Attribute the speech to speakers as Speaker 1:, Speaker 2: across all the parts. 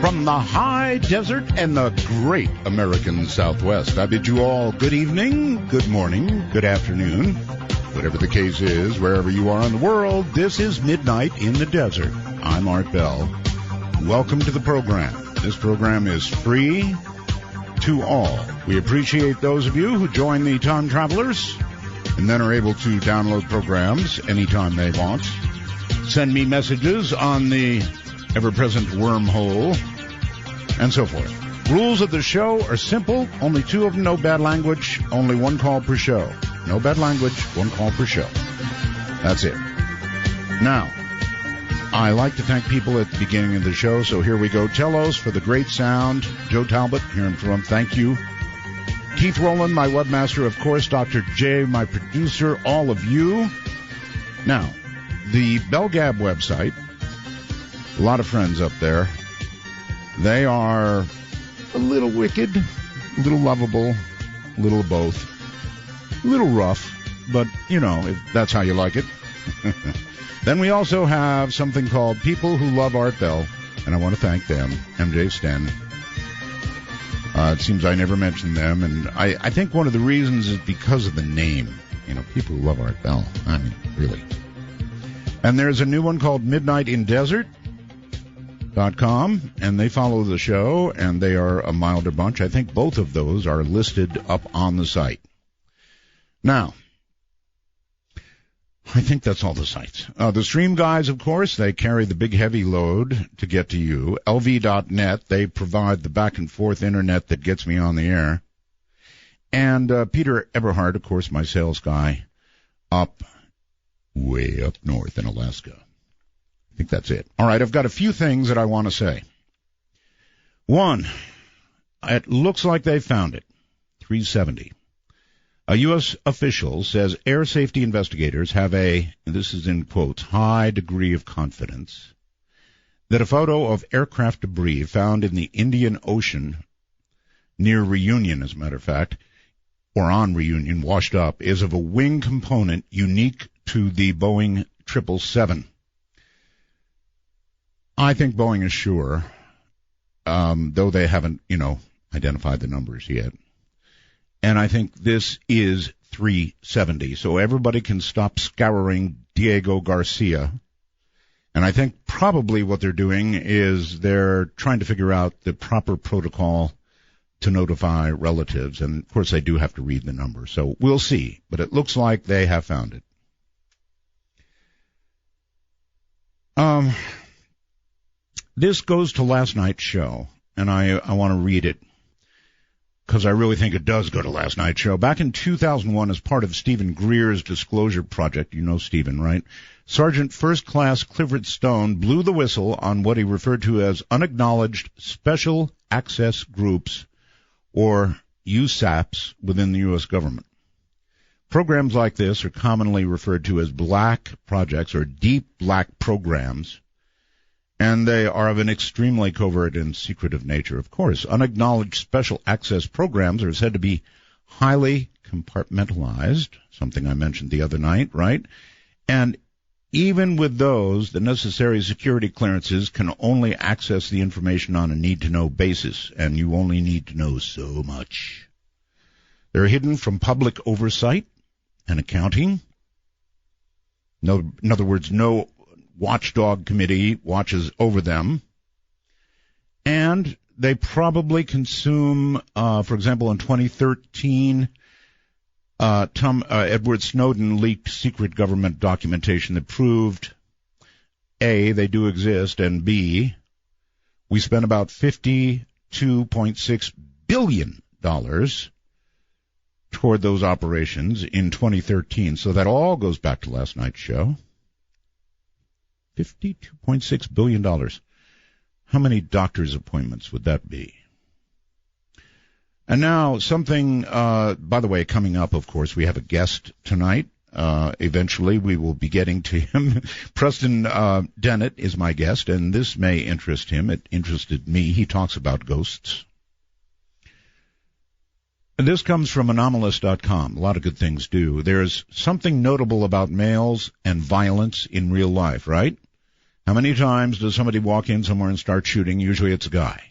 Speaker 1: from the high desert and the great American Southwest. I bid you all good evening, good morning, good afternoon, whatever the case is, wherever you are in the world. This is Midnight in the Desert. I'm Art Bell. Welcome to the program. This program is free to all. We appreciate those of you who join the Time Travelers and then are able to download programs anytime they want. Send me messages on the ever-present wormhole, and so forth. Rules of the show are simple. Only two of them, no bad language, only one call per show. No bad language, one call per show. That's it. Now, I like to thank people at the beginning of the show, so here we go. Telos for the great sound. Joe Talbot, hearing from him, thank you. Keith Rowland, my webmaster, of course. Dr. J, my producer, all of you. Now, the Belgab website, a lot of friends up there. They are a little wicked, a little lovable, a little of both. A little rough, but, you know, if that's how you like it. Then we also have something called People Who Love Art Bell, and I want to thank them, MJ Sten. It seems I never mentioned them, and I think one of the reasons is because of the name. You know, People Who Love Art Bell. I mean, really. And there's a new one called MidnightinDesert.com, and they follow the show, and they are a milder bunch. I think both of those are listed up on the site. Now, I think that's all the sites. The stream guys, of course, they carry the big heavy load to get to you. LV.net, they provide the back-and-forth internet that gets me on the air. And Peter Eberhard, of course, my sales guy, way up north in Alaska. I think that's it. All right, I've got a few things that I want to say. One, it looks like they found it, 370. A U.S. official says air safety investigators have and this is in quotes, high degree of confidence that a photo of aircraft debris found in the Indian Ocean near Reunion, as a matter of fact, or on Reunion, washed up, is of a wing component unique to the Boeing 777. I think Boeing is sure, though they haven't, identified the numbers yet. And I think this is 370. So everybody can stop scouring Diego Garcia. And I think probably what they're doing is they're trying to figure out the proper protocol to notify relatives. And, of course, they do have to read the number. So we'll see. But it looks like they have found it. This goes to last night's show, and I want to read it because I really think it does go to last night's show. Back in 2001, as part of Stephen Greer's disclosure project, you know Stephen, right? Sergeant First Class Clifford Stone blew the whistle on what he referred to as unacknowledged special access groups, or USAPs, within the U.S. government. Programs like this are commonly referred to as black projects or deep black programs, and they are of an extremely covert and secretive nature. Of course, unacknowledged special access programs are said to be highly compartmentalized, something I mentioned the other night, right? And even with those, the necessary security clearances can only access the information on a need-to-know basis, and you only need to know so much. They're hidden from public oversight and accounting. In other words, no watchdog committee watches over them. And they probably consume, for example, in 2013, Edward Snowden leaked secret government documentation that proved, A, they do exist, and B, we spent about $52.6 billion toward those operations in 2013. So that all goes back to last night's show. $52.6 billion. How many doctor's appointments would that be? And now something, by the way, coming up, of course, we have a guest tonight. Eventually we will be getting to him. Preston Dennett is my guest, and this may interest him. It interested me. He talks about ghosts. And this comes from anomalous.com. A lot of good things do. There's something notable about males and violence in real life, right? How many times does somebody walk in somewhere and start shooting? Usually it's a guy.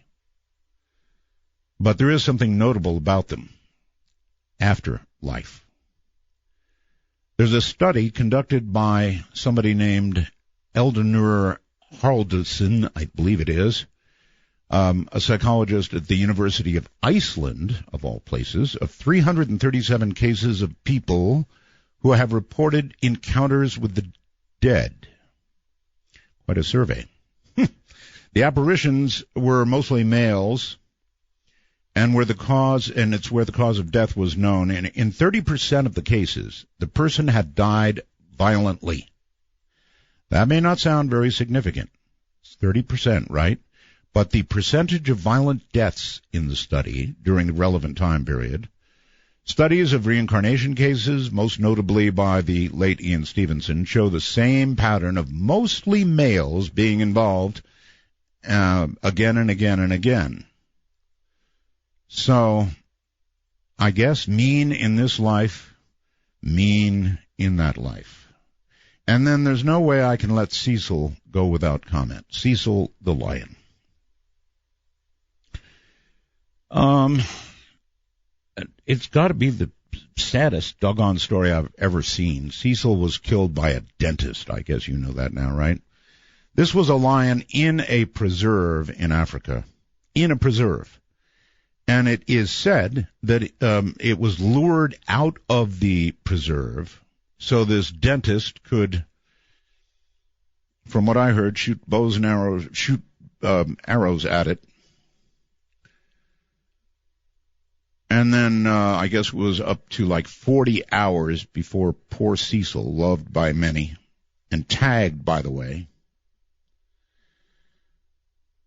Speaker 1: But there is something notable about them. Afterlife. There's a study conducted by somebody named Eldonur Haraldsson, I believe it is, a psychologist at the University of Iceland, of all places, of 337 cases of people who have reported encounters with the dead. Quite a survey. The apparitions were mostly males, and it's where the cause of death was known. And in 30% of the cases, the person had died violently. That may not sound very significant. It's 30%, right? But the percentage of violent deaths in the study during the relevant time period, studies of reincarnation cases, most notably by the late Ian Stevenson, show the same pattern of mostly males being involved again and again and again. So, I guess mean in this life, mean in that life. And then there's no way I can let Cecil go without comment. Cecil the lion. It's got to be the saddest doggone story I've ever seen. Cecil was killed by a dentist. I guess you know that now, right? This was a lion in a preserve in Africa. In a preserve. And it is said that it was lured out of the preserve so this dentist could, from what I heard, shoot arrows at it. And then I guess it was up to like 40 hours before poor Cecil, loved by many, and tagged, by the way,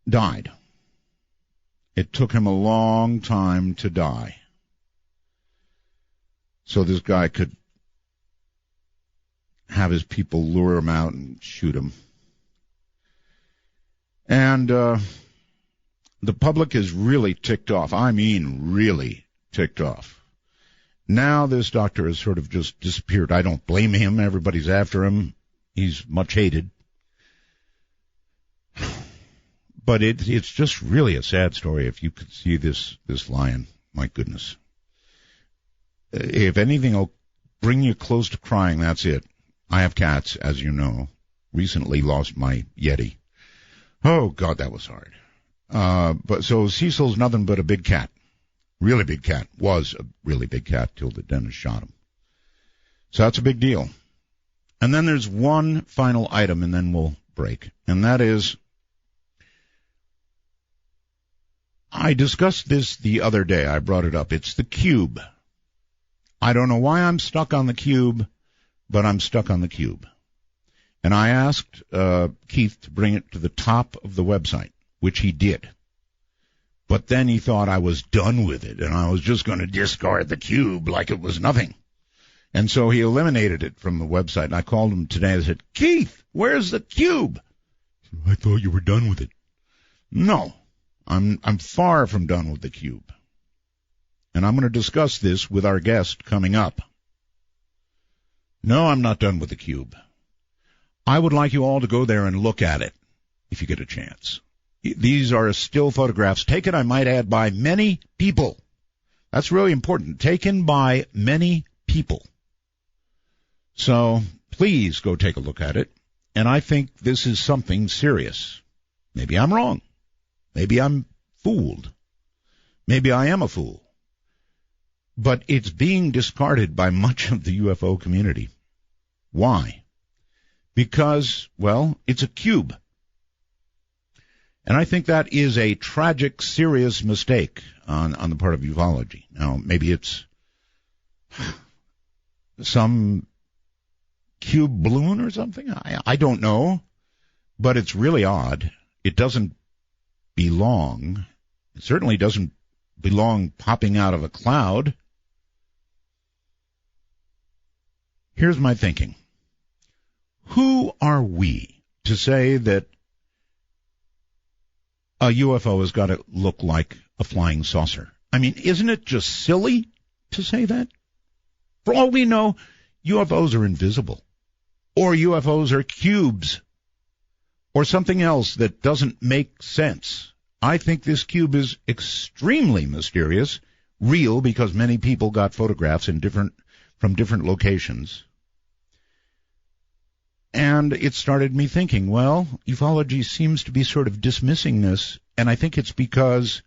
Speaker 1: died. It took him a long time to die. So this guy could have his people lure him out and shoot him. And the public is really ticked off. I mean, really ticked off. Now this doctor has sort of just disappeared. I don't blame him. Everybody's after him. He's much hated. But it's just really a sad story if you could see this lion. My goodness. If anything will bring you close to crying, that's it. I have cats, as you know. Recently lost my Yeti. Oh, God, that was hard. But so Cecil's nothing but a big cat. Really big cat. Was a really big cat till the dentist shot him. So that's a big deal. And then there's one final item, and then we'll break. And that is, I discussed this the other day. I brought it up. It's the cube. I don't know why I'm stuck on the cube, but I'm stuck on the cube. And I asked Keith to bring it to the top of the website, which he did. But then he thought I was done with it, and I was just going to discard the cube like it was nothing. And so he eliminated it from the website. And I called him today and said, Keith, where's the cube? I thought you were done with it. No. I'm far from done with the cube. And I'm going to discuss this with our guest coming up. No, I'm not done with the cube. I would like you all to go there and look at it, if you get a chance. These are still photographs taken, I might add, by many people. That's really important. Taken by many people. So please go take a look at it. And I think this is something serious. Maybe I'm wrong. Maybe I'm fooled. Maybe I am a fool. But it's being discarded by much of the UFO community. Why? Because, well, it's a cube. And I think that is a tragic, serious mistake on the part of ufology. Now, maybe it's some cube balloon or something. I don't know. But it's really odd. It doesn't belong. It certainly doesn't belong popping out of a cloud. Here's my thinking. Who are we to say that a UFO has got to look like a flying saucer? I mean, isn't it just silly to say that? For all we know, UFOs are invisible. Or UFOs are cubes. or something else that doesn't make sense. I think this cube is extremely mysterious, real because many people got photographs from different locations. And it started me thinking, well, ufology seems to be sort of dismissing this, and I think it's because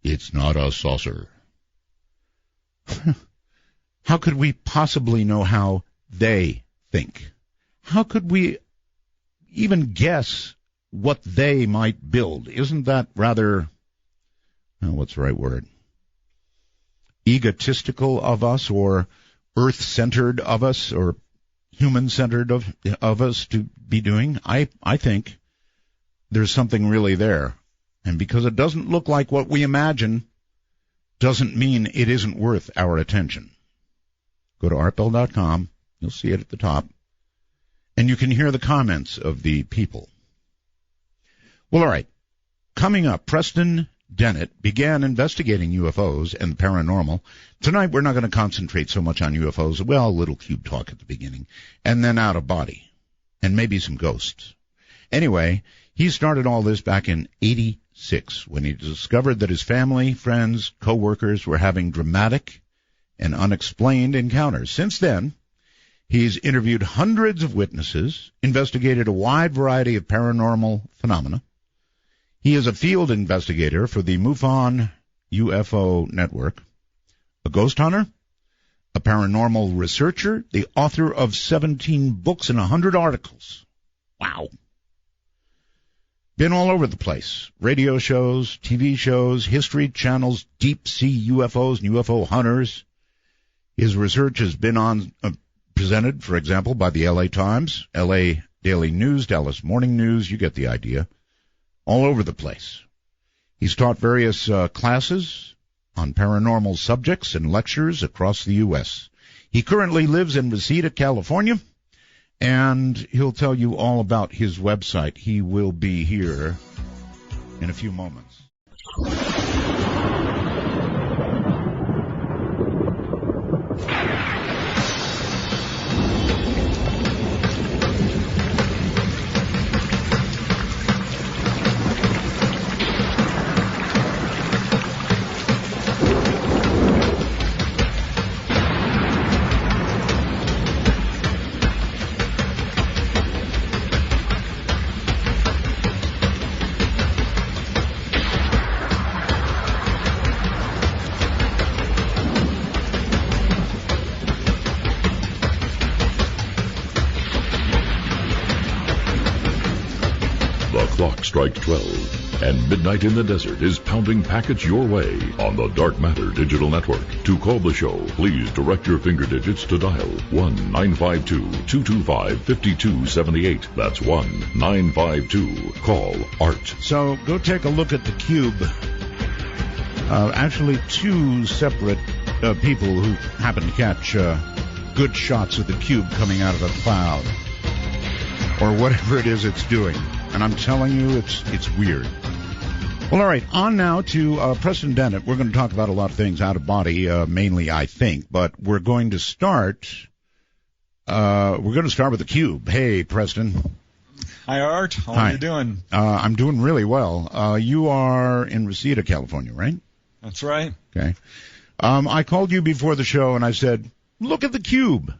Speaker 1: it's not a saucer. How could we possibly know how they think? How could we even guess what they might build? Isn't that rather, what's the right word? Egotistical of us, or earth-centered of us, or human-centered of us to be doing? I think there's something really there. And because it doesn't look like what we imagine, doesn't mean it isn't worth our attention. Go to artbell.com. You'll see it at the top. And you can hear the comments of the people. Well, all right. Coming up, Preston Dennett began investigating UFOs and the paranormal. Tonight, we're not going to concentrate so much on UFOs. Well, a little cube talk at the beginning. And then out of body. And maybe some ghosts. Anyway, he started all this back in 86 when he discovered that his family, friends, co-workers were having dramatic and unexplained encounters. Since then, he's interviewed hundreds of witnesses, investigated a wide variety of paranormal phenomena. He is a field investigator for the MUFON UFO Network, a ghost hunter, a paranormal researcher, the author of 17 books and 100 articles. Wow. Been all over the place. Radio shows, TV shows, history channels, deep sea UFOs and UFO hunters. His research has been presented, for example, by the LA Times, LA Daily News, Dallas Morning News. You get the idea. All over the place. He's taught various classes on paranormal subjects and lectures across the U.S. He currently lives in Reseda, California, and he'll tell you all about his website. He will be here in a few moments.
Speaker 2: Strike 12, and Midnight in the Desert is pounding packets your way on the Dark Matter Digital Network. To call the show, please direct your finger digits to dial 1-952-225-5278. That's 1-952. Call ART.
Speaker 1: So go take a look at the cube. Actually, two separate people who happen to catch good shots of the cube coming out of a cloud, or whatever it is it's doing. And I'm telling you, it's weird. Well, all right, on now to Preston Dennett. We're going to talk about a lot of things out of body, mainly, I think, but we're going to start with the cube. Hey, Preston.
Speaker 3: Hi, Art. How are you doing?
Speaker 1: I'm doing really well. You are in Reseda, California, right?
Speaker 3: That's right.
Speaker 1: Okay. I called you before the show, and I said, look at the cube.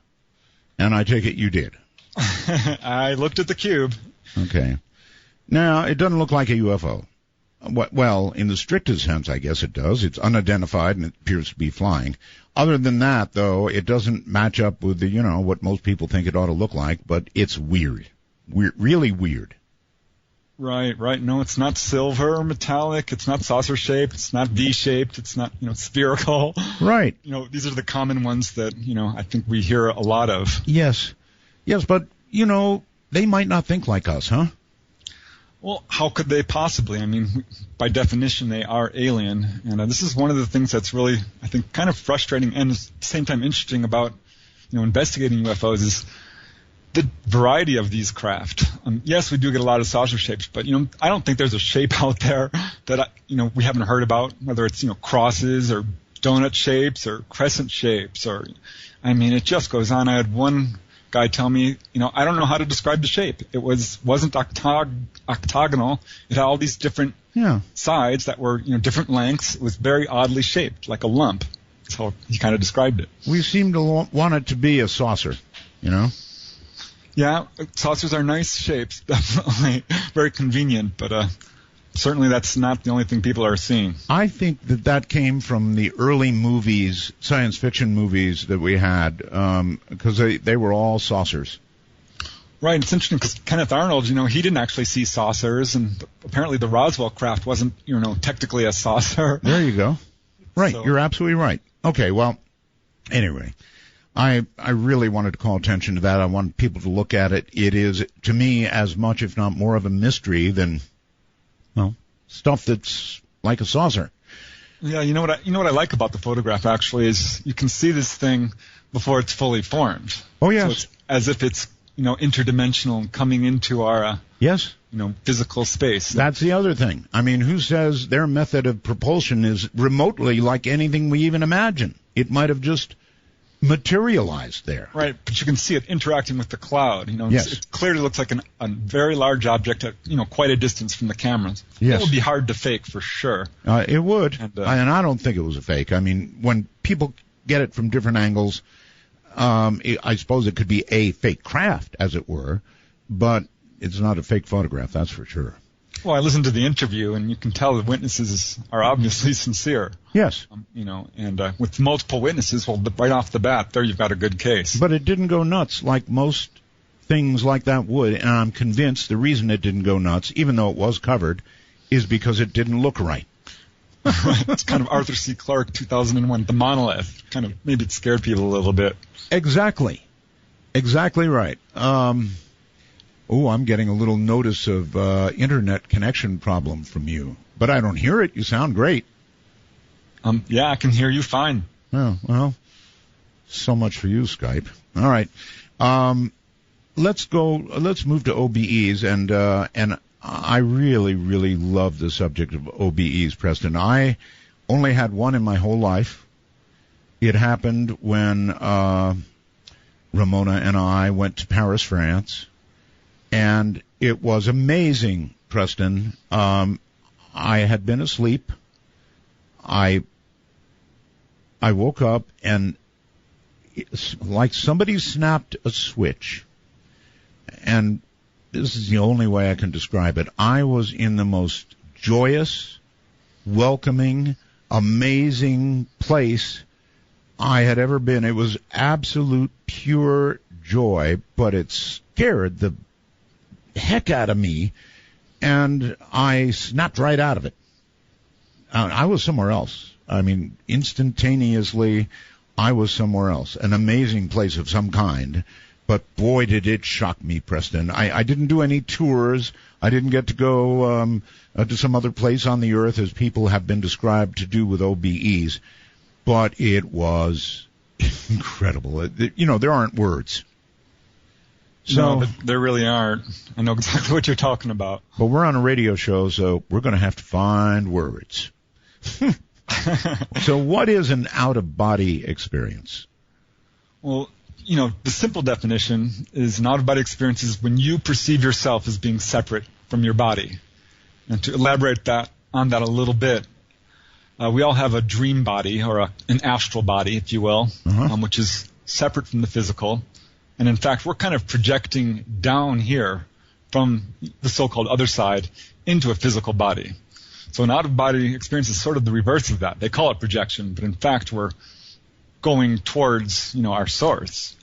Speaker 1: And I take it you did.
Speaker 3: I looked at the cube.
Speaker 1: Okay. Now, it doesn't look like a UFO. Well, in the strictest sense, I guess it does. It's unidentified and it appears to be flying. Other than that, though, it doesn't match up with the, what most people think it ought to look like, but it's weird. Really weird.
Speaker 3: Right. No, it's not silver or metallic. It's not saucer-shaped. It's not V-shaped. It's not, spherical.
Speaker 1: Right.
Speaker 3: These are the common ones that, I think we hear a lot of.
Speaker 1: Yes, but, they might not think like us, huh?
Speaker 3: Well, how could they possibly? I mean, by definition, they are alien. And this is one of the things that's really, I think, kind of frustrating and at the same time interesting about, investigating UFOs is the variety of these craft. Yes, we do get a lot of saucer shapes, but, I don't think there's a shape out there that, we haven't heard about, whether it's, crosses or donut shapes or crescent shapes or, it just goes on. I had one guy tell me, I don't know how to describe the shape. It wasn't octagonal. It had all these different sides that were, different lengths. It was very oddly shaped, like a lump. That's how he kind of described it.
Speaker 1: We seem to want it to be a saucer,
Speaker 3: Yeah, saucers are nice shapes, definitely. Very convenient, but certainly that's not the only thing people are seeing.
Speaker 1: I think that came from the early movies, science fiction movies that we had, because they were all saucers.
Speaker 3: Right, it's interesting because Kenneth Arnold, he didn't actually see saucers, and apparently the Roswell craft wasn't, technically a saucer.
Speaker 1: There you go. Right,
Speaker 3: So-
Speaker 1: You're absolutely right. Okay, well, anyway, I really wanted to call attention to that. I want people to look at it. It is, to me, as much, if not more of a mystery than, stuff that's like a saucer.
Speaker 3: Yeah, you know what I like about the photograph actually is you can see this thing before it's fully formed.
Speaker 1: Oh, yes.
Speaker 3: So it's as if it's, interdimensional and coming into our,
Speaker 1: Yes.
Speaker 3: physical space.
Speaker 1: That's the other thing. I mean, who says their method of propulsion is remotely like anything we even imagine? It might have just materialized there.
Speaker 3: Right, but you can see it interacting with the cloud.
Speaker 1: Yes.
Speaker 3: It clearly looks like a very large object at, quite a distance from the cameras.
Speaker 1: Yes.
Speaker 3: It would be hard to fake for sure.
Speaker 1: It would,
Speaker 3: And,
Speaker 1: and I don't think it was a fake. I mean, when people get it from different angles, I suppose it could be a fake craft, as it were, but it's not a fake photograph, that's for sure.
Speaker 3: Well, I listened to the interview, and you can tell the witnesses are obviously sincere.
Speaker 1: Yes.
Speaker 3: And with multiple witnesses, well, right off the bat, there you've got a good case.
Speaker 1: But it didn't go nuts like most things like that would, and I'm convinced the reason it didn't go nuts, even though it was covered, is because it didn't look right.
Speaker 3: Right. It's kind of Arthur C. Clarke, 2001, The Monolith. Kind of, maybe it scared people a little bit.
Speaker 1: Exactly. Exactly right. I'm getting a little notice of internet connection problem from you. But I don't hear it. You sound great.
Speaker 3: Yeah, I can hear you fine.
Speaker 1: Oh, well, so much for you, Skype. All right. Let's move to OBEs, and I really, really love the subject of OBEs, Preston. I only had one in my whole life. It happened when Ramona and I went to Paris, France, and it was amazing, Preston. I had been asleep. I woke up, and it's like somebody snapped a switch. And this is the only way I can describe it. I was in the most joyous, welcoming, amazing place I had ever been. It was absolute pure joy, but it scared the heck out of me, and I snapped right out of it. I was somewhere else. I mean, instantaneously, I was somewhere else. An amazing place of some kind. But boy, did it shock me, Preston. I didn't do any tours. I didn't get to go to some other place on the earth, as people have been described to do with OBEs. But it was incredible. There aren't words.
Speaker 3: No, but there really aren't. I know exactly what you're talking about.
Speaker 1: But we're on a radio show, so we're going to have to find words. So what is an out-of-body experience?
Speaker 3: Well, the simple definition is an out-of-body experience is when you perceive yourself as being separate from your body. And to elaborate on that a little bit, we all have a dream body, or an astral body, if you will, which is separate from the physical. And in fact, we're kind of projecting down here from the so-called other side into a physical body. So an out-of-body experience is sort of the reverse of that. They call it projection, but in fact, we're going towards, our source.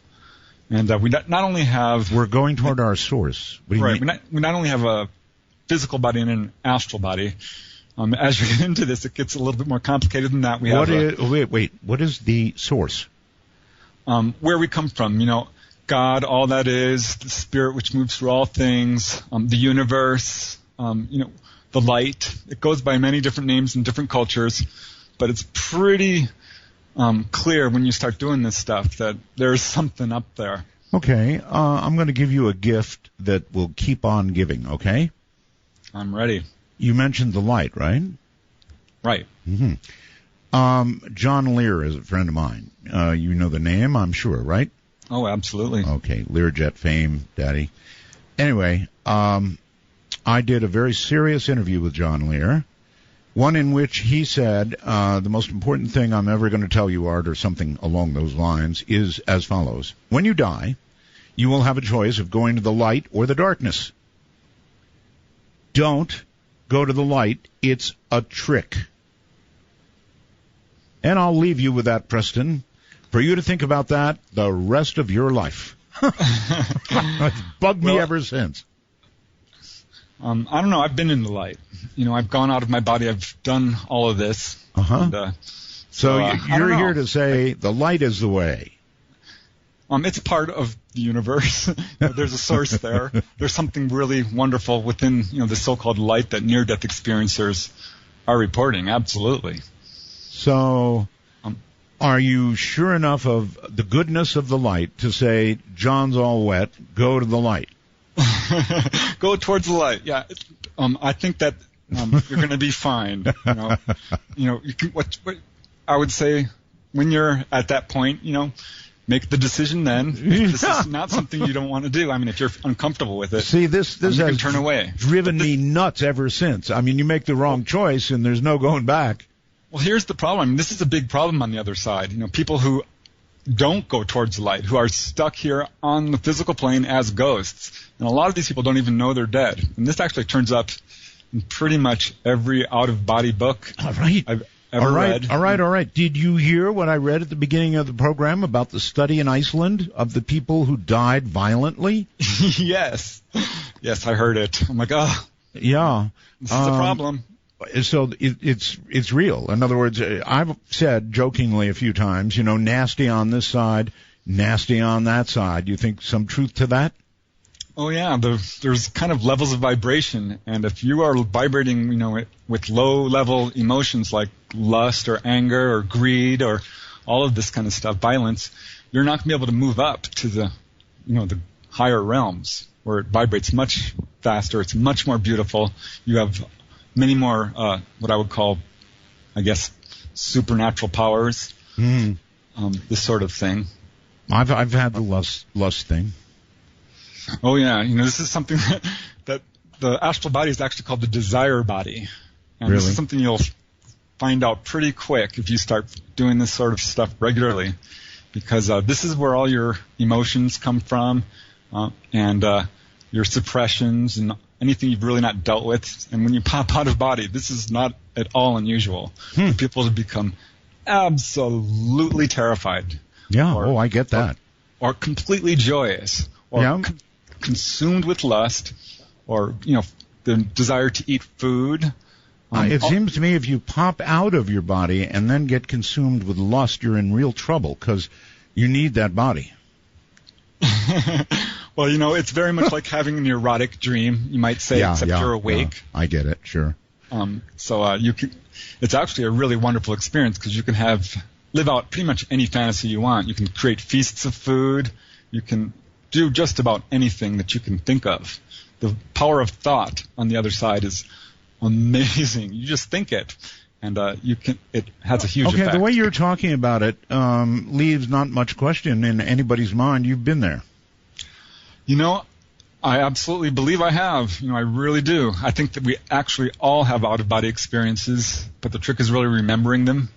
Speaker 3: And we not only have...
Speaker 1: We're going toward our source. What do you mean?
Speaker 3: We not only have a physical body and an astral body. As we get into this, it gets a little bit more complicated than that.
Speaker 1: What is the source?
Speaker 3: Where we come from, God, all that is, the spirit which moves through all things, the universe, the light. It goes by many different names in different cultures, but it's pretty clear when you start doing this stuff that there's something up there.
Speaker 1: Okay, I'm going to give you a gift that will keep on giving, okay?
Speaker 3: I'm ready.
Speaker 1: You mentioned the light, right?
Speaker 3: Right.
Speaker 1: Mm-hmm. John Lear is a friend of mine. You know the name, I'm sure, right?
Speaker 3: Oh, absolutely.
Speaker 1: Okay, Learjet fame, Daddy. Anyway, I did a very serious interview with John Lear, one in which he said, the most important thing I'm ever going to tell you, Art, or something along those lines, is as follows. When you die, you will have a choice of going to the light or the darkness. Don't go to the light. It's a trick. And I'll leave you with that, Preston, for you to think about that the rest of your life. It's bugged me ever since.
Speaker 3: I don't know. I've been in the light. I've gone out of my body. I've done all of this. And,
Speaker 1: so you're here to say the light is the way.
Speaker 3: It's part of the universe. There's a source there. There's something really wonderful within, the so-called light that near-death experiencers are reporting. Absolutely.
Speaker 1: So, are you sure enough of the goodness of the light to say, John's all wet, go to the light?
Speaker 3: Go towards the light. Yeah. I think that you're going to be fine. You can, what I would say when you're at that point, make the decision then. This is not something you don't want to do. I mean, if you're uncomfortable with it,
Speaker 1: see, this
Speaker 3: you
Speaker 1: has
Speaker 3: can turn away.
Speaker 1: Driven me nuts ever since. I mean, you make the wrong choice and there's no going back.
Speaker 3: Well, here's the problem. I mean, this is a big problem on the other side. People who don't go towards the light, who are stuck here on the physical plane as ghosts. And a lot of these people don't even know they're dead. And this actually turns up in pretty much every out-of-body book I've ever read.
Speaker 1: All right. Did you hear what I read at the beginning of the program about the study in Iceland of the people who died violently?
Speaker 3: Yes, I heard it. I'm like, oh,
Speaker 1: yeah,
Speaker 3: this is a problem.
Speaker 1: So it's real. In other words, I've said jokingly a few times, nasty on this side, nasty on that side. You think some truth to that?
Speaker 3: Oh yeah, there's kind of levels of vibration, and if you are vibrating, with low-level emotions like lust or anger or greed or all of this kind of stuff, violence, you're not going to be able to move up to the higher realms where it vibrates much faster. It's much more beautiful. You have many more, what I would call, I guess, supernatural powers. This sort of thing.
Speaker 1: I've had the lust thing.
Speaker 3: Oh yeah, this is something that the astral body is actually called the desire body, and
Speaker 1: really?
Speaker 3: This is something you'll find out pretty quick if you start doing this sort of stuff regularly, because this is where all your emotions come from, and your suppressions and anything you've really not dealt with. And when you pop out of body, this is not at all unusual for people to become absolutely terrified.
Speaker 1: Yeah, I get that.
Speaker 3: Or completely joyous, or consumed with lust, or the desire to eat food.
Speaker 1: It seems to me if you pop out of your body and then get consumed with lust, you're in real trouble because you need that body.
Speaker 3: Well, it's very much like having an erotic dream, you might say, except you're awake.
Speaker 1: Yeah, I get it, sure.
Speaker 3: So you can. It's actually a really wonderful experience because you can live out pretty much any fantasy you want. You can create feasts of food. You can do just about anything that you can think of. The power of thought on the other side is amazing. You just think it, and it has a huge effect.
Speaker 1: Okay, the way you're talking about it leaves not much question in anybody's mind. You've been there.
Speaker 3: I absolutely believe I have. I really do. I think that we actually all have out-of-body experiences, but the trick is really remembering them.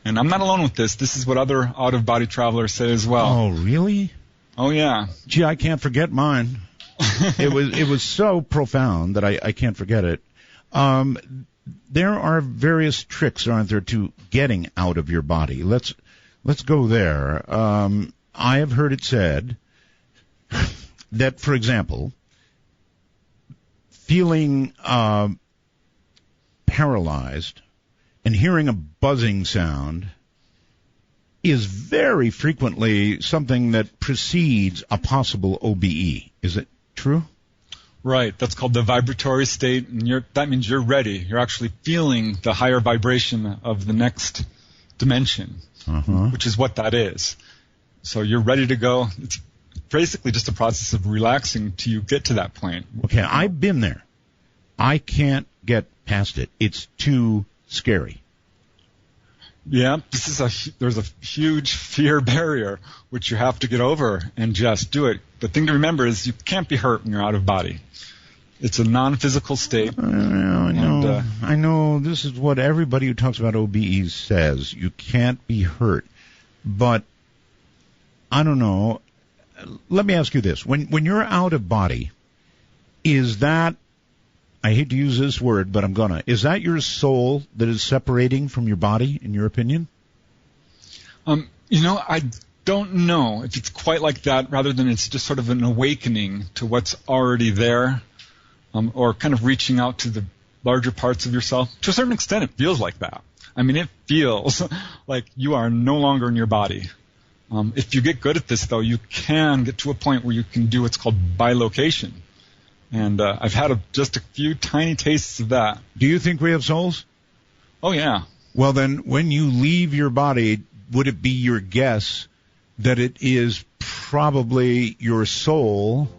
Speaker 3: And I'm not alone with this. This is what other out-of-body travelers say as well.
Speaker 1: Oh, really?
Speaker 3: Oh, yeah.
Speaker 1: Gee, I can't forget mine. It was so profound that I can't forget it. There are various tricks, aren't there, to getting out of your body. Let's go there. I have heard it said that, for example, feeling paralyzed and hearing a buzzing sound is very frequently something that precedes a possible OBE. Is it true?
Speaker 3: Right. That's called the vibratory state, and that means you're ready. You're actually feeling the higher vibration of the next dimension, which is what that is. So you're ready to go. It's basically just a process of relaxing till you get to that point.
Speaker 1: Okay, I've been there. I can't get past it. It's too scary.
Speaker 3: Yeah, there's a huge fear barrier which you have to get over and just do it. The thing to remember is you can't be hurt when you're out of body. It's a non-physical state.
Speaker 1: I know this is what everybody who talks about OBEs says. You can't be hurt. But I don't know. Let me ask you this. When you're out of body, is that, I hate to use this word, but I'm gonna, is that your soul that is separating from your body, in your opinion?
Speaker 3: I don't know if it's quite like that, rather than it's just sort of an awakening to what's already there, or kind of reaching out to the larger parts of yourself. To a certain extent, it feels like that. I mean, it feels like you are no longer in your body. If you get good at this, though, you can get to a point where you can do what's called bilocation. And I've had just a few tiny tastes of that.
Speaker 1: Do you think we have souls?
Speaker 3: Oh, yeah.
Speaker 1: Well, then, when you leave your body, would it be your guess that it is probably your soul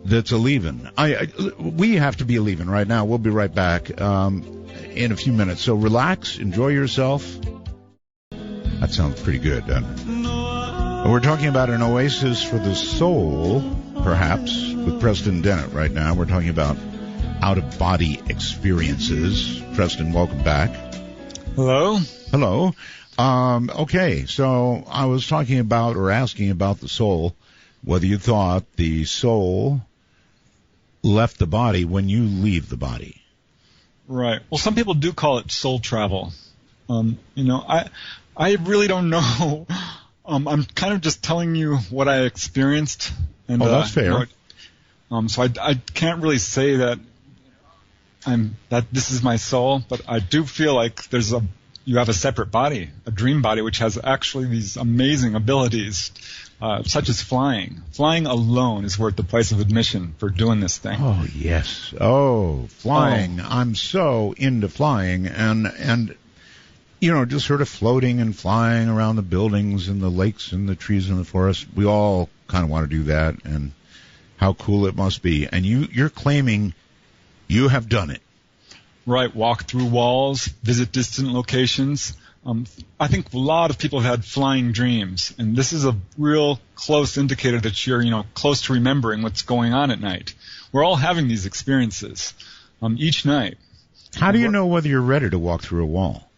Speaker 1: that's a-leaving? We have to be a-leaving right now. We'll be right back in a few minutes. So relax, enjoy yourself. That sounds pretty good, doesn't it? We're talking about an oasis for the soul, perhaps, with Preston Dennett right now. We're talking about out-of-body experiences. Preston, welcome back.
Speaker 3: Hello.
Speaker 1: Hello. Okay, so I was talking about, or asking about the soul, whether you thought the soul left the body when you leave the body.
Speaker 3: Right. Well, some people do call it soul travel. I really don't know. I'm kind of just telling you what I experienced. And,
Speaker 1: that's fair.
Speaker 3: So I can't really say that this is my soul, but I do feel like you have a separate body, a dream body, which has actually these amazing abilities, such as flying. Flying alone is worth the price of admission for doing this thing.
Speaker 1: Oh, yes. Oh, flying. Oh. I'm so into flying, and just sort of floating and flying around the buildings and the lakes and the trees and the forest. We all kind of want to do that, and how cool it must be. And you're claiming you have done it.
Speaker 3: Right, walk through walls, visit distant locations. I think a lot of people have had flying dreams, and this is a real close indicator that you're, close to remembering what's going on at night. We're all having these experiences each night.
Speaker 1: How do you know whether you're ready to walk through a wall?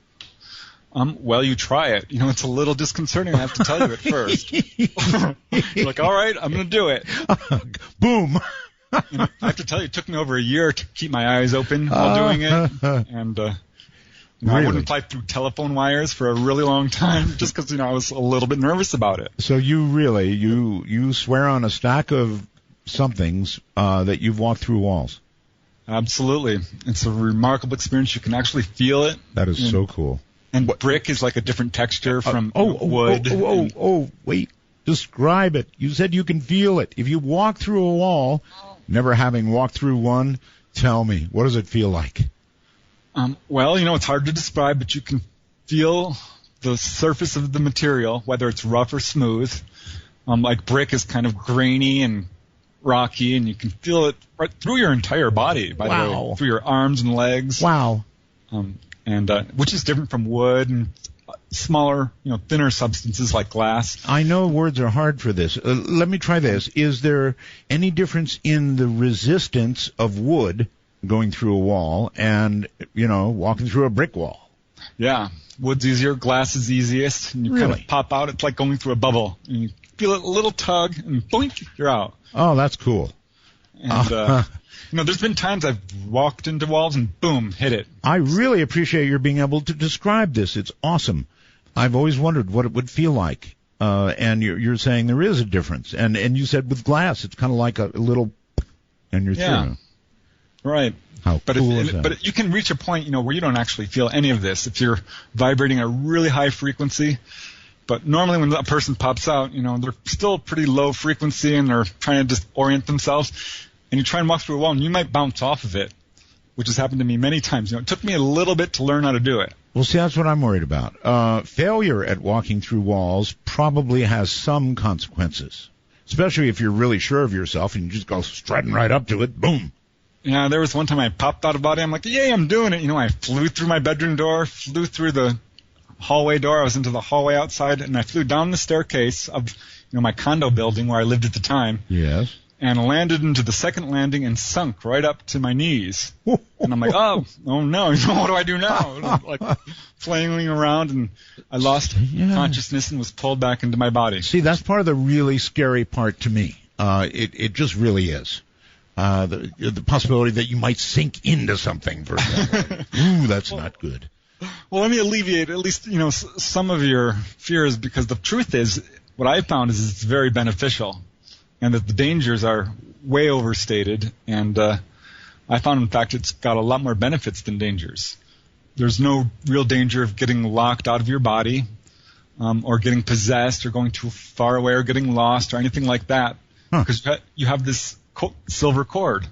Speaker 3: Well, you try it. It's a little disconcerting, I have to tell you at first. You're like, all right, I'm going to do it.
Speaker 1: Boom.
Speaker 3: I have to tell you, it took me over a year to keep my eyes open while doing it. And
Speaker 1: really?
Speaker 3: I wouldn't fly through telephone wires for a really long time just because, I was a little bit nervous about it.
Speaker 1: So you really, you swear on a stack of somethings that you've walked through walls?
Speaker 3: Absolutely. It's a remarkable experience. You can actually feel it.
Speaker 1: That is so cool.
Speaker 3: And brick is like a different texture from wood.
Speaker 1: Wait. Describe it. You said you can feel it. If you walk through a wall, never having walked through one, tell me, what does it feel like?
Speaker 3: Well, it's hard to describe, but you can feel the surface of the material, whether it's rough or smooth. Like brick is kind of grainy and rocky, and you can feel it right through your entire body, by the way, through your arms and legs.
Speaker 1: Wow.
Speaker 3: And which is different from wood and smaller, thinner substances like glass.
Speaker 1: I know words are hard for this. Let me try this. Is there any difference in the resistance of wood going through a wall and, walking through a brick wall?
Speaker 3: Yeah. Wood's easier, glass is easiest, and you kind of pop out. It's like going through a bubble. And you feel a little tug, and boink, you're out.
Speaker 1: Oh, that's cool.
Speaker 3: And, there's been times I've walked into walls and boom, hit it.
Speaker 1: I really appreciate your being able to describe this. It's awesome. I've always wondered what it would feel like. And you're saying there is a difference. And you said with glass, it's kind of like a little, and you're through.
Speaker 3: Right.
Speaker 1: How cool is that?
Speaker 3: But you can reach a point, where you don't actually feel any of this if you're vibrating at a really high frequency. But normally when a person pops out, they're still pretty low frequency and they're trying to just orient themselves. And you try and walk through a wall and you might bounce off of it, which has happened to me many times. It took me a little bit to learn how to do it.
Speaker 1: Well, see, that's what I'm worried about. Failure at walking through walls probably has some consequences, especially if you're really sure of yourself and you just go striding right up to it, boom.
Speaker 3: Yeah, there was one time I popped out of body. I'm like, yay, I'm doing it. I flew through my bedroom door, flew through the hallway door. I was into the hallway outside, and I flew down the staircase of my condo building where I lived at the time.
Speaker 1: Yes.
Speaker 3: And landed into the second landing and sunk right up to my knees. And I'm like, oh no, what do I do now? And I'm like flailing around, and I lost consciousness and was pulled back into my body.
Speaker 1: See, that's part of the really scary part to me. It just really is. The possibility that you might sink into something, for example. Ooh, that's not good.
Speaker 3: Well, let me alleviate at least, some of your fears, because the truth is, what I've found is it's very beneficial, and that the dangers are way overstated, and I found, in fact, it's got a lot more benefits than dangers. There's no real danger of getting locked out of your body, or getting possessed, or going too far away, or getting lost, or anything like that, because you have this silver cord,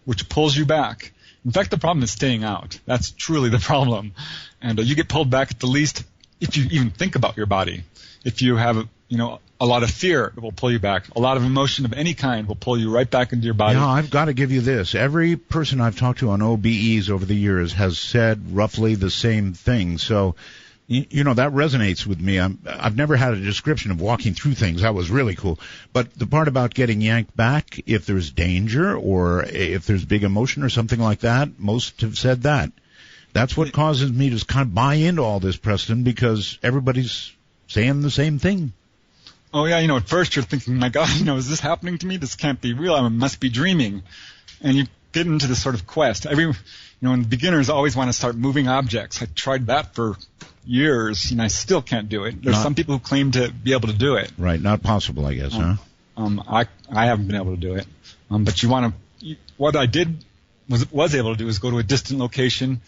Speaker 3: which pulls you back. In fact, the problem is staying out. That's truly the problem. And you get pulled back at the least if you even think about your body. If you have, a lot of fear, it will pull you back. A lot of emotion of any kind will pull you right back into your body.
Speaker 1: Now, I've got to give you this. Every person I've talked to on OBEs over the years has said roughly the same thing. So, that resonates with me. I've never had a description of walking through things. That was really cool. But the part about getting yanked back, if there's danger or if there's big emotion or something like that, most have said that. That's what causes me to kind of buy into all this, Preston, because everybody's saying the same thing.
Speaker 3: Oh, yeah, at first you're thinking, my God, is this happening to me? This can't be real. I must be dreaming. And you get into this sort of quest. And beginners always want to start moving objects. I tried that for years, and I still can't do it. There's some people who claim to be able to do it.
Speaker 1: Right, not possible, I guess, huh?
Speaker 3: I haven't been able to do it. But what I was able to do is go to a distant location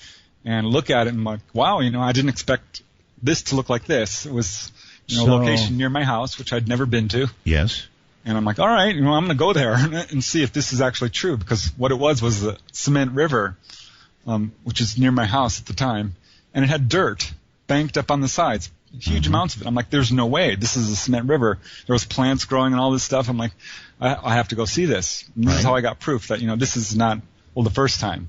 Speaker 3: and look at it, and I'm like, wow, I didn't expect this to look like this. It was a location near my house, which I'd never been to.
Speaker 1: Yes.
Speaker 3: And I'm like, all right, I'm going to go there and see if this is actually true, because what it was the cement river, which is near my house at the time, and it had dirt banked up on the sides, huge amounts of it. I'm like, there's no way. This is a cement river. There was plants growing and all this stuff. I'm like, I have to go see this. And this is how I got proof that, this is not, the first time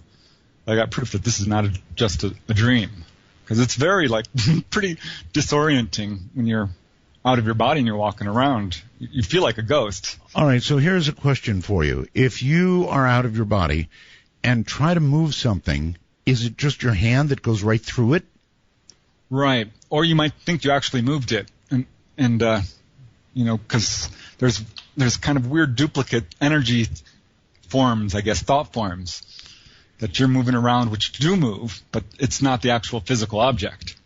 Speaker 3: I got proof that this is not just a dream. Because it's very, pretty disorienting when you're out of your body and you're walking around. You feel like a ghost.
Speaker 1: All right, so here's a question for you. If you are out of your body and try to move something, is it just your hand that goes right through it?
Speaker 3: Right. Or you might think you actually moved it. And because there's kind of weird duplicate energy forms, I guess, thought forms, that you're moving around, which do move, but it's not the actual physical object.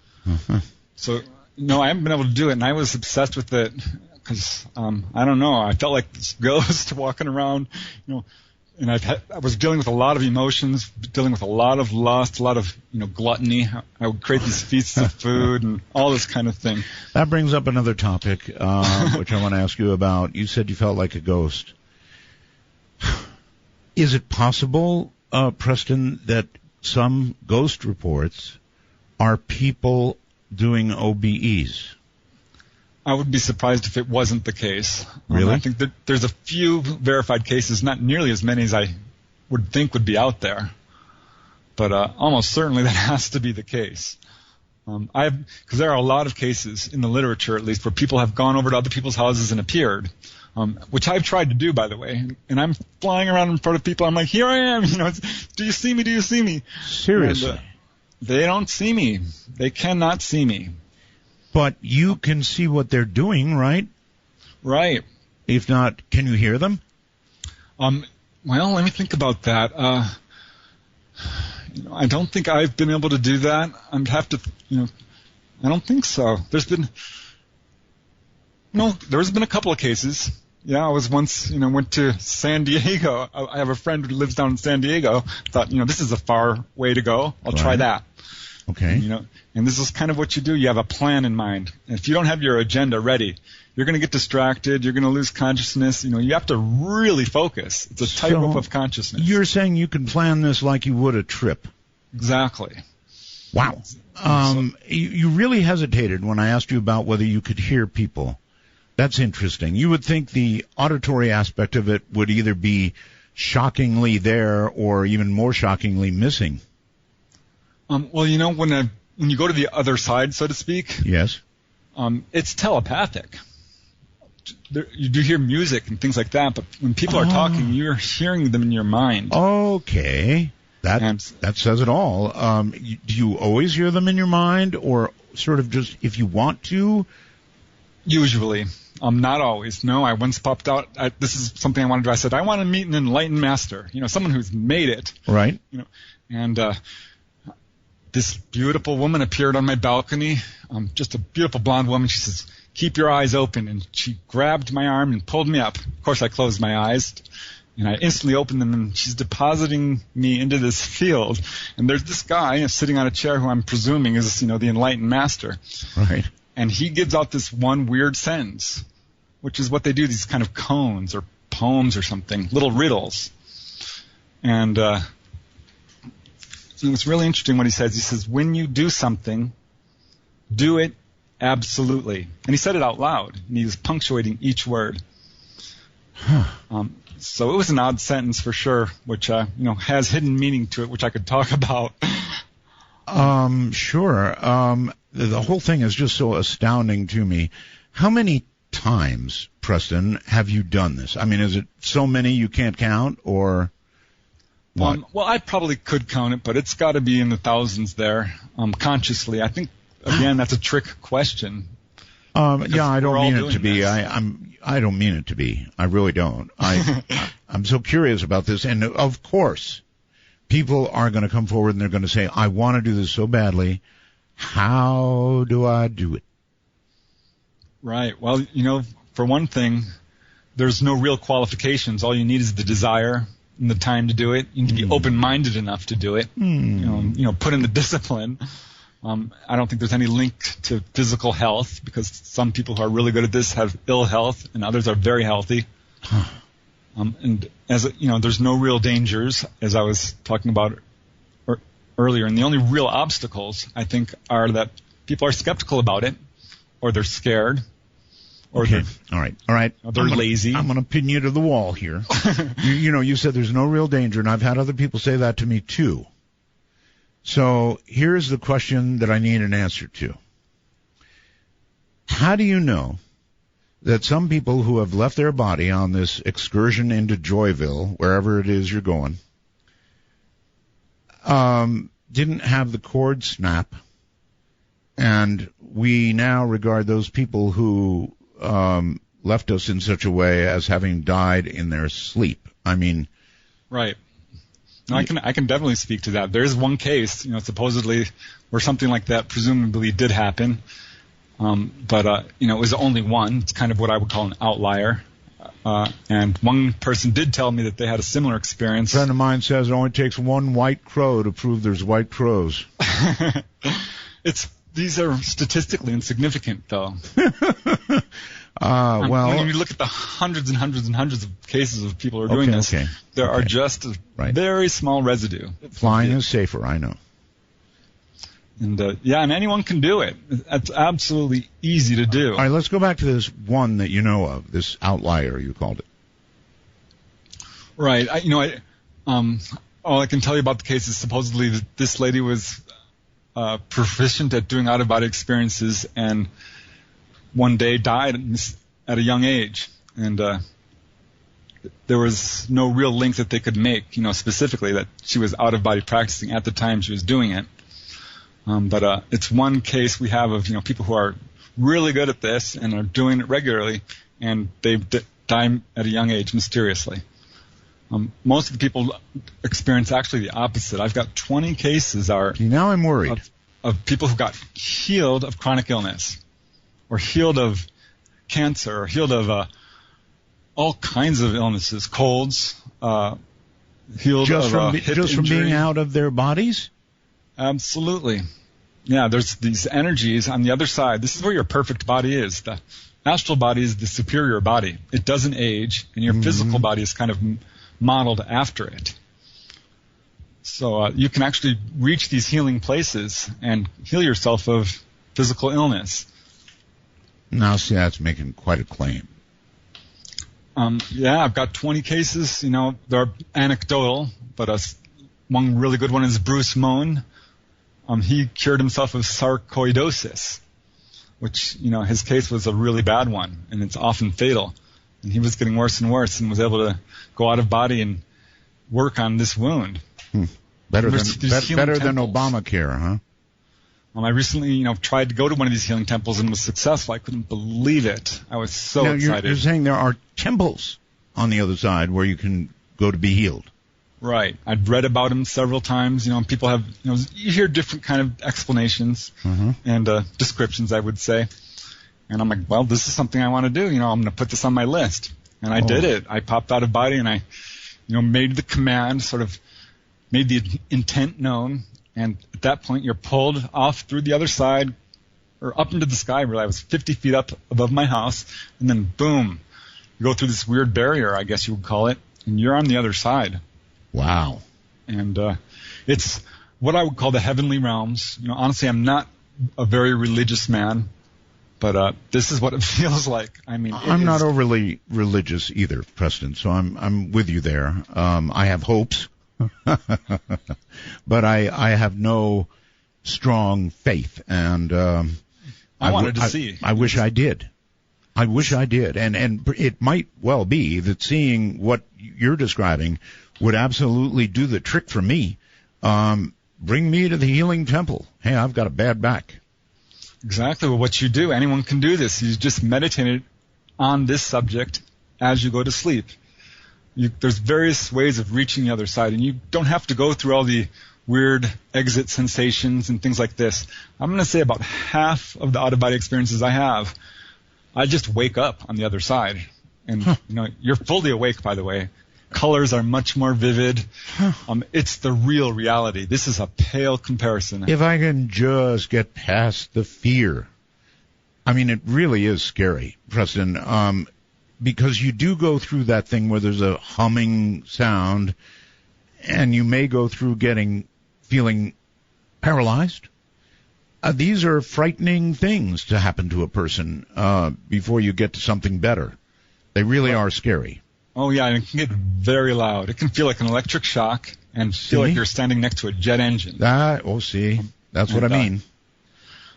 Speaker 3: So, I haven't been able to do it, and I was obsessed with it because, I don't know, I felt like this ghost walking around, and I was dealing with a lot of emotions, dealing with a lot of lust, a lot of, gluttony. I would create these feasts of food and all this kind of thing.
Speaker 1: That brings up another topic, which I want to ask you about. You said you felt like a ghost. Is it possible, Preston, that some ghost reports are people doing OBEs?
Speaker 3: I would be surprised if it wasn't the case.
Speaker 1: Really?
Speaker 3: I think that there's a few verified cases, not nearly as many as I would think would be out there. But almost certainly that has to be the case. Because there are a lot of cases in the literature, at least, where people have gone over to other people's houses and appeared, which I've tried to do, by the way. And I'm flying around in front of people. I'm like, here I am. Do you see me? Do you see me?
Speaker 1: Seriously?
Speaker 3: And, they don't see me. They cannot see me.
Speaker 1: But you can see what they're doing, right?
Speaker 3: Right.
Speaker 1: If not, can you hear them?
Speaker 3: Well, let me think about that. I don't think I've been able to do that. I'd have to, I don't think so. There's been a couple of cases. Yeah, I was once, went to San Diego. I have a friend who lives down in San Diego. Thought, this is a far way to go. I'll try that.
Speaker 1: Okay.
Speaker 3: And this is kind of what you do. You have a plan in mind. And if you don't have your agenda ready, you're going to get distracted. You're going to lose consciousness. You have to really focus. It's a tightrope of consciousness.
Speaker 1: You're saying you can plan this like you would a trip.
Speaker 3: Exactly.
Speaker 1: Wow. You really hesitated when I asked you about whether you could hear people. That's interesting. You would think the auditory aspect of it would either be shockingly there or even more shockingly missing.
Speaker 3: Well, when when you go to the other side, so to speak,
Speaker 1: Yes.
Speaker 3: it's telepathic. You do hear music and things like that, but when people are talking, you're hearing them in your mind.
Speaker 1: Okay. That says it all. Do you always hear them in your mind, or sort of just if you want to?
Speaker 3: Usually. Not always. No, I once popped out. This is something I wanted to do. I said, I want to meet an enlightened master, someone who's made it.
Speaker 1: Right.
Speaker 3: And this beautiful woman appeared on my balcony, just a beautiful blonde woman. She says, keep your eyes open. And she grabbed my arm and pulled me up. Of course, I closed my eyes. And I instantly opened them, and she's depositing me into this field. And there's this guy sitting on a chair who I'm presuming is, the enlightened master.
Speaker 1: Right.
Speaker 3: And he gives out this one weird sentence, which is what they do, these kind of koans or poems or something, little riddles. And it's really interesting what he says. He says, when you do something, do it absolutely. And he said it out loud, and he was punctuating each word. So it was an odd sentence for sure, which has hidden meaning to it, which I could talk about.
Speaker 1: Sure. The whole thing is just so astounding to me. How many times, Preston, have you done this? I mean, is it so many you can't count, or what?
Speaker 3: Well, I probably could count it, but it's got to be in the thousands there, consciously. I think, again, that's a trick question.
Speaker 1: Yeah, I don't mean it to be. I don't mean it to be. I really don't. I'm so curious about this, and of course, people are going to come forward and they're going to say, I want to do this so badly. How do I do it?
Speaker 3: Right. Well, for one thing, there's no real qualifications. All you need is the desire and the time to do it. You need to be open-minded enough to do it. Put in the discipline. I don't think there's any link to physical health, because some people who are really good at this have ill health and others are very healthy. And there's no real dangers, as I was talking about earlier. And the only real obstacles, I think, are that people are skeptical about it, or they're scared, or
Speaker 1: okay. All right.
Speaker 3: they're lazy.
Speaker 1: I'm going to pin you to the wall here. You said there's no real danger, and I've had other people say that to me too. So here's the question that I need an answer to. How do you know that some people who have left their body on this excursion into Joyville, wherever it is you're going, didn't have the cord snap, and we now regard those people who left us in such a way as having died in their sleep? I mean,
Speaker 3: right. No, I can definitely speak to that. There is one case, supposedly where something like that presumably did happen, but it was only one. It's kind of what I would call an outlier. And one person did tell me that they had a similar experience.
Speaker 1: A friend of mine says it only takes one white crow to prove there's white crows.
Speaker 3: These are statistically insignificant, though.
Speaker 1: When
Speaker 3: you look at the hundreds and hundreds and hundreds of cases of people who are doing this, there are just a very small residue.
Speaker 1: Flying is safer, I know.
Speaker 3: And and anyone can do it. It's absolutely easy to do.
Speaker 1: All right, let's go back to this one that you know of, this outlier you called it.
Speaker 3: Right. All I can tell you about the case is supposedly that this lady was proficient at doing out-of-body experiences, and one day died at a young age. And there was no real link that they could make, specifically that she was out-of-body practicing at the time she was doing it. But it's one case we have of people who are really good at this and are doing it regularly, and they die at a young age mysteriously. Most of the people experience actually the opposite. I've got 20 cases
Speaker 1: now I'm worried
Speaker 3: of people who got healed of chronic illness, or healed of cancer, or healed of all kinds of illnesses, colds, healed of hip
Speaker 1: just from
Speaker 3: injury.
Speaker 1: Being out of their bodies.
Speaker 3: Absolutely. Yeah, there's these energies on the other side. This is where your perfect body is. The astral body is the superior body. It doesn't age, and your physical body is kind of modeled after it. So you can actually reach these healing places and heal yourself of physical illness.
Speaker 1: Now, see, that's making quite a claim.
Speaker 3: I've got 20 cases. They're anecdotal, but one really good one is Bruce Moan. he cured himself of sarcoidosis, which, his case was a really bad one, and it's often fatal. And he was getting worse and worse, and was able to go out of body and work on this wound.
Speaker 1: Better than Obamacare, huh?
Speaker 3: I recently, tried to go to one of these healing temples and was successful. I couldn't believe it. I was so excited.
Speaker 1: You're saying there are temples on the other side where you can go to be healed.
Speaker 3: Right. I'd read about them several times. People have, you hear different kind of explanations and descriptions, I would say. And I'm like, well, this is something I want to do. I'm going to put this on my list. And I did it. I popped out of body and I, made the command, sort of made the intent known. And at that point, you're pulled off through the other side or up into the sky. Really, I was 50 feet up above my house. And then, boom, you go through this weird barrier, I guess you would call it. And you're on the other side.
Speaker 1: Wow.
Speaker 3: And it's what I would call the heavenly realms. Honestly, I'm not a very religious man, but this is what it feels like. I mean,
Speaker 1: I'm not overly religious either, Preston, so I'm with you there. I have hopes, but I have no strong faith, and
Speaker 3: I wanted to see.
Speaker 1: I wish I did. I wish I did, and it might well be that seeing what you're describing would absolutely do the trick for me. Bring me to the healing temple. Hey, I've got a bad back.
Speaker 3: Exactly what you do. Anyone can do this. You just meditate on this subject as you go to sleep. There's various ways of reaching the other side, and you don't have to go through all the weird exit sensations and things like this. I'm going to say about half of the out-of-body experiences I have, I just wake up on the other side. And, you're fully awake, by the way. Colors are much more vivid. It's the real reality. This is a pale comparison.
Speaker 1: If I can just get past the fear. I mean, it really is scary, Preston, because you do go through that thing where there's a humming sound, and you may go through feeling paralyzed. These are frightening things to happen to a person before you get to something better. They really are scary.
Speaker 3: Oh, yeah, and it can get very loud. It can feel like an electric shock and feel like you're standing next to a jet engine.
Speaker 1: That's what I mean.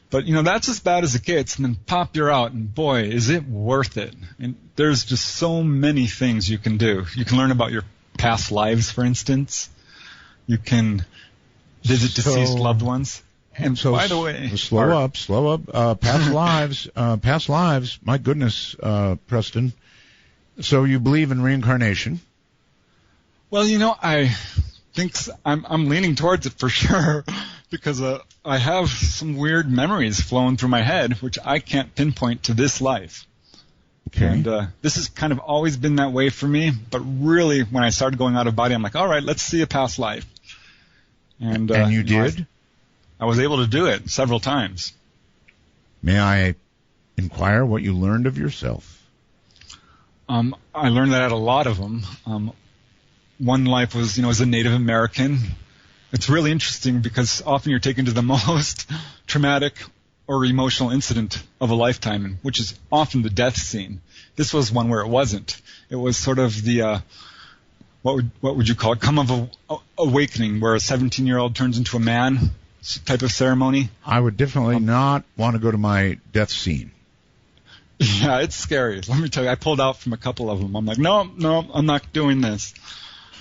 Speaker 3: But, that's as bad as it gets, and then pop, you're out, and boy, is it worth it. And there's just so many things you can do. You can learn about your past lives, for instance. You can visit deceased loved ones. And so, by the way...
Speaker 1: Slow up. Past lives. My goodness, Preston. So you believe in reincarnation?
Speaker 3: Well, I think I'm leaning towards it for sure, because I have some weird memories flowing through my head, which I can't pinpoint to this life. Okay. And this has kind of always been that way for me, but really, when I started going out of body, I'm like, all right, let's see a past life. And
Speaker 1: you did?
Speaker 3: I was able to do it several times.
Speaker 1: May I inquire what you learned of yourself?
Speaker 3: I learned that I had a lot of them. One life was, as a Native American. It's really interesting because often you're taken to the most traumatic or emotional incident of a lifetime, which is often the death scene. This was one where it wasn't. It was sort of the, what would you call it, come of awakening, where a 17-year-old turns into a man type of ceremony.
Speaker 1: I would definitely not want to go to my death scene.
Speaker 3: Yeah, it's scary. Let me tell you, I pulled out from a couple of them. I'm like, no, I'm not doing this.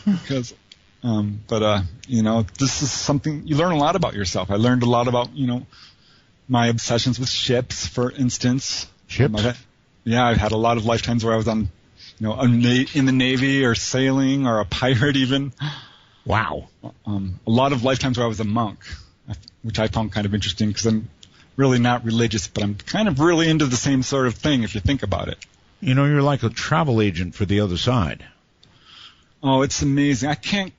Speaker 3: Because, this is something, you learn a lot about yourself. I learned a lot about, my obsessions with ships, for instance.
Speaker 1: Ships?
Speaker 3: I've had a lot of lifetimes where I was on, in the Navy or sailing or a pirate even.
Speaker 1: Wow.
Speaker 3: A lot of lifetimes where I was a monk, which I found kind of interesting because I'm really not religious, but I'm kind of really into the same sort of thing if you think about it.
Speaker 1: You're like a travel agent for the other side.
Speaker 3: Oh, it's amazing. I can't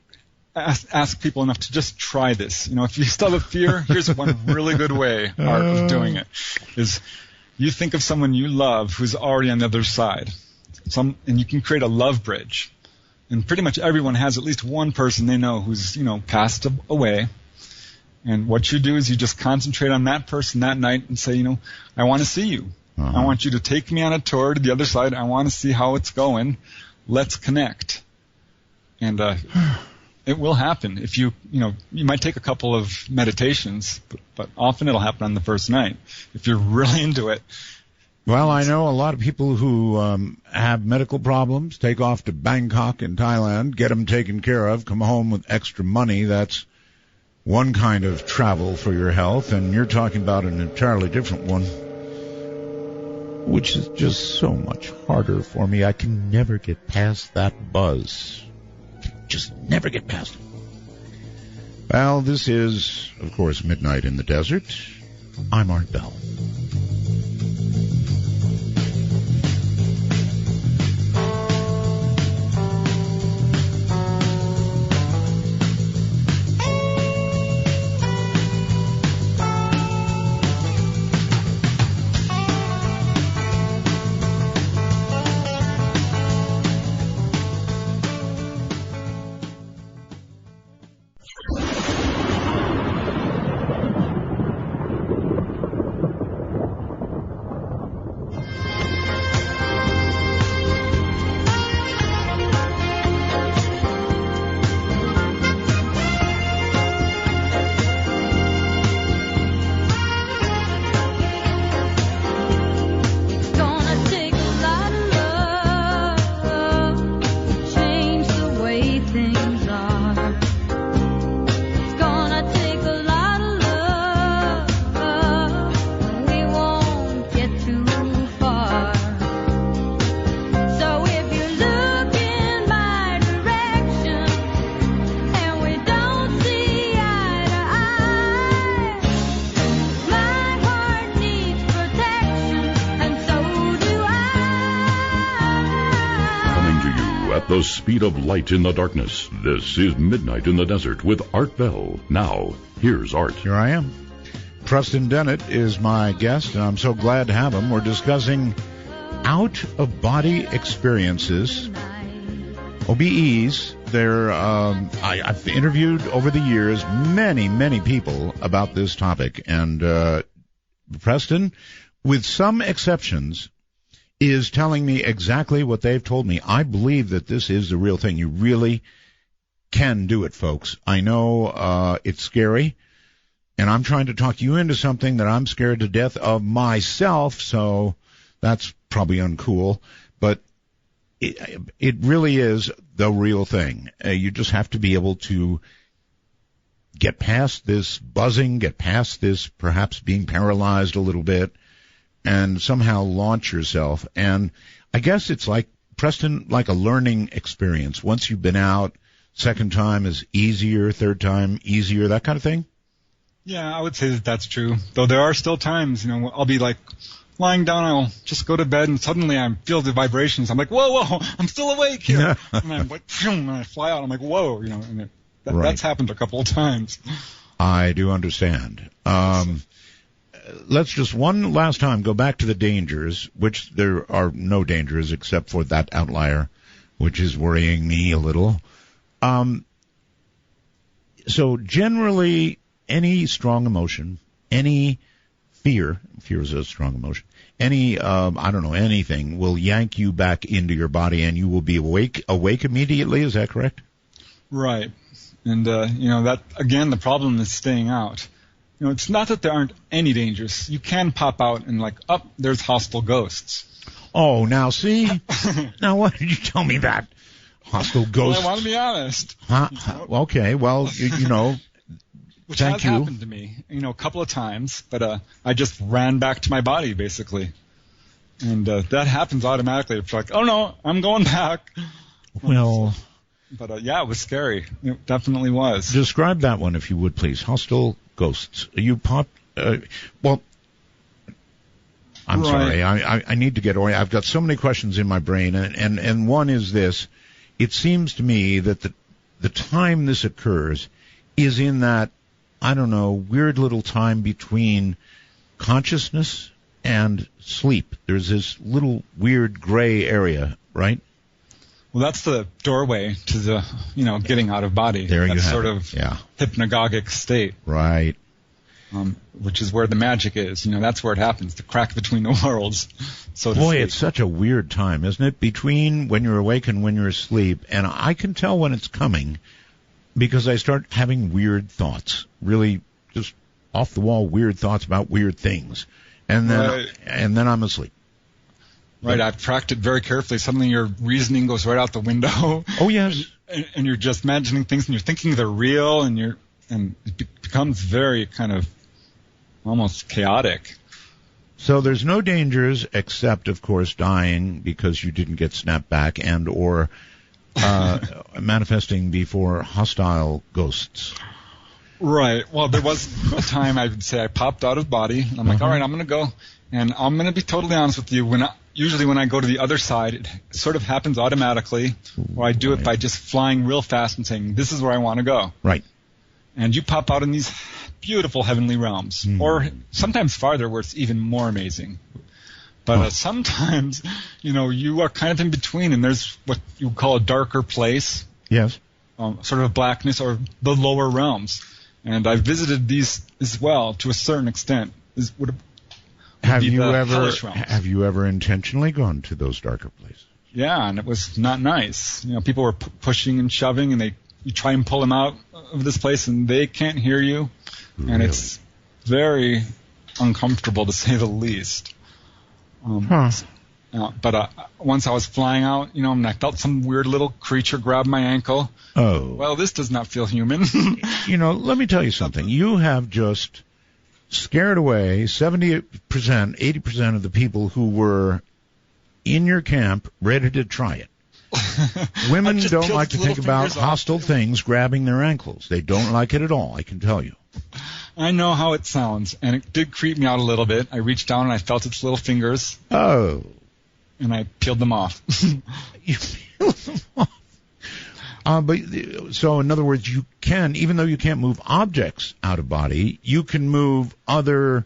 Speaker 3: ask people enough to just try this. If you still have fear, here's one really good way, Art, of doing it, is you think of someone you love who's already on the other side, and you can create a love bridge. And pretty much everyone has at least one person they know who's, passed away. And what you do is you just concentrate on that person that night and say, I want to see you. Uh-huh. I want you to take me on a tour to the other side. I want to see how it's going. Let's connect. And it will happen. If you might take a couple of meditations, but often it'll happen on the first night if you're really into it.
Speaker 1: Well, I know a lot of people who have medical problems, take off to Bangkok in Thailand, get them taken care of, come home with extra money. That's one kind of travel for your health, and you're talking about an entirely different one, which is just so much harder for me. I can never get past that buzz. Just never get past it. Well, this is, of course, Midnight in the Desert. I'm Art Bell.
Speaker 2: The speed of light in the darkness. This is Midnight in the Desert with Art Bell. Now, here's Art.
Speaker 1: Here I am. Preston Dennett is my guest, and I'm so glad to have him. We're discussing out-of-body experiences, OBEs. I've interviewed over the years many people about this topic, and Preston, with some exceptions, is telling me exactly what they've told me. I believe that this is the real thing. You really can do it, folks. I know it's scary, and I'm trying to talk you into something that I'm scared to death of myself, so that's probably uncool. But it really is the real thing. You just have to be able to get past this buzzing, get past this perhaps being paralyzed a little bit, and somehow launch yourself. And I guess it's like, Preston, like a learning experience. Once you've been out, second time is easier, third time easier, that kind of thing?
Speaker 3: Yeah, I would say that that's true. Though there are still times, I'll be like lying down, I'll just go to bed, and suddenly I feel the vibrations. I'm like, whoa, I'm still awake here. And I'm like, and I fly out. I'm like, whoa, and that's happened a couple of times.
Speaker 1: I do understand. Let's just one last time go back to the dangers, which there are no dangers except for that outlier, which is worrying me a little. So generally, any strong emotion, any fear is a strong emotion, anything will yank you back into your body, and you will be awake immediately. Is that correct?
Speaker 3: Right. And, that, again, the problem is staying out. It's not that there aren't any dangers. You can pop out and there's hostile ghosts.
Speaker 1: Oh, now see? Now why did you tell me that? Hostile ghosts.
Speaker 3: Well, I want to be honest.
Speaker 1: Okay, well,
Speaker 3: Which
Speaker 1: thank
Speaker 3: has
Speaker 1: you.
Speaker 3: happened to me, a couple of times, but I just ran back to my body, basically. And that happens automatically. It's like, oh, no, I'm going back.
Speaker 1: Well...
Speaker 3: But, yeah, it was scary. It definitely was.
Speaker 1: Describe that one, if you would, please. Hostile ghosts. You popped... I'm sorry. I need to get oriented. I've got so many questions in my brain, and one is this. It seems to me that the time this occurs is in that, weird little time between consciousness and sleep. There's this little weird gray area, right?
Speaker 3: Well, that's the doorway to the, getting out of body.
Speaker 1: There you have
Speaker 3: sort
Speaker 1: it.
Speaker 3: of hypnagogic state.
Speaker 1: Right.
Speaker 3: Which is where the magic is. That's where it happens, the crack between the worlds, so to speak.
Speaker 1: It's such a weird time, isn't it? Between when you're awake and when you're asleep. And I can tell when it's coming because I start having weird thoughts, really just off-the-wall weird thoughts about weird things. And then I'm asleep.
Speaker 3: Right, I've tracked it very carefully. Suddenly your reasoning goes right out the window.
Speaker 1: Oh, yes.
Speaker 3: And you're just imagining things, and you're thinking they're real, and it becomes very kind of almost chaotic.
Speaker 1: So there's no dangers except, of course, dying because you didn't get snapped back and or manifesting before hostile ghosts.
Speaker 3: Right. Well, there was a time I would say I popped out of body. And I'm like, all right, I'm going to go. And I'm going to be totally honest with you. Usually when I go to the other side, it sort of happens automatically, or I do it by just flying real fast and saying, this is where I want to go.
Speaker 1: Right.
Speaker 3: And you pop out in these beautiful heavenly realms, or sometimes farther where it's even more amazing. But sometimes, you are kind of in between, and there's what you would call a darker place.
Speaker 1: Yes.
Speaker 3: Sort of a blackness, or the lower realms. And I've visited these as well to a certain extent. Have you ever intentionally gone to those darker places? Yeah, and it was not nice. People were pushing and shoving, and you try and pull them out of this place, and they can't hear you. Really? And it's very uncomfortable, to say the least. But once I was flying out, and I felt some weird little creature grab my ankle. Oh. Well, this does not feel human.
Speaker 1: Let me tell you something. You have just scared away 70%, 80% of the people who were in your camp ready to try it. Women don't like to think about hostile things grabbing their ankles. They don't like it at all, I can tell you.
Speaker 3: I know how it sounds, and it did creep me out a little bit. I reached down and I felt its little fingers.
Speaker 1: Oh.
Speaker 3: And I peeled them off.
Speaker 1: You peeled them off? So in other words, you can, even though you can't move objects out of body, you can move other,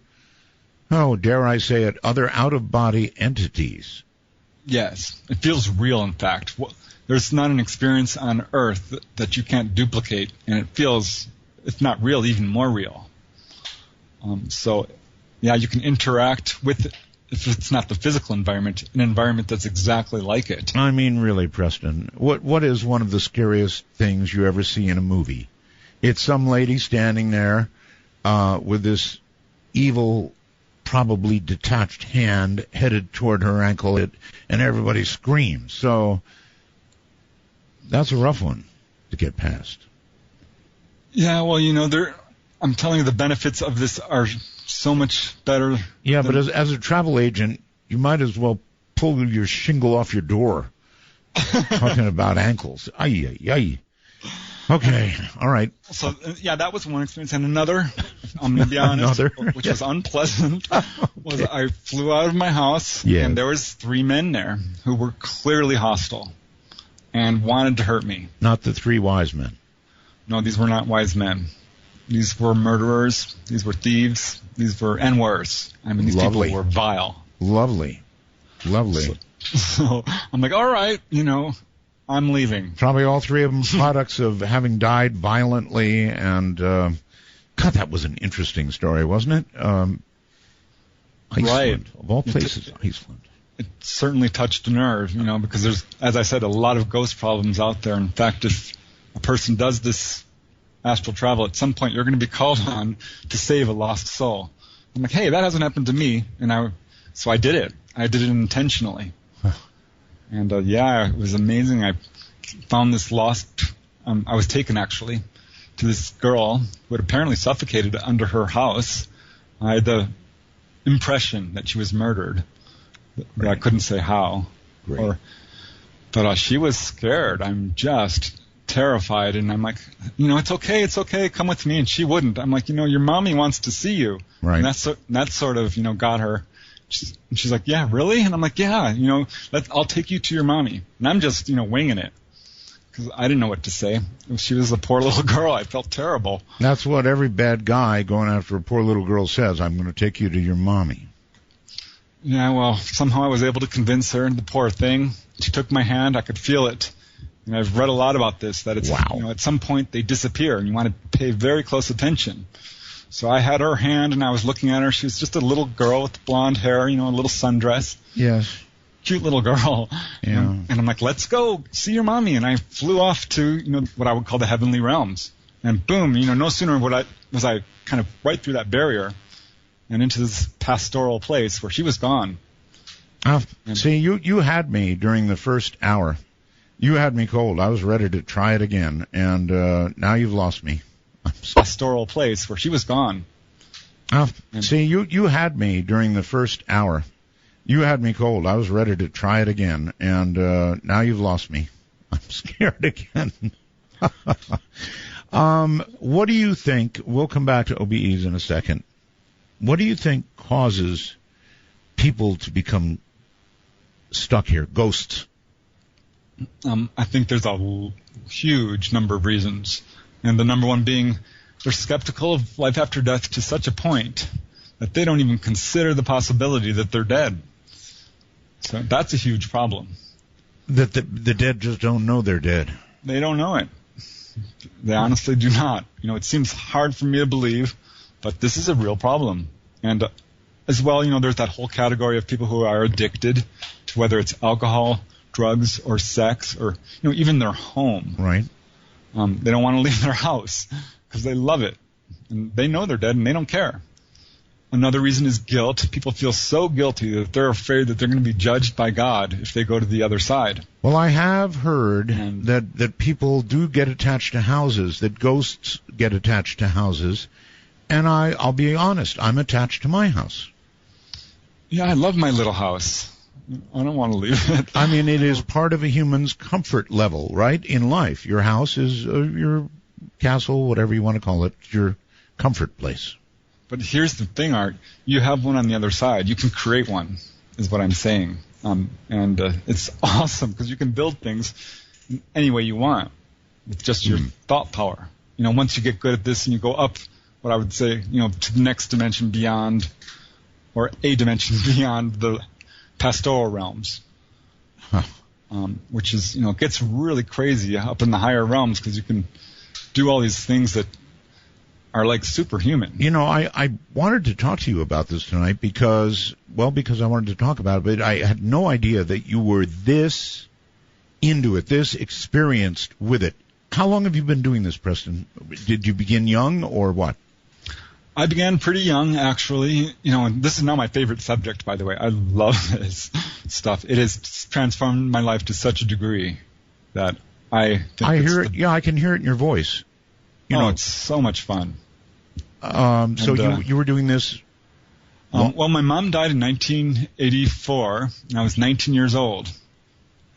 Speaker 1: dare I say it, other out-of-body entities.
Speaker 3: Yes. It feels real, in fact. There's not an experience on Earth that you can't duplicate, and it feels, if not real, even more real. You can interact with, if it's not the physical environment, an environment that's exactly like it.
Speaker 1: I mean, really, Preston, what is one of the scariest things you ever see in a movie? It's some lady standing there with this evil, probably detached hand headed toward her ankle, and everybody screams. So that's a rough one to get past.
Speaker 3: Yeah, well, I'm telling you, the benefits of this are so much better.
Speaker 1: Yeah, but as a travel agent, you might as well pull your shingle off your door. Talking about ankles. Ay. Okay, all right.
Speaker 3: So, that was one experience. And another, I'm going to be honest, which was unpleasant, was I flew out of my house, and there was 3 men there who were clearly hostile and wanted to hurt me.
Speaker 1: Not the 3 wise men.
Speaker 3: No, these were not wise men. These were murderers. These were thieves. These were N-words. I mean, these people were vile.
Speaker 1: Lovely.
Speaker 3: So I'm like, all right, I'm leaving.
Speaker 1: Probably all 3 of them products of having died violently. And, God, that was an interesting story, wasn't it? Iceland.
Speaker 3: Right.
Speaker 1: Of all places, Iceland.
Speaker 3: It certainly touched a nerve, because there's, as I said, a lot of ghost problems out there. In fact, if a person does this astral travel, at some point you're going to be called on to save a lost soul. I'm like, hey, that hasn't happened to me, so I did it. I did it intentionally, and it was amazing. I found this lost. I was taken actually to this girl who had apparently suffocated under her house. I had the impression that she was murdered, but I couldn't say how. But she was scared. I'm just terrified, and I'm like, it's okay, come with me. And she wouldn't. I'm like, your mommy wants to see you.
Speaker 1: Right.
Speaker 3: And that sort of, got her. She's like, yeah, really? And I'm like, yeah, I'll take you to your mommy. And I'm just, winging it, because I didn't know what to say. She was a poor little girl. I felt terrible.
Speaker 1: That's what every bad guy going after a poor little girl says. I'm going to take you to your mommy.
Speaker 3: Yeah, well, somehow I was able to convince her, the poor thing. She took my hand. I could feel it. And I've read a lot about this, that it's, at some point they disappear, and you want to pay very close attention. So I had her hand, and I was looking at her. She was just a little girl with blonde hair, a little sundress.
Speaker 1: Yes.
Speaker 3: cute little girl.
Speaker 1: Yeah.
Speaker 3: And I'm like, let's go see your mommy. And I flew off to, what I would call the heavenly realms. And boom, no sooner was I kind of right through that barrier and into this pastoral place where she was gone.
Speaker 1: See, you had me during the first hour. You had me cold. I was ready to try it again, and now you've lost me.
Speaker 3: Pastoral place where she was gone.
Speaker 1: See, you had me during the first hour. You had me cold. I was ready to try it again, and now you've lost me. I'm scared again. What do you think? We'll come back to OBEs in a second. What do you think causes people to become stuck here? Ghosts.
Speaker 3: I think there's a huge number of reasons. And the number one being they're skeptical of life after death to such a point that they don't even consider the possibility that they're dead. So that's a huge problem.
Speaker 1: That the dead just don't know they're dead.
Speaker 3: They don't know it. They honestly do not. It seems hard for me to believe, but this is a real problem. And as well, there's that whole category of people who are addicted to whether it's alcohol, drugs, or sex, or even their home.
Speaker 1: Right.
Speaker 3: They don't want to leave their house because they love it. And they know they're dead and they don't care. Another reason is guilt. People feel so guilty that they're afraid that they're going to be judged by God if they go to the other side.
Speaker 1: Well, I have heard that people do get attached to houses, that ghosts get attached to houses, and I'll be honest, I'm attached to my house.
Speaker 3: Yeah, I love my little house. I don't want to leave it.
Speaker 1: I mean, it is part of a human's comfort level, right, in life. Your house is your castle, whatever you want to call it, your comfort place.
Speaker 3: But here's the thing, Art. You have one on the other side. You can create one, is what I'm saying. And it's awesome because you can build things any way you want with just your thought power. Once you get good at this and you go up, what I would say, to the next dimension beyond, or a dimension beyond the pastoral realms, which is, it gets really crazy up in the higher realms because you can do all these things that are like superhuman.
Speaker 1: I wanted to talk to you about this tonight because I wanted to talk about it, but I had no idea that you were this into it, this experienced with it. How long have you been doing this, Preston? Did you begin young or what?
Speaker 3: I began pretty young, actually. And this is now my favorite subject, by the way. I love this stuff. It has transformed my life to such a degree that I think
Speaker 1: I can hear it in your voice.
Speaker 3: It's so much fun.
Speaker 1: You were doing this?
Speaker 3: Well, my mom died in 1984, and I was 19 years old.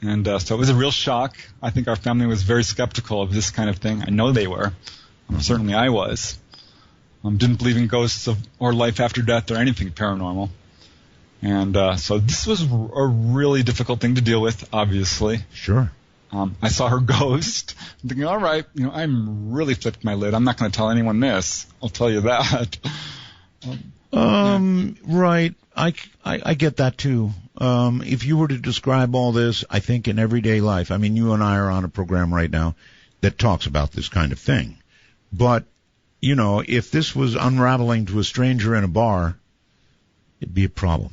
Speaker 3: And so it was a real shock. I think our family was very skeptical of this kind of thing. I know they were. Certainly I was. Didn't believe in ghosts or life after death or anything paranormal. And so this was a really difficult thing to deal with, obviously.
Speaker 1: Sure.
Speaker 3: I saw her ghost. I'm thinking, all right, I'm really flipped my lid. I'm not going to tell anyone this. I'll tell you that.
Speaker 1: Right. I get that too. If you were to describe all this, I think in everyday life, I mean, you and I are on a program right now that talks about this kind of thing. But, if this was unraveling to a stranger in a bar, it'd be a problem.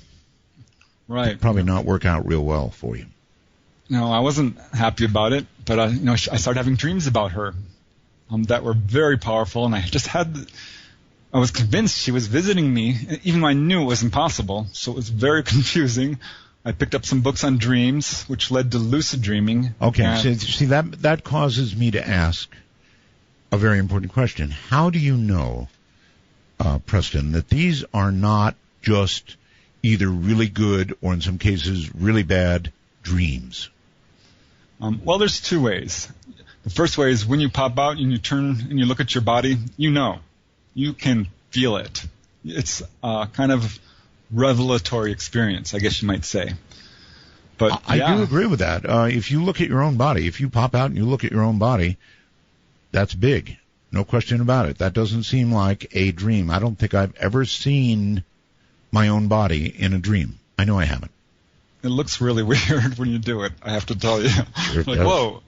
Speaker 3: Right.
Speaker 1: It'd probably not work out real well for you.
Speaker 3: No, I wasn't happy about it, but I started having dreams about her that were very powerful, and I was convinced she was visiting me, even though I knew it was impossible. So it was very confusing. I picked up some books on dreams, which led to lucid dreaming.
Speaker 1: Okay, see that causes me to ask a very important question. How do you know, Preston, that these are not just either really good or in some cases really bad dreams?
Speaker 3: Well, there's two ways. The first way is when you pop out and you turn and you look at your body, you can feel it. It's a kind of revelatory experience, I guess you might say. But
Speaker 1: I do agree with that. If you look at your own body, if you pop out and you look at your own body, that's big. No question about it. That doesn't seem like a dream. I don't think I've ever seen my own body in a dream. I know I haven't.
Speaker 3: It looks really weird when you do it, I have to tell you.
Speaker 1: Sure
Speaker 3: like, whoa.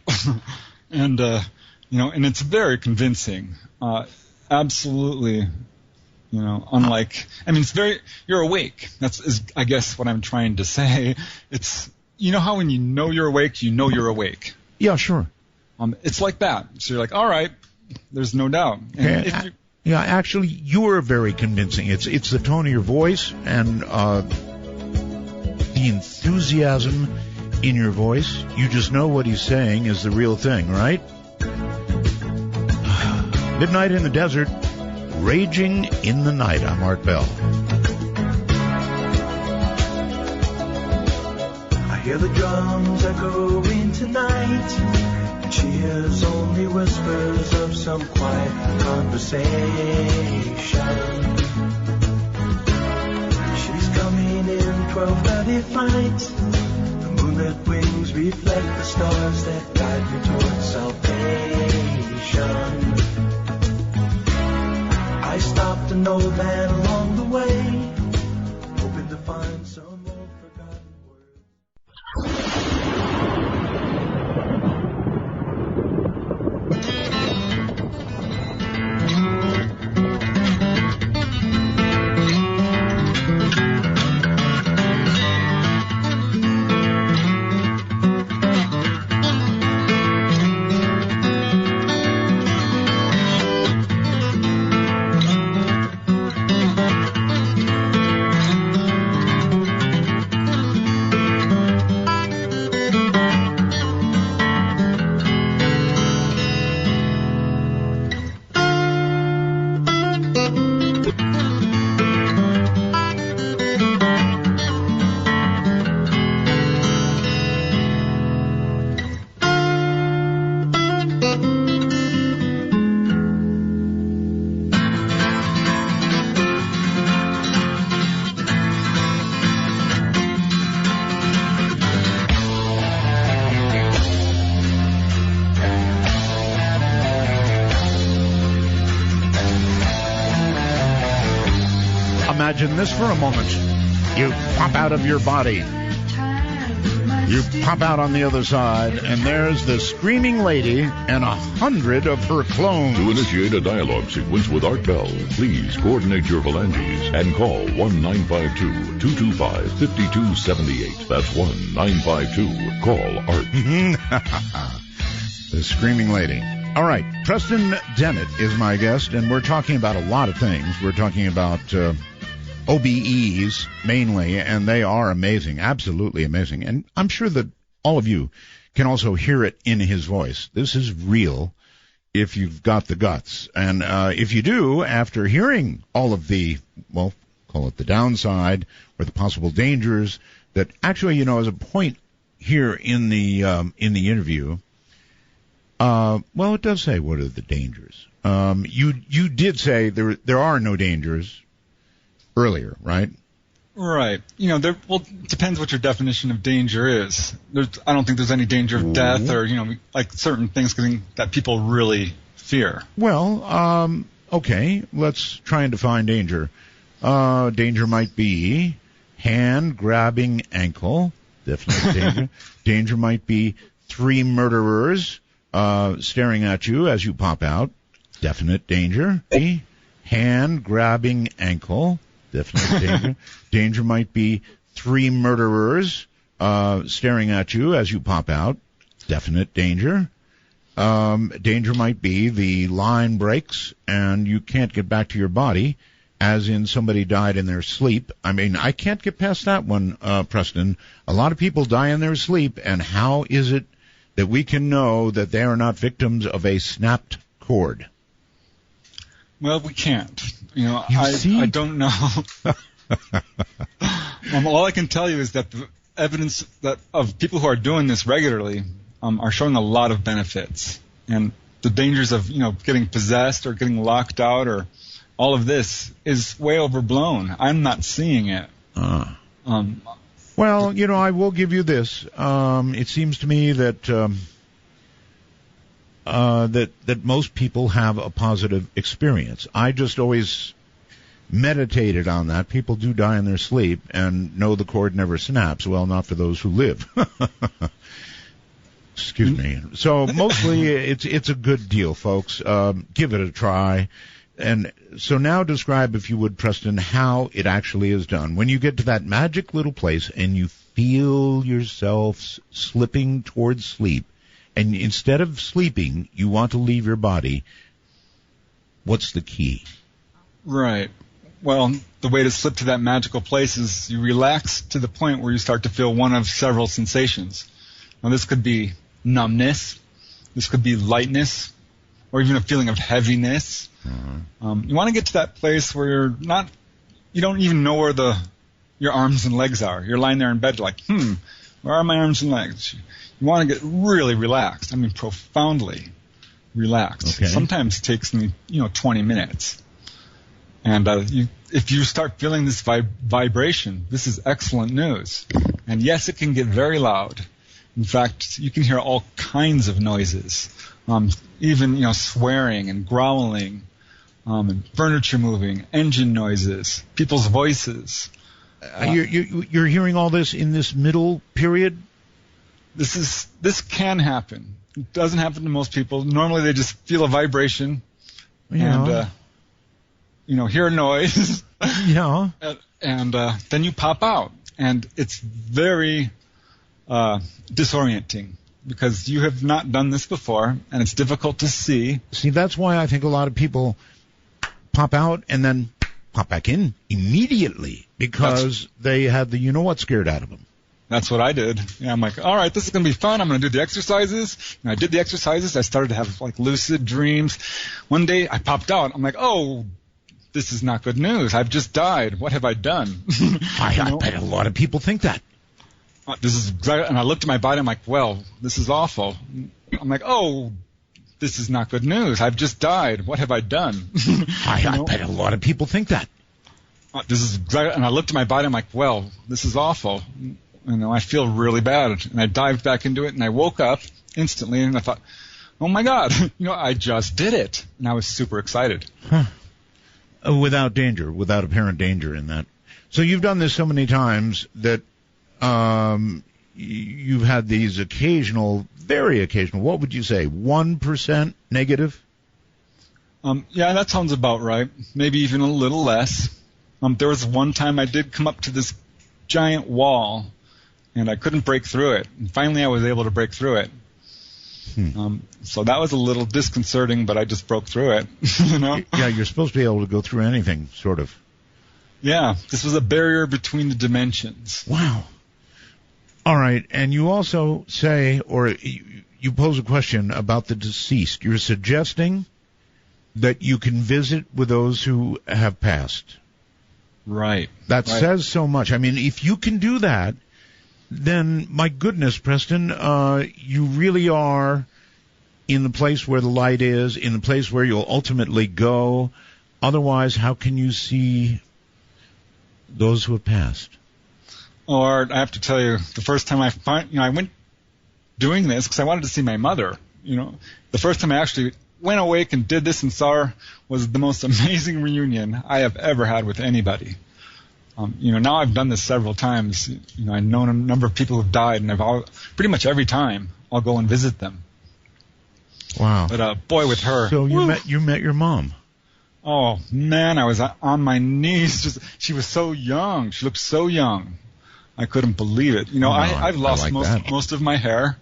Speaker 3: And, and it's very convincing. Absolutely, unlike, it's you're awake. That's, I guess, what I'm trying to say. It's you know how when you know you're awake, you know you're awake?
Speaker 1: Yeah, sure.
Speaker 3: It's like that. So you're like, all right, there's no doubt. And
Speaker 1: yeah, actually, you are very convincing. It's the tone of your voice and the enthusiasm in your voice. You just know what he's saying is the real thing, right? Midnight in the Desert, raging in the night. I'm Art Bell.
Speaker 4: I hear the drums echoing tonight, and she hears only whispers of some quiet conversation. She's coming in 12:30 flight. The moonlit wings reflect the stars that guide me towards salvation. I stopped an old man along the way, hoping to find some old forgotten words.
Speaker 1: Imagine this for a moment. You pop out of your body. You pop out on the other side, and there's the screaming lady and 100 of her clones.
Speaker 2: To initiate a dialogue sequence with Art Bell, please coordinate your phalanges and call 1-952-225-5278. That's 1-952-CALL-ART.
Speaker 1: The screaming lady. All right, Preston Dennett is my guest, and we're talking about a lot of things. We're talking about OBEs mainly, and they are amazing, absolutely amazing. And I'm sure that all of you can also hear it in his voice. This is real if you've got the guts. And if you do, after hearing all of the, well, call it the downside or the possible dangers, that actually, you know, as a point here in the interview, well, it does say what are the dangers. You did say there are no dangers earlier, right?
Speaker 3: Right. You know, well, it depends what your definition of danger is. I don't think there's any danger of death or, you know, like certain things that people really fear.
Speaker 1: Well, okay, let's try and define danger. Danger might be hand grabbing ankle. Definitely danger. Danger might be 3 murderers staring at you as you pop out. Definite danger. Hand grabbing ankle. Definite danger. Danger might be 3 murderers staring at you as you pop out. Definite danger. Danger might be the line breaks and you can't get back to your body, as in somebody died in their sleep. I mean, I can't get past that one, Preston. A lot of people die in their sleep, and how is it that we can know that they are not victims of a snapped cord?
Speaker 3: Well, we can't. You know,
Speaker 1: I
Speaker 3: don't know. All I can tell you is that the evidence of people who are doing this regularly are showing a lot of benefits, and the dangers of, you know, getting possessed or getting locked out or all of this is way overblown. I'm not seeing it.
Speaker 1: Well, you know, I will give you this. It seems to me that that most people have a positive experience. I just always meditated on that. People do die in their sleep, and no, the cord never snaps. Well, not for those who live. Excuse me. So mostly it's a good deal, folks. Give it a try. And so now describe, if you would, Preston, how it actually is done. When you get to that magic little place and you feel yourself slipping towards sleep, and instead of sleeping, you want to leave your body, what's the key?
Speaker 3: Right. Well, the way to slip to that magical place is you relax to the point where you start to feel one of several sensations. Now, this could be numbness, this could be lightness, or even a feeling of heaviness. You want to get to that place where you don't even know where your arms and legs are. You're lying there in bed like, where are my arms and legs? You want to get really relaxed. I mean, profoundly relaxed.
Speaker 1: Okay.
Speaker 3: Sometimes it takes me, 20 minutes. And if you start feeling this vibration, this is excellent news. And yes, it can get very loud. In fact, you can hear all kinds of noises, even swearing and growling, and furniture moving, engine noises, people's voices.
Speaker 1: You're hearing all this in this middle period?
Speaker 3: This can happen. It doesn't happen to most people. Normally, they just feel a vibration and hear a noise.
Speaker 1: Yeah.
Speaker 3: And then you pop out, and it's very disorienting because you have not done this before, and it's difficult to see.
Speaker 1: See, that's why I think a lot of people pop out and then pop back in immediately because they had the you-know-what scared out of them.
Speaker 3: That's what I did. Yeah, I'm like, all right, this is going to be fun. I'm going to do the exercises. And I did the exercises. I started to have lucid dreams. One day I popped out. I'm like, oh, this is not good news. I've just died. What have I done?
Speaker 1: I bet a lot of people think that.
Speaker 3: And I looked at my body. I'm like, well, this is awful. I'm like, oh, this is not good news. I've just died. What have I done?
Speaker 1: I bet a lot of people think that.
Speaker 3: And I looked at my body. I'm like, well, this is awful. I feel really bad. And I dived back into it, and I woke up instantly, and I thought, oh, my God, I just did it. And I was super excited.
Speaker 1: Huh. Without apparent danger in that. So you've done this so many times that you've had these very occasional, what would you say, 1% negative?
Speaker 3: Yeah, that sounds about right. Maybe even a little less. There was one time I did come up to this giant wall, and I couldn't break through it. And finally I was able to break through it. So that was a little disconcerting, but I just broke through it.
Speaker 1: Yeah, you're supposed to be able to go through anything, sort of.
Speaker 3: Yeah, this was a barrier between the dimensions.
Speaker 1: Wow. All right, and you also say, or you pose a question about the deceased. You're suggesting that you can visit with those who have passed.
Speaker 3: Right.
Speaker 1: That says so much. I mean, if you can do that, then, my goodness, Preston, you really are in the place where the light is, in the place where you'll ultimately go. Otherwise, how can you see those who have passed?
Speaker 3: Or I have to tell you, the first time I went doing this because I wanted to see my mother. The first time I actually went awake and did this and saw her was the most amazing reunion I have ever had with anybody. Now I've done this several times. I've known a number of people who've died, and pretty much every time I'll go and visit them.
Speaker 1: Wow!
Speaker 3: But boy, with her.
Speaker 1: So you met your mom.
Speaker 3: Oh man, I was on my knees. She was so young. She looked so young. I couldn't believe it. I've lost most of my hair,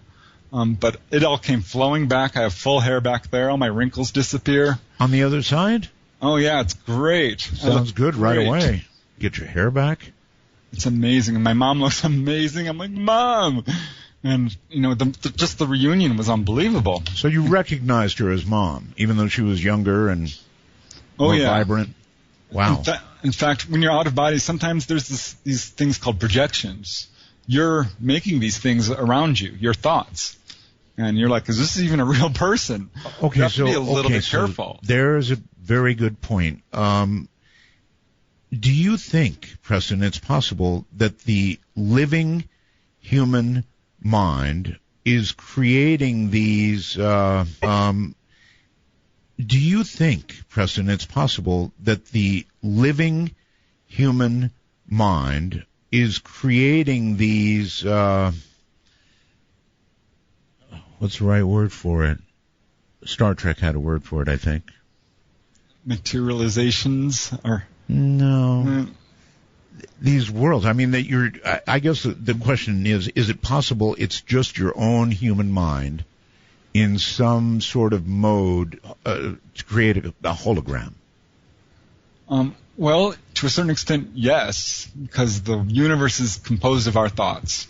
Speaker 3: but it all came flowing back. I have full hair back there. All my wrinkles disappear.
Speaker 1: On the other side?
Speaker 3: Oh yeah, it's great.
Speaker 1: Sounds good right away. Get your hair back?
Speaker 3: It's amazing. And my mom looks amazing. I'm like, Mom! And, just the reunion was unbelievable.
Speaker 1: So you recognized her as Mom, even though she was younger and more vibrant? Wow.
Speaker 3: In fact, when you're out of body, sometimes there's these things called projections. You're making these things around you, your thoughts. And you're like, is this even a real person?
Speaker 1: Okay,
Speaker 3: you have to be a little bit careful.
Speaker 1: There's a very good point. Do you think, Preston, it's possible that the living human mind is creating these... do you think, Preston, it's possible that the living human mind is creating these... what's the right word for it? Star Trek had a word for it, I think.
Speaker 3: materializations or
Speaker 1: no. These worlds, I mean, I guess the question is it possible it's just your own human mind in some sort of mode to create a hologram?
Speaker 3: Well, to a certain extent, yes, because the universe is composed of our thoughts.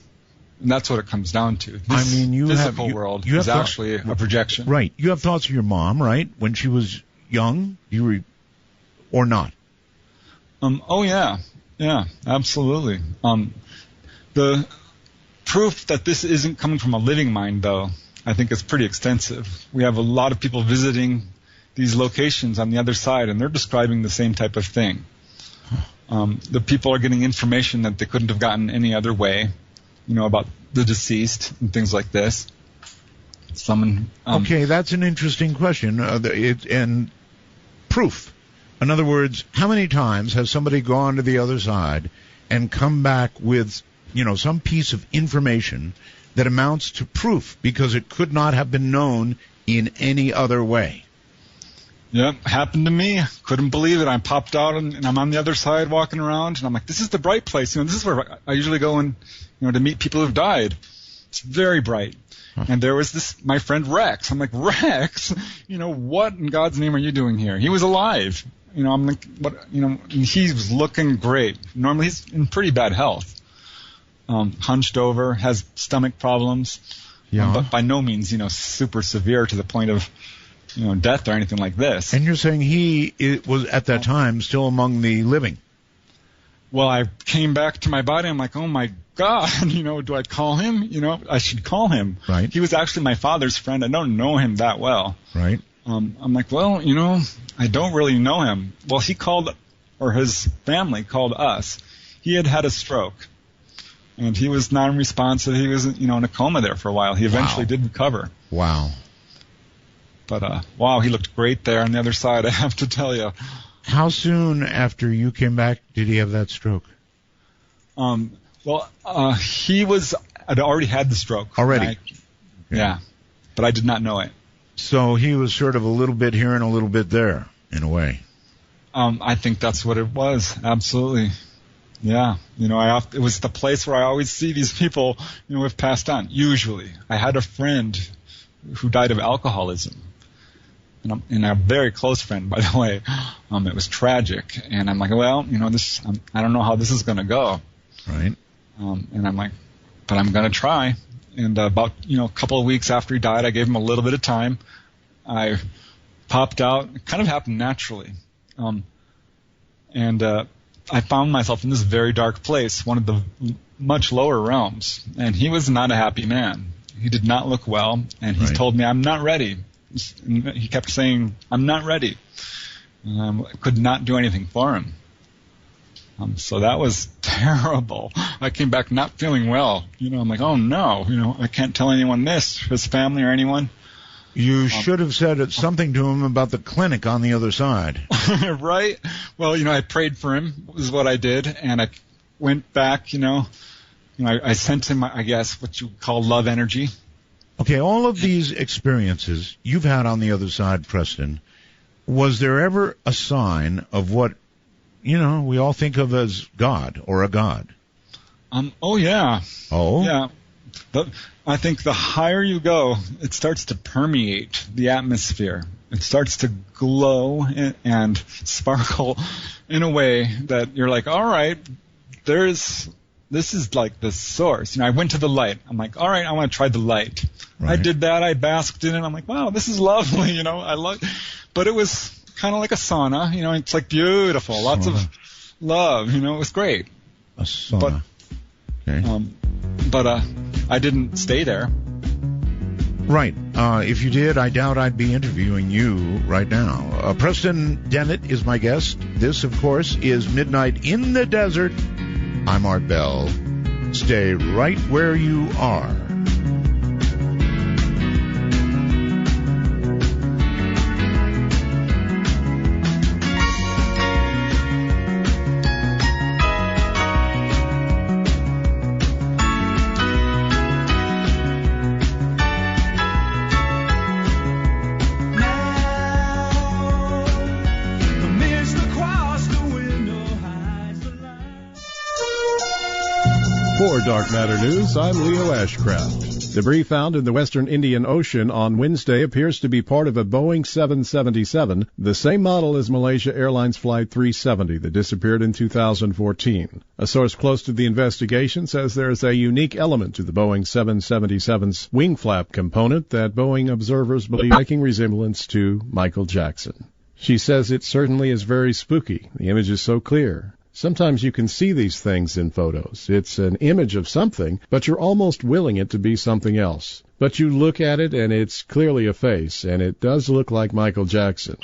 Speaker 3: And that's what it comes down to. This physical world is actually a projection.
Speaker 1: Right. You have thoughts of your mom, right? When she was young, or not?
Speaker 3: Oh, yeah. Yeah, absolutely. The proof that this isn't coming from a living mind, though, I think is pretty extensive. We have a lot of people visiting these locations on the other side, and they're describing the same type of thing. The people are getting information that they couldn't have gotten any other way, about the deceased and things like this.
Speaker 1: Okay, that's an interesting question. And proof. In other words, how many times has somebody gone to the other side and come back with, some piece of information that amounts to proof because it could not have been known in any other way?
Speaker 3: Yep, happened to me. Couldn't believe it. I popped out and I'm on the other side walking around, and I'm like, this is the bright place. This is where I usually go and, to meet people who've died. It's very bright. And there was my friend Rex. I'm like, Rex, what in God's name are you doing here? He was alive. I'm like, what, he was looking great. Normally he's in pretty bad health. Hunched over, has stomach problems. Yeah. But by no means, super severe to the point of, death or anything like this.
Speaker 1: And you're saying he was at that time still among the living?
Speaker 3: Well, I came back to my body. I'm like, oh my God, do I call him? I should call him.
Speaker 1: Right.
Speaker 3: He was actually my father's friend. I don't know him that well.
Speaker 1: Right.
Speaker 3: I'm like, well, I don't really know him. Well, he called, or his family called us. He had a stroke, and he was non-responsive. He was, in a coma there for a while. He eventually did recover.
Speaker 1: Wow.
Speaker 3: But, wow, he looked great there on the other side, I have to tell you.
Speaker 1: How soon after you came back did he have that stroke?
Speaker 3: Well, he had already had the stroke.
Speaker 1: Already?
Speaker 3: Yeah, but I did not know it.
Speaker 1: So he was sort of a little bit here and a little bit there, in a way.
Speaker 3: I think that's what it was. Absolutely. Yeah. It was the place where I always see these people, who have passed on. Usually. I had a friend who died of alcoholism. And a very close friend, by the way. It was tragic. And I'm like, well, I don't know how this is going to go.
Speaker 1: Right.
Speaker 3: And I'm like, but I'm going to try. And about, a couple of weeks after he died, I gave him a little bit of time. I popped out. It kind of happened naturally. And I found myself in this very dark place, one of the much lower realms. And he was not a happy man. He did not look well. And he told me, I'm not ready. And he kept saying, I'm not ready. And I could not do anything for him. So that was terrible. I came back not feeling well. I'm like, oh no, I can't tell anyone this, his family or anyone.
Speaker 1: You should have said something to him about the clinic on the other side.
Speaker 3: Right? Well, I prayed for him, is what I did, and I went back, I sent him, I guess, what you call love energy.
Speaker 1: Okay, all of these experiences you've had on the other side, Preston, was there ever a sign of what, we all think of as God or a God?
Speaker 3: Oh, yeah.
Speaker 1: Oh?
Speaker 3: Yeah. I think the higher you go, it starts to permeate the atmosphere. It starts to glow and sparkle in a way that you're like, all right, this is like the source. I went to the light. I'm like, all right, I want to try the light. Right. I did that. I basked in it. I'm like, wow, this is lovely. I love. But it was kind of like a sauna. It's like beautiful, lots of love. It was great.
Speaker 1: A sauna.
Speaker 3: But I didn't stay there.
Speaker 1: Right. If you did, I doubt I'd be interviewing you right now. Preston Dennett is my guest. This, of course, is Midnight in the Desert. I'm Art Bell. Stay right where you are.
Speaker 5: For Dark Matter News, I'm Leo Ashcraft. Debris found in the western Indian Ocean on Wednesday appears to be part of a Boeing 777, the same model as Malaysia Airlines Flight 370 that disappeared in 2014. A source close to the investigation says there is a unique element to the Boeing 777's wing flap component that Boeing observers believe striking resemblance to Michael Jackson. She says it certainly is very spooky. The image is so clear. Sometimes you can see these things in photos. It's an image of something, but you're almost willing it to be something else. But you look at it, and it's clearly a face, and it does look like Michael Jackson.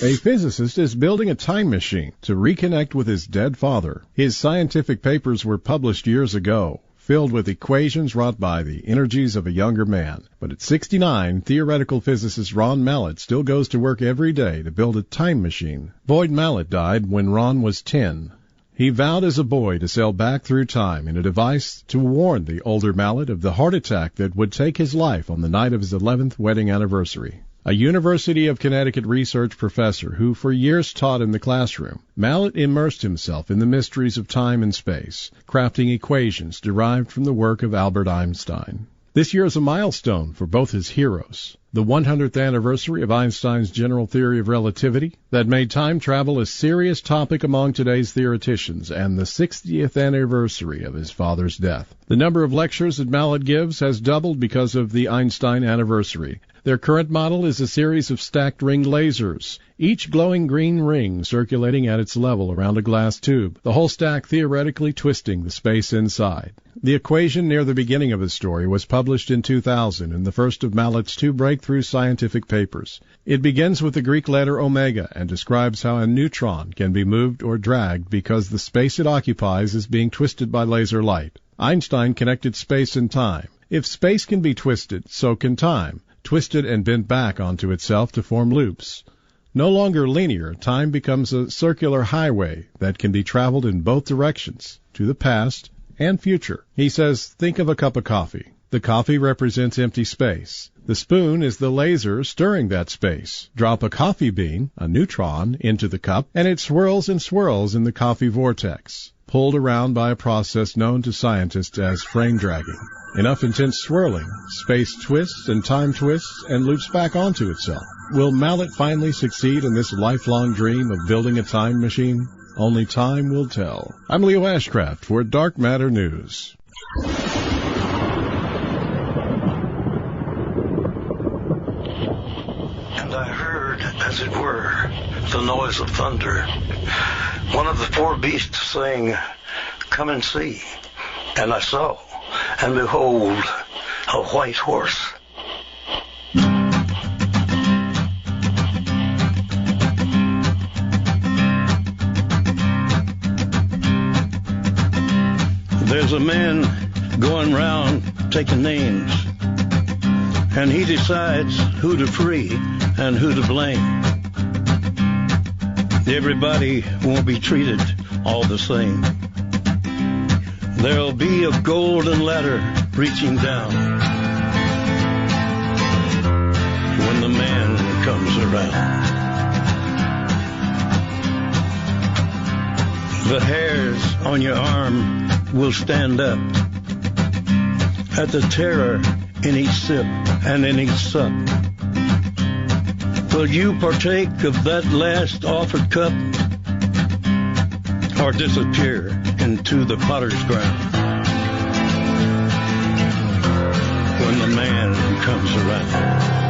Speaker 5: A physicist is building a time machine to reconnect with his dead father. His scientific papers were published years ago, filled with equations wrought by the energies of a younger man. But at 69, theoretical physicist Ron Mallett still goes to work every day to build a time machine. Boyd Mallett died when Ron was 10. He vowed as a boy to sail back through time in a device to warn the older Mallett of the heart attack that would take his life on the night of his 11th wedding anniversary. A University of Connecticut research professor who for years taught in the classroom, Mallett immersed himself in the mysteries of time and space, crafting equations derived from the work of Albert Einstein. This year is a milestone for both his heroes. The 100th anniversary of Einstein's general theory of relativity that made time travel a serious topic among today's theoreticians, and the 60th anniversary of his father's death. The number of lectures that Mallett gives has doubled because of the Einstein anniversary. Their current model is a series of stacked ring lasers, each glowing green ring circulating at its level around a glass tube, the whole stack theoretically twisting the space inside. The equation near the beginning of his story was published in 2000 in the first of Mallett's two breakthrough scientific papers. It begins with the Greek letter omega and describes how a neutron can be moved or dragged because the space it occupies is being twisted by laser light. Einstein connected space and time. If space can be twisted, so can time, twisted and bent back onto itself to form loops. No longer linear, time becomes a circular highway that can be traveled in both directions, to the past and future. He says, think of a cup of coffee. The coffee represents empty space. The spoon is the laser stirring that space. Drop a coffee bean, a neutron, into the cup, and it swirls and swirls in the coffee vortex, pulled around by a process known to scientists as frame dragging. Enough intense swirling, space twists and time twists and loops back onto itself. Will Mallett finally succeed in this lifelong dream of building a time machine? Only time will tell. I'm Leo Ashcraft for Dark Matter News.
Speaker 6: And I heard, as it were, the noise of thunder. One of the four beasts saying, "Come and see." And I saw, and behold, a white horse. There's a man going round taking names, and he decides who to free and who to blame. Everybody won't be treated all the same. There'll be a golden ladder reaching down when the man comes around. The hairs on your arm will stand up at the terror in each sip and in each sup. Will you partake of that last offered cup, or disappear into the potter's ground when the man comes around?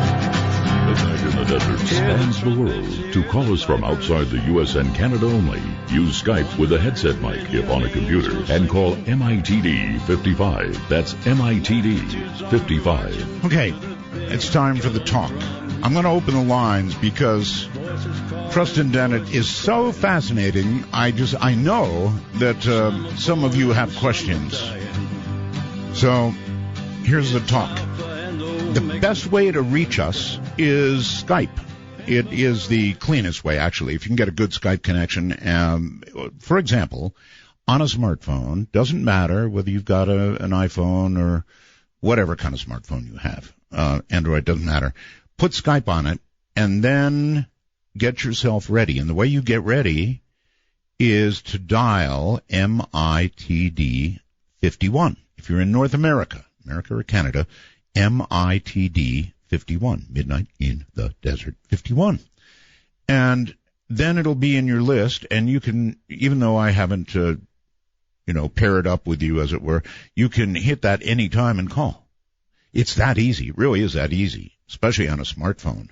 Speaker 2: Midnight in the Desert spans the world. To call us from outside the U.S. and Canada only, use Skype with a headset mic if on a computer and call MITD 55. That's MITD 55.
Speaker 1: Okay, it's time for the talk. I'm going to open the lines because Preston Dennett is so fascinating. I know that some of you have questions. So here's the talk. The best way to reach us is Skype. It is the cleanest way, actually. If you can get a good Skype connection, for example, on a smartphone, doesn't matter whether you've got an iPhone or whatever kind of smartphone you have. Android, doesn't matter. Put Skype on it, and then get yourself ready. And the way you get ready is to dial MITD 51. If you're in North America, America or Canada, MITD 51, Midnight in the Desert 51. And then it'll be in your list, and you can, even though I haven't, pair it up with you, as it were, you can hit that any time and call. It's that easy. It really is that easy, especially on a smartphone.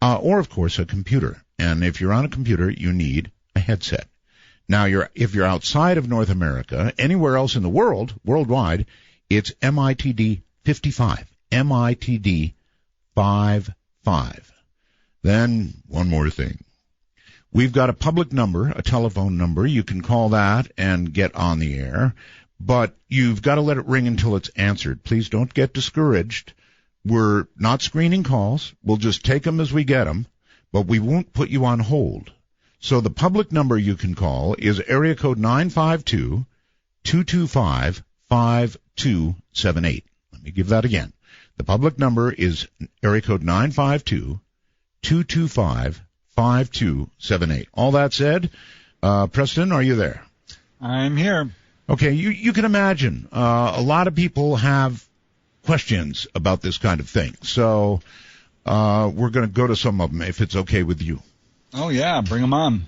Speaker 1: Or, of course, a computer. And if you're on a computer, you need a headset. Now, if you're outside of North America, anywhere else in the world, worldwide, it's MITD 55. MITD 55. Then, one more thing. We've got a public number, a telephone number. You can call that and get on the air, but you've got to let it ring until it's answered. Please don't get discouraged. We're not screening calls. We'll just take them as we get them, but we won't put you on hold. So the public number you can call is area code 952-225-5278. Let me give that again. The public number is area code 952-225-5278. All that said, Preston, are you there?
Speaker 3: I'm here.
Speaker 1: Okay, you can imagine a lot of people have questions about this kind of thing. So we're going to go to some of them, if it's okay with you.
Speaker 3: Oh, yeah, bring them on.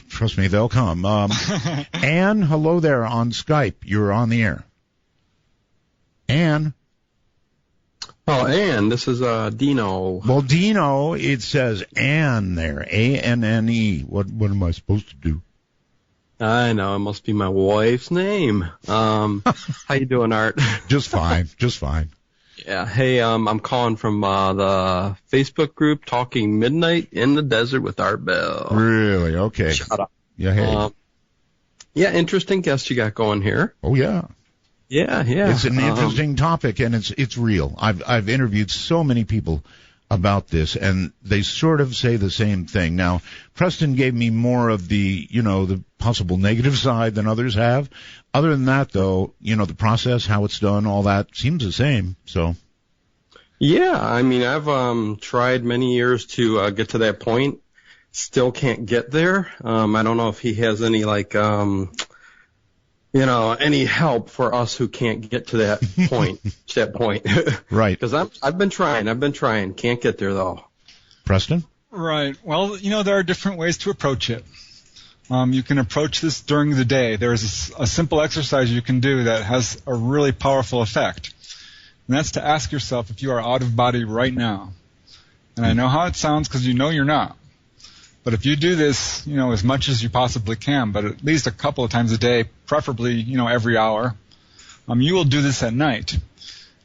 Speaker 1: Trust me, they'll come. Anne, hello there on Skype. You're on the air. Anne.
Speaker 7: Oh, Anne, this is Dino.
Speaker 1: Well, Dino, it says Anne there, A-N-N-E. What am I supposed to do?
Speaker 7: I know, it must be my wife's name. How you doing, Art?
Speaker 1: Just fine, just fine.
Speaker 7: Yeah, hey, I'm calling from the Facebook group Talking Midnight in the Desert with Art Bell.
Speaker 1: Really? Okay.
Speaker 7: Shut up.
Speaker 1: Yeah, hey.
Speaker 7: Yeah, interesting guest you got going here.
Speaker 1: Oh, yeah.
Speaker 7: Yeah.
Speaker 1: It's an interesting topic, and it's real. I've interviewed so many people about this, and they sort of say the same thing. Now, Preston gave me more of the possible negative side than others have. Other than that, though, the process, how it's done, all that seems the same. So.
Speaker 7: Yeah, I mean, I've tried many years to get to that point. Still can't get there. I don't know if he has any any help for us who can't get to that point.
Speaker 1: Right.
Speaker 7: Because I've been trying. Can't get there, though.
Speaker 1: Preston?
Speaker 3: Right. Well, there are different ways to approach it. You can approach this during the day. There's a simple exercise you can do that has a really powerful effect. And that's to ask yourself if you are out of body right now. And I know how it sounds because you're not. But if you do this, as much as you possibly can, but at least a couple of times a day, preferably, every hour, you will do this at night.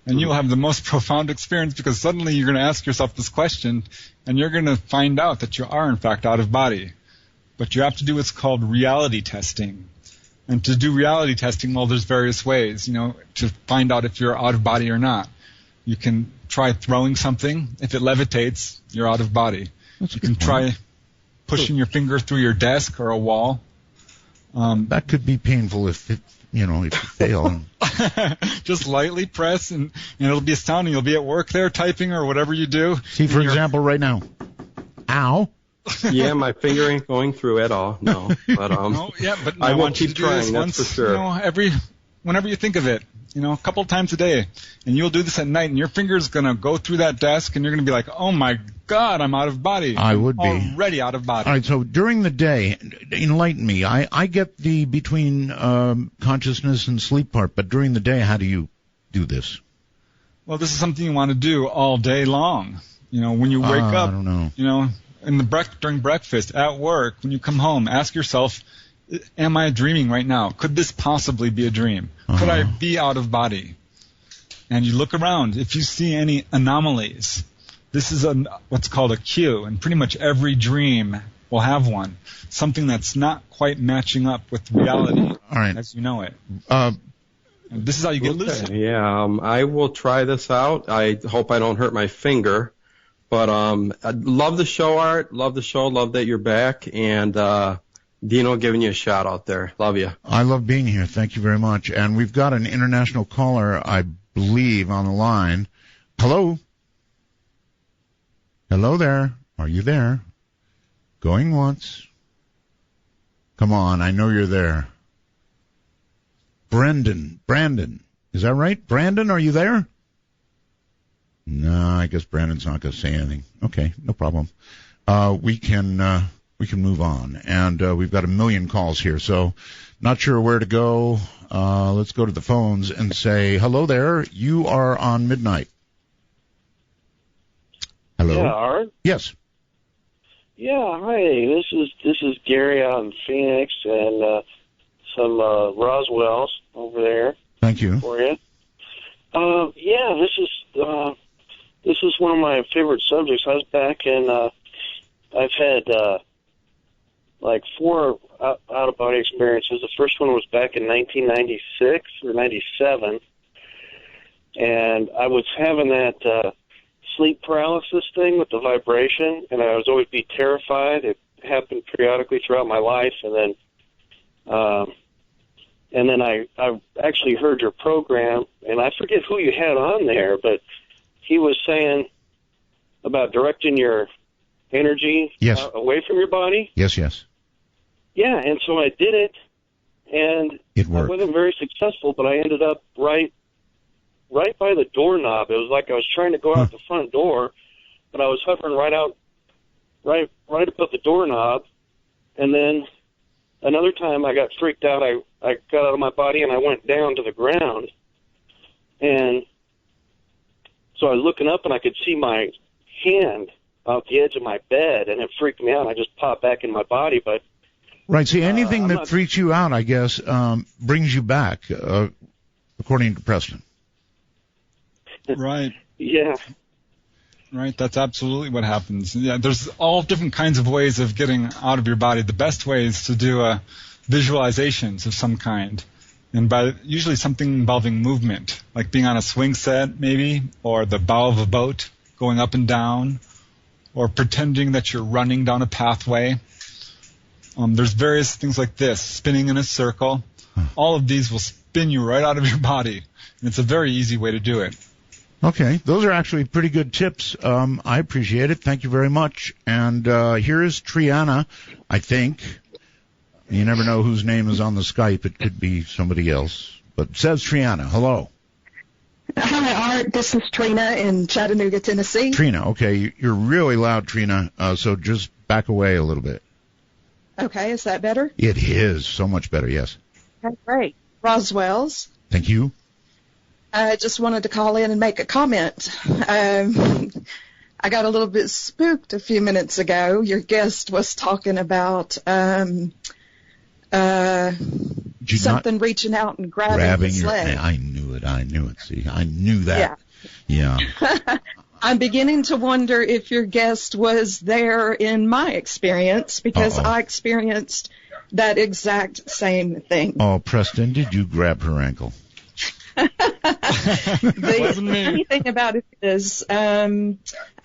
Speaker 3: And you will have the most profound experience because suddenly you're going to ask yourself this question and you're going to find out that you are, in fact, out of body. But you have to do what's called reality testing. And to do reality testing, well, there's various ways, to find out if you're out of body or not. You can try throwing something. If it levitates, you're out of body. You can try pushing your finger through your desk or a wall.
Speaker 1: That could be painful if you fail.
Speaker 3: Just lightly press, and it'll be astounding. You'll be at work there typing or whatever you do.
Speaker 1: See, for example, right now. Ow.
Speaker 7: Yeah, my finger ain't going through at all. No, but
Speaker 3: but
Speaker 7: I will
Speaker 3: want you
Speaker 7: keep
Speaker 3: to do
Speaker 7: trying.
Speaker 3: this
Speaker 7: That's
Speaker 3: once,
Speaker 7: for sure.
Speaker 3: Whenever you think of it, a couple of times a day, and you'll do this at night, and your finger's gonna go through that desk, and you're gonna be like, "Oh my God, I'm out of body."
Speaker 1: I would be
Speaker 3: already out of body.
Speaker 1: All right, so during the day, enlighten me. I get the between consciousness and sleep part, but during the day, how do you do this?
Speaker 3: Well, this is something you want to do all day long. When you wake up,
Speaker 1: I don't know.
Speaker 3: During breakfast, at work, when you come home, ask yourself, am I dreaming right now? Could this possibly be a dream? Could I be out of body? And you look around. If you see any anomalies, this is what's called a cue, and pretty much every dream will have one. Something that's not quite matching up with reality as you know it. And this is how you get lucid.
Speaker 7: Yeah, I will try this out. I hope I don't hurt my finger. But I love the show, Art. Love the show. Love that you're back. And Dino giving you a shout out there. Love you.
Speaker 1: I love being here. Thank you very much. And we've got an international caller, I believe, on the line. Hello? Hello there. Are you there? Going once. Come on. I know you're there. Brandon. Is that right? Brandon, are you there? No, I guess Brandon's not going to say anything. Okay, no problem. We can move on. And we've got a million calls here, so not sure where to go. Let's go to the phones and say, hello there. You are on Midnight. Hello?
Speaker 8: Yeah, Art?
Speaker 1: Yes.
Speaker 8: Yeah, hi. This is Gary out in Phoenix and some Roswells over there.
Speaker 1: Thank you.
Speaker 8: For you. Yeah, this is one of my favorite subjects. I was back in I've had like 4 out-of-body experiences. The first one was back in 1996 or 97, and I was having that sleep paralysis thing with the vibration, and I was always be terrified. It happened periodically throughout my life, and then I actually heard your program, and I forget who you had on there, but he was saying about directing your energy away from your body.
Speaker 1: Yes.
Speaker 8: Yeah, and so I did it, and
Speaker 1: it worked.
Speaker 8: I wasn't very successful, but I ended up right by the doorknob. It was like I was trying to go out the front door, but I was hovering right above the doorknob. And then another time I got freaked out. I got out of my body and I went down to the ground. And so I was looking up and I could see my hand out the edge of my bed, and it freaked me out. I just popped back in my body, but
Speaker 1: right. See, anything that freaks you out, I guess, brings you back, according to Preston.
Speaker 3: Right.
Speaker 8: Yeah.
Speaker 3: Right, that's absolutely what happens. Yeah, there's all different kinds of ways of getting out of your body. The best way is to do visualizations of some kind, and usually something involving movement, like being on a swing set maybe, or the bow of a boat going up and down, or pretending that you're running down a pathway. There's various things like this, spinning in a circle. All of these will spin you right out of your body, and it's a very easy way to do it.
Speaker 1: Okay, those are actually pretty good tips. I appreciate it. Thank you very much. And here is Triana, I think. You never know whose name is on the Skype. It could be somebody else. But it says Triana. Hello.
Speaker 9: Hi, Art. This is Trina in Chattanooga, Tennessee.
Speaker 1: Trina, okay. You're really loud, Trina, so just back away a little bit.
Speaker 9: Okay, is that better?
Speaker 1: It is. So much better, yes.
Speaker 9: Okay, great. Roswells.
Speaker 1: Thank you.
Speaker 9: I just wanted to call in and make a comment. I got a little bit spooked a few minutes ago. Your guest was talking about something reaching out and grabbing his leg.
Speaker 1: I knew it. See, I knew that. Yeah.
Speaker 9: I'm beginning to wonder if your guest was there in my experience, because I experienced that exact same thing.
Speaker 1: Oh, Preston, did you grab her ankle?
Speaker 9: The funny thing about it is I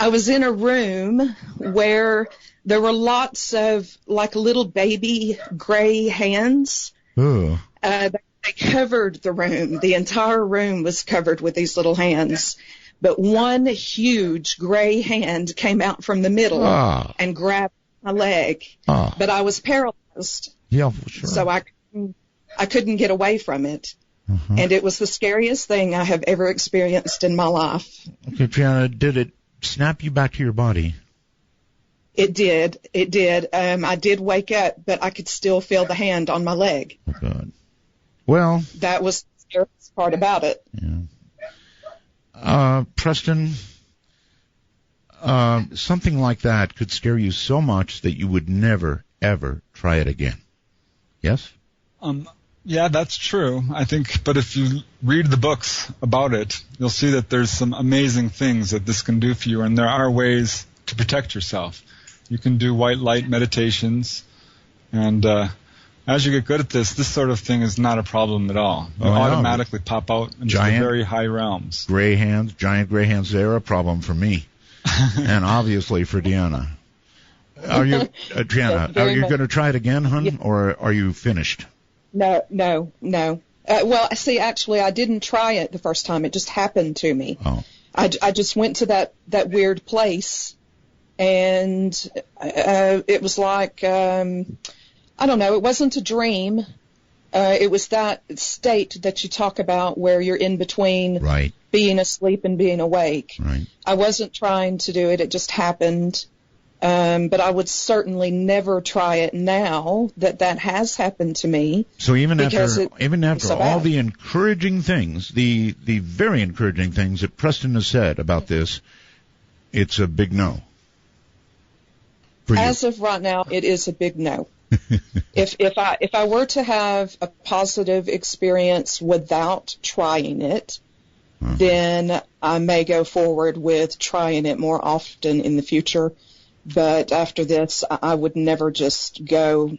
Speaker 9: was in a room where there were lots of like little baby gray hands.
Speaker 1: Ooh.
Speaker 9: They covered the room. The entire room was covered with these little hands. But one huge gray hand came out from the middle and grabbed my leg. But I was paralyzed.
Speaker 1: Yeah, for sure.
Speaker 9: So I couldn't get away from it. And it was the scariest thing I have ever experienced in my life.
Speaker 1: Okay, Triana, did it snap you back to your body?
Speaker 9: It did. It did. I did wake up, but I could still feel the hand on my leg.
Speaker 1: Oh, God. Well.
Speaker 9: That was the scariest part about it.
Speaker 1: Yeah. Preston, something like that could scare you so much that you would never, ever try it again. Yes?
Speaker 3: Yeah, that's true, I think. But if you read the books about it, you'll see that there's some amazing things that this can do for you, and there are ways to protect yourself. You can do white light meditations, and as you get good at this sort of thing is not a problem at all. You automatically pop out into the very high realms.
Speaker 1: Gray hands, giant gray hands, they're a problem for me, and obviously for Deanna. Are you, Deanna, are you going to try it again, hon, or are you finished?
Speaker 9: No. Well, see, actually, I didn't try it the first time. It just happened to me.
Speaker 1: Oh.
Speaker 9: I just went to that weird place, and it was like, I don't know, it wasn't a dream, It was that state that you talk about where you're in between
Speaker 1: Right.
Speaker 9: being asleep and being awake.
Speaker 1: Right.
Speaker 9: I wasn't trying to do it. It just happened. But I would certainly never try it now that has happened to me.
Speaker 1: So even after
Speaker 9: so
Speaker 1: all
Speaker 9: bad.
Speaker 1: the encouraging things, the very encouraging things that Preston has said about this, it's a big no. For you.
Speaker 9: As of right now, it is a big no. If I were to have a positive experience without trying it, then I may go forward with trying it more often in the future. But after this, I would never just go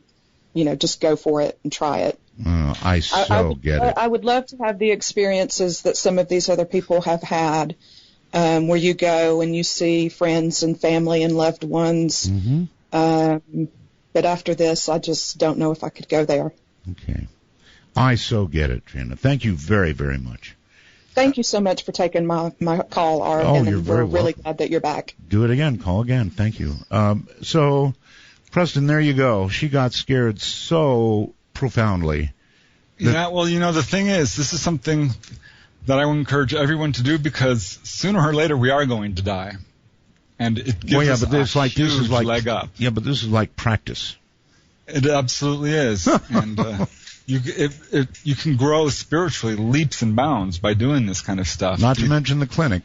Speaker 9: for it and try it.
Speaker 1: I get it.
Speaker 9: I would love to have the experiences that some of these other people have had, where you go and you see friends and family and loved ones.
Speaker 1: Mm-hmm.
Speaker 9: But after this, I just don't know if I could go there.
Speaker 1: Okay. I so get it, Jana. Thank you very, very much.
Speaker 9: Thank you so much for taking my call, Art,
Speaker 1: Oh,
Speaker 9: and
Speaker 1: you're very
Speaker 9: we're really
Speaker 1: welcome.
Speaker 9: glad that you're back.
Speaker 1: Do it again. Call again. Thank you. So, Preston, there you go. She got scared so profoundly.
Speaker 3: Yeah, well, the thing is, this is something that I would encourage everyone to do because sooner or later we are going to die. And it gives us a huge leg up.
Speaker 1: Yeah, but this is like practice.
Speaker 3: It absolutely is. And you can grow spiritually leaps and bounds by doing this kind of stuff.
Speaker 1: Not to mention the clinic.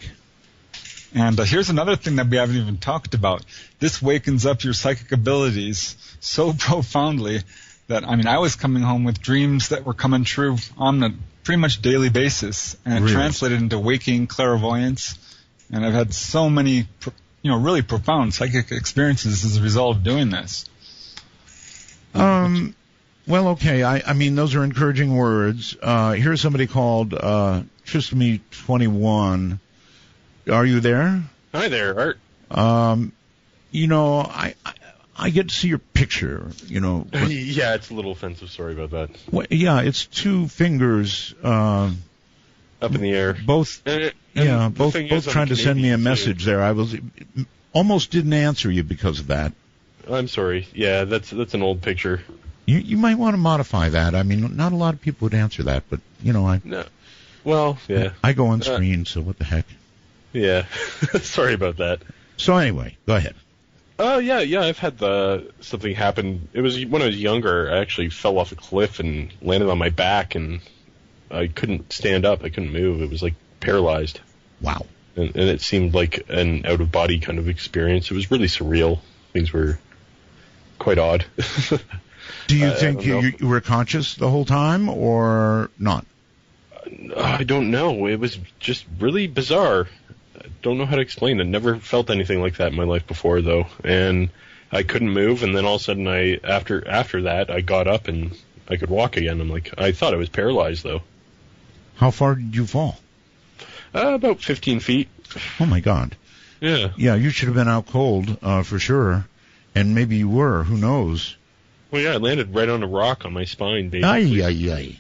Speaker 3: And here's another thing that we haven't even talked about. This wakens up your psychic abilities so profoundly that, I was coming home with dreams that were coming true on a pretty much daily basis, and it
Speaker 1: Really?
Speaker 3: translated into waking clairvoyance. And I've had so many, really profound psychic experiences as a result of doing this.
Speaker 1: Well, okay. I mean, those are encouraging words. Here's somebody called Tristamy21. Are you there?
Speaker 10: Hi there, Art.
Speaker 1: I get to see your picture,
Speaker 10: Yeah, it's a little offensive. Sorry about that.
Speaker 1: Well, yeah, it's two fingers
Speaker 10: Up in the air.
Speaker 1: both
Speaker 10: And
Speaker 1: both
Speaker 10: the thing is, I'm
Speaker 1: trying to send me a
Speaker 10: Canadian,
Speaker 1: message there. I was almost didn't answer you because of that.
Speaker 10: I'm sorry. Yeah, that's an old picture.
Speaker 1: You might want to modify that. I mean, not a lot of people would answer that, but
Speaker 10: No. Well, yeah.
Speaker 1: I go on screen, so what the heck?
Speaker 10: Yeah. Sorry about that.
Speaker 1: So anyway, go ahead.
Speaker 10: Yeah. I've had something happen. It was when I was younger. I actually fell off a cliff and landed on my back, and I couldn't stand up. I couldn't move. It was like paralyzed.
Speaker 1: Wow.
Speaker 10: And it seemed like an out-of-body kind of experience. It was really surreal. Things were quite odd.
Speaker 1: Do you think you were conscious the whole time or not?
Speaker 10: I don't know. It was just really bizarre. I don't know how to explain it. Never felt anything like that in my life before, though. And I couldn't move, and then all of a sudden, after that, I got up and I could walk again. I thought I was paralyzed, though.
Speaker 1: How far did you fall?
Speaker 10: About 15 feet.
Speaker 1: Oh, my God.
Speaker 10: Yeah.
Speaker 1: Yeah, you should have been out cold, for sure. And maybe you were. Who knows?
Speaker 10: Well, yeah, I landed right on a rock on my spine, basically.
Speaker 1: Ay.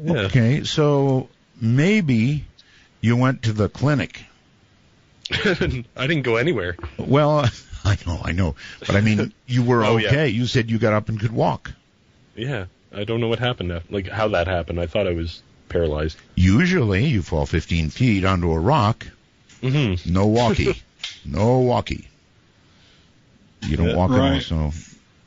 Speaker 10: Yeah.
Speaker 1: Okay, so maybe you went to the clinic.
Speaker 10: I didn't go anywhere.
Speaker 1: Well, I know. But I mean, you were
Speaker 10: Oh,
Speaker 1: okay.
Speaker 10: yeah.
Speaker 1: You said you got up and could walk.
Speaker 10: Yeah. I don't know what happened, how that happened. I thought I was paralyzed.
Speaker 1: Usually, you fall 15 feet onto a rock.
Speaker 10: Mm-hmm.
Speaker 1: No walkie. No walkie. You don't walk
Speaker 3: right.
Speaker 1: on, so...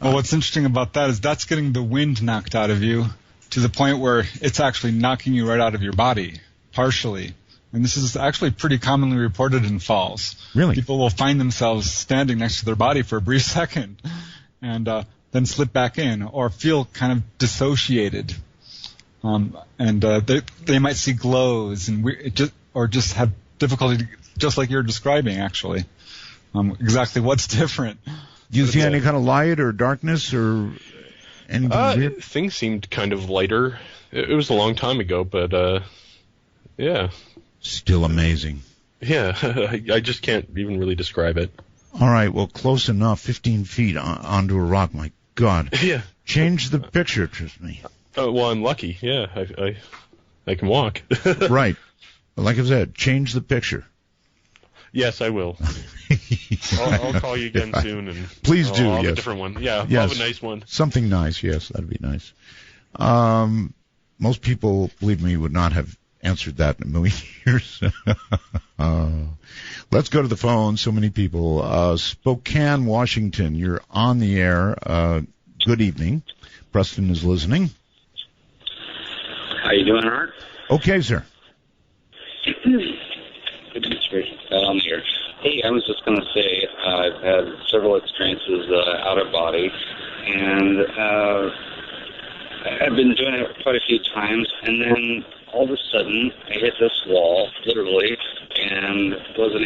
Speaker 3: Well, what's interesting about that is that's getting the wind knocked out of you to the point where it's actually knocking you right out of your body, partially. And this is actually pretty commonly reported in falls.
Speaker 1: Really?
Speaker 3: People will find themselves standing next to their body for a brief second and then slip back in or feel kind of dissociated. They might see glows or just have difficulty, just like you're describing, actually. Exactly what's different.
Speaker 1: Do you see any kind of light or darkness or anything weird?
Speaker 10: Things seemed kind of lighter. It was a long time ago, but yeah.
Speaker 1: Still amazing.
Speaker 10: Yeah, I just can't even really describe it.
Speaker 1: All right, well, close enough. 15 feet onto a rock. My God.
Speaker 10: Yeah.
Speaker 1: Change the picture, trust me.
Speaker 10: Well, I'm lucky. Yeah, I can walk.
Speaker 1: Right. Like I said, change the picture.
Speaker 10: Yes, I will. I'll call you again soon, and
Speaker 1: please do.
Speaker 10: I'll have
Speaker 1: yes.
Speaker 10: a different one. Yeah,
Speaker 1: yes.
Speaker 10: I'll have a nice one.
Speaker 1: Something nice. Yes, that'd be nice. Most people, believe me, would not have answered that in a million years. Let's go to the phone. So many people. Spokane, Washington. You're on the air. Good evening. Preston is listening.
Speaker 11: How you doing, Art?
Speaker 1: Okay, sir.
Speaker 11: Goodness gracious, on the air. Hey, I was just going to say I've had several experiences out of body, and I've been doing it quite a few times, and then all of a sudden I hit this wall, literally, and wasn't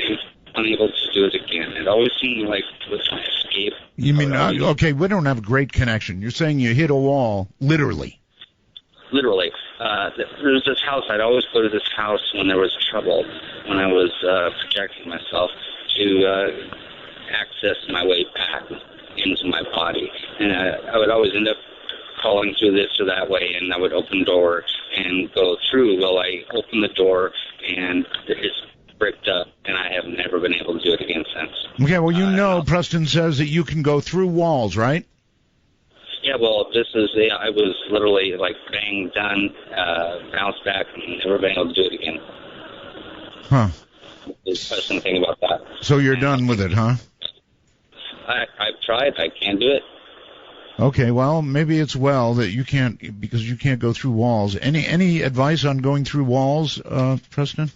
Speaker 11: unable to do it again. It always seemed like it was my escape.
Speaker 1: You mean, okay, we don't have a great connection. You're saying you hit a wall, literally.
Speaker 11: Literally. There's this house. I'd always go to this house when there was trouble, when I was projecting myself to access my way back into my body. And I would always end up calling through this or that way, and I would open the door and go through. Well, I opened the door, and it's bricked up, and I have never been able to do it again since.
Speaker 1: Okay, well, Preston says that you can go through walls, right?
Speaker 11: Yeah, well, this is, I was literally like bang, done, bounced back, and never been able to do it again.
Speaker 1: Huh.
Speaker 11: There's something about that.
Speaker 1: So you're done with it, huh?
Speaker 11: I've tried. I can't do it.
Speaker 1: Okay, well, maybe it's that you can't, because you can't go through walls. Any advice on going through walls, Preston?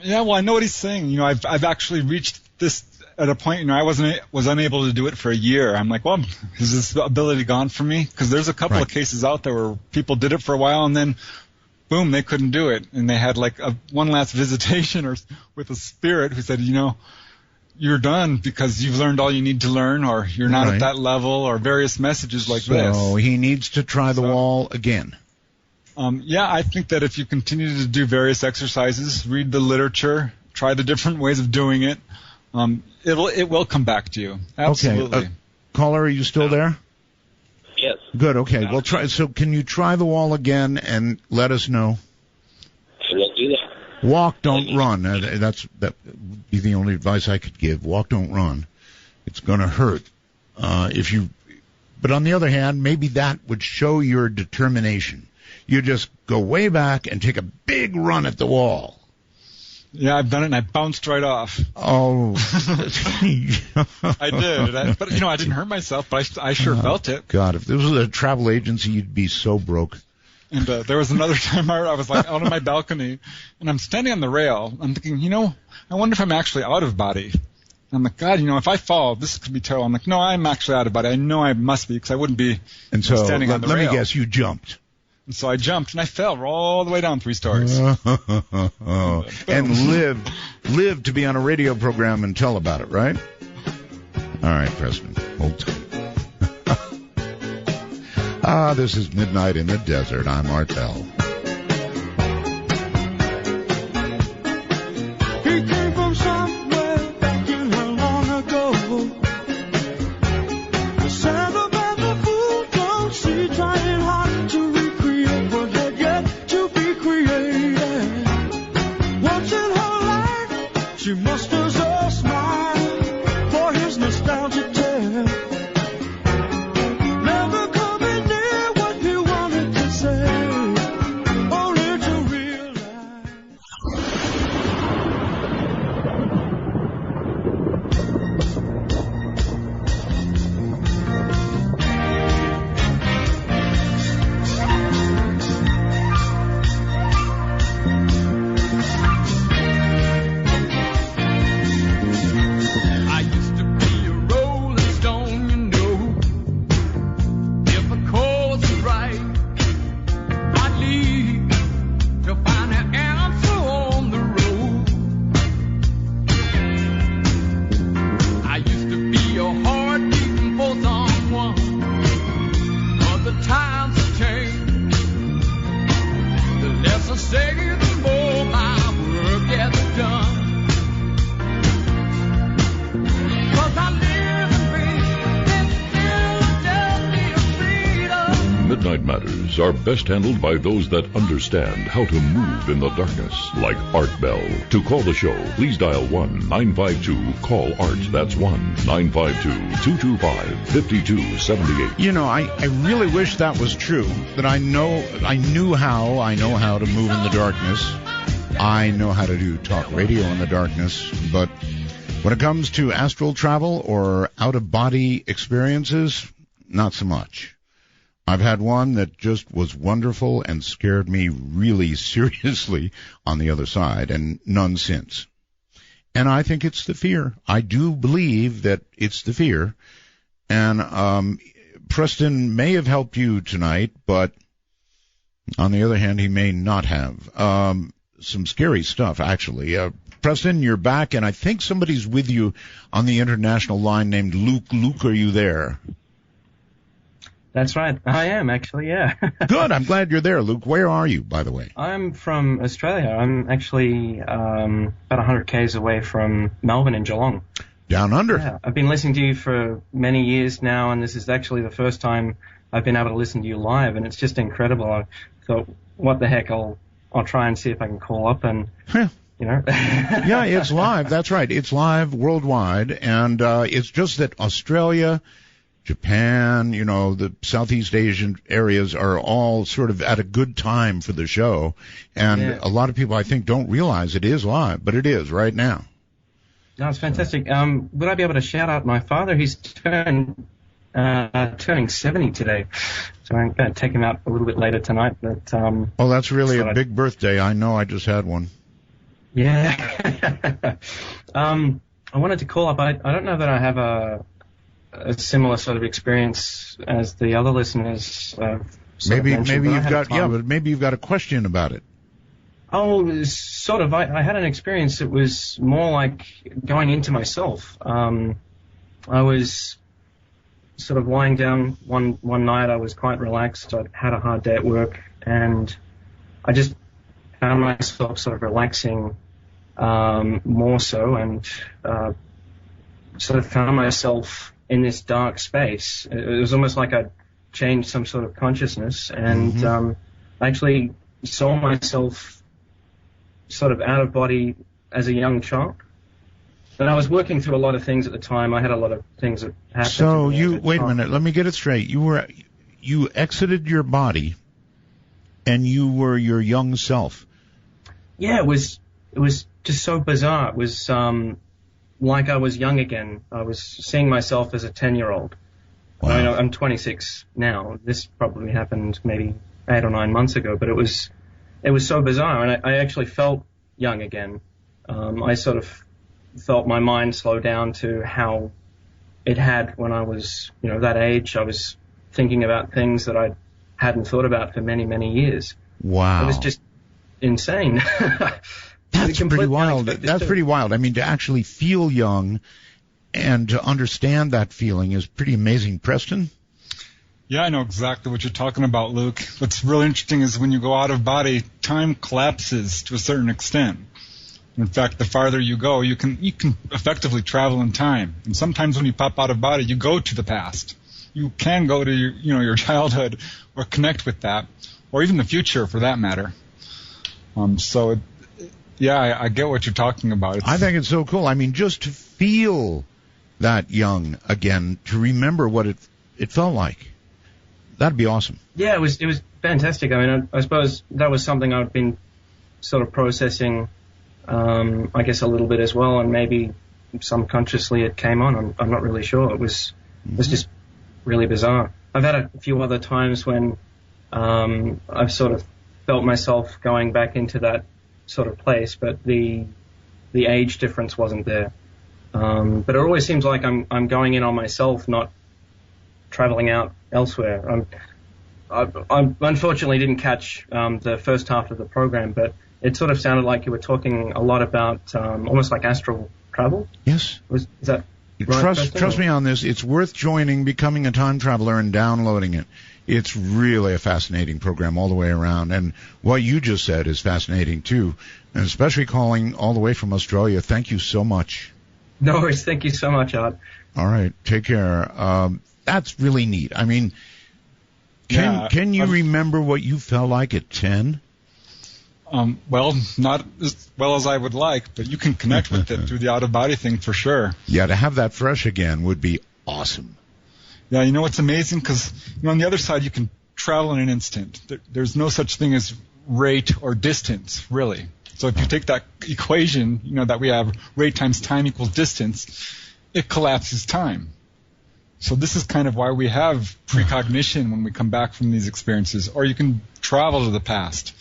Speaker 3: Yeah, well, I know what he's saying. You know, I've actually reached this at a point, I was unable to do it for a year. I'm like, well, is this ability gone from me? Because there's a couple of cases out there where people did it for a while and then, boom, they couldn't do it. And they had like one last visitation with a spirit who said, you're done because you've learned all you need to learn, or you're not at that level, or various messages like this.
Speaker 1: So he needs to try the wall again.
Speaker 3: Yeah, I think that if you continue to do various exercises, read the literature, try the different ways of doing it, it will come back to you. Absolutely.
Speaker 1: Okay. Caller, are you still there?
Speaker 11: Yes.
Speaker 1: Good. Okay. Well, try. So, can you try the wall again and let us know?
Speaker 11: I will do that.
Speaker 1: Walk, don't run. That would be the only advice I could give. Walk, don't run. It's going to hurt But on the other hand, maybe that would show your determination. You just go way back and take a big run at the wall.
Speaker 3: Yeah, I've done it, and I bounced right off.
Speaker 1: Oh.
Speaker 3: I did. But, I didn't hurt myself, but I sure felt it.
Speaker 1: God, if this was a travel agency, you'd be so broke.
Speaker 3: And there was another time I was like out on my balcony, and I'm standing on the rail. I'm thinking, I wonder if I'm actually out of body. And I'm like, God, if I fall, this could be terrible. I'm like, no, I'm actually out of body. I know I must be, because I wouldn't be standing on the rail.
Speaker 1: Let me guess, you jumped.
Speaker 3: And so I jumped, and I fell all the way down 3 stories.
Speaker 1: And lived to be on a radio program and tell about it, right? All right, Preston, hold tight. This is Midnight in the Desert. I'm Martel.
Speaker 4: He came from somewhere back in her long ago. The sound about the fool don't see, trying hard to recreate what had yet to be created. Once in her life, she musters a smile for his nostalgic tale. Never coming near what he wanted to say, only to realize. I used to be a rolling stone, if a course was right, I'd leave to find an answer on the road. I used to be a heart beating for someone, but the times have changed. The less I say, the more my work gets done. 'Cause I live and breathe, and still just be afraid of.
Speaker 2: Midnight matters are best handled by those that understand how to move in the darkness, like Art Bell. To call the show, please dial 1-952-CALL-ART. That's 1-952-225-5278.
Speaker 1: You know, I really wish that was true, that I know how to move in the darkness. I know how to do talk radio in the darkness, but when it comes to astral travel or out-of-body experiences, not so much. I've had one that just was wonderful and scared me really seriously on the other side, and none since. And I think it's the fear. I do believe that it's the fear. And Preston may have helped you tonight, but on the other hand, he may not have. Some scary stuff, actually. Preston, you're back, and I think somebody's with you on the international line named Luke. Luke, are you there?
Speaker 12: That's right. I am, actually, yeah.
Speaker 1: Good. I'm glad you're there, Luke. Where are you, by the way?
Speaker 12: I'm from Australia. I'm actually about 100 k's away from Melbourne in Geelong.
Speaker 1: Down under.
Speaker 12: Yeah. I've been listening to you for many years now, and this is actually the first time I've been able to listen to you live, and it's just incredible. I thought, what the heck, I'll try and see if I can call up and... You know?
Speaker 1: Yeah, it's live. That's right. It's live worldwide, and it's just that Australia, Japan, you know, the Southeast Asian areas are all sort of at a good time for the show, and a lot of people, I think, don't realize it is live, but it is right now.
Speaker 12: No, it's fantastic. Would I be able to shout out my father? He's turning 70 today, so I'm going to take him out a little bit later tonight. But
Speaker 1: oh, that's really a big birthday. I know. I just had one.
Speaker 12: Yeah. I wanted to call up. I don't know that I have a similar sort of experience as the other listeners.
Speaker 1: Maybe you've got but maybe you've got a question about it.
Speaker 12: Oh, sort of. I had an experience that was more like going into myself. I was sort of lying down one night. I was quite relaxed. I'd had a hard day at work, and I just found myself sort of relaxing more so, and sort of found myself in this dark space. It was almost like I'd changed some sort of consciousness, and I actually saw myself sort of out of body as a young child. And I was working through a lot of things at the time. I had a lot of things that happened.
Speaker 1: So wait a minute, let me get it straight. You exited your body, and you were your young self.
Speaker 12: Yeah, it was just so bizarre. It was like I was young again. I was seeing myself as a 10-year-old. Wow. I mean, I'm 26 now. This probably happened maybe 8 or 9 months ago, but it was so bizarre, and I actually felt young again. I sort of felt my mind slow down to how it had when I was, that age. I was thinking about things that I hadn't thought about for many, many years.
Speaker 1: Wow.
Speaker 12: It was just insane.
Speaker 1: That's pretty wild. That's pretty wild. I mean, to actually feel young and to understand that feeling is pretty amazing. Preston?
Speaker 3: Yeah, I know exactly what you're talking about, Luke. What's really interesting is when you go out of body, time collapses to a certain extent. In fact, the farther you go, you can effectively travel in time. And sometimes when you pop out of body, you go to the past. You can go to your childhood or connect with that, or even the future for that matter. I get what you're talking about.
Speaker 1: I think it's so cool. I mean, just to feel that young again, to remember what it felt like. That'd be awesome.
Speaker 12: Yeah, it was fantastic. I mean, I suppose that was something I'd been sort of processing, I guess, a little bit as well, and maybe subconsciously it came on. I'm not really sure. It was just really bizarre. I've had a few other times when I've sort of felt myself going back into that sort of place, but the age difference wasn't there. But it always seems like I'm going in on myself, not traveling out elsewhere. I unfortunately didn't catch the first half of the program, but it sort of sounded like you were talking a lot about almost like astral travel.
Speaker 1: Yes.
Speaker 12: Is that right?
Speaker 1: Trust me on this. It's worth joining, becoming a time traveler, and downloading it. It's really a fascinating program all the way around. And what you just said is fascinating, too, and especially calling all the way from Australia. Thank you so much.
Speaker 12: No worries. Thank you so much, Art.
Speaker 1: All right. Take care. That's really neat. I mean, Can you remember what you felt like at 10?
Speaker 3: Well, not as well as I would like, but you can connect with it through the out-of-body thing for sure.
Speaker 1: Yeah, to have that fresh again would be awesome.
Speaker 3: Yeah, you know what's amazing? Because on the other side, you can travel in an instant. There's no such thing as rate or distance, really. So if you take that equation, that we have rate times time equals distance, it collapses time. So this is kind of why we have precognition when we come back from these experiences. Or you can travel to the past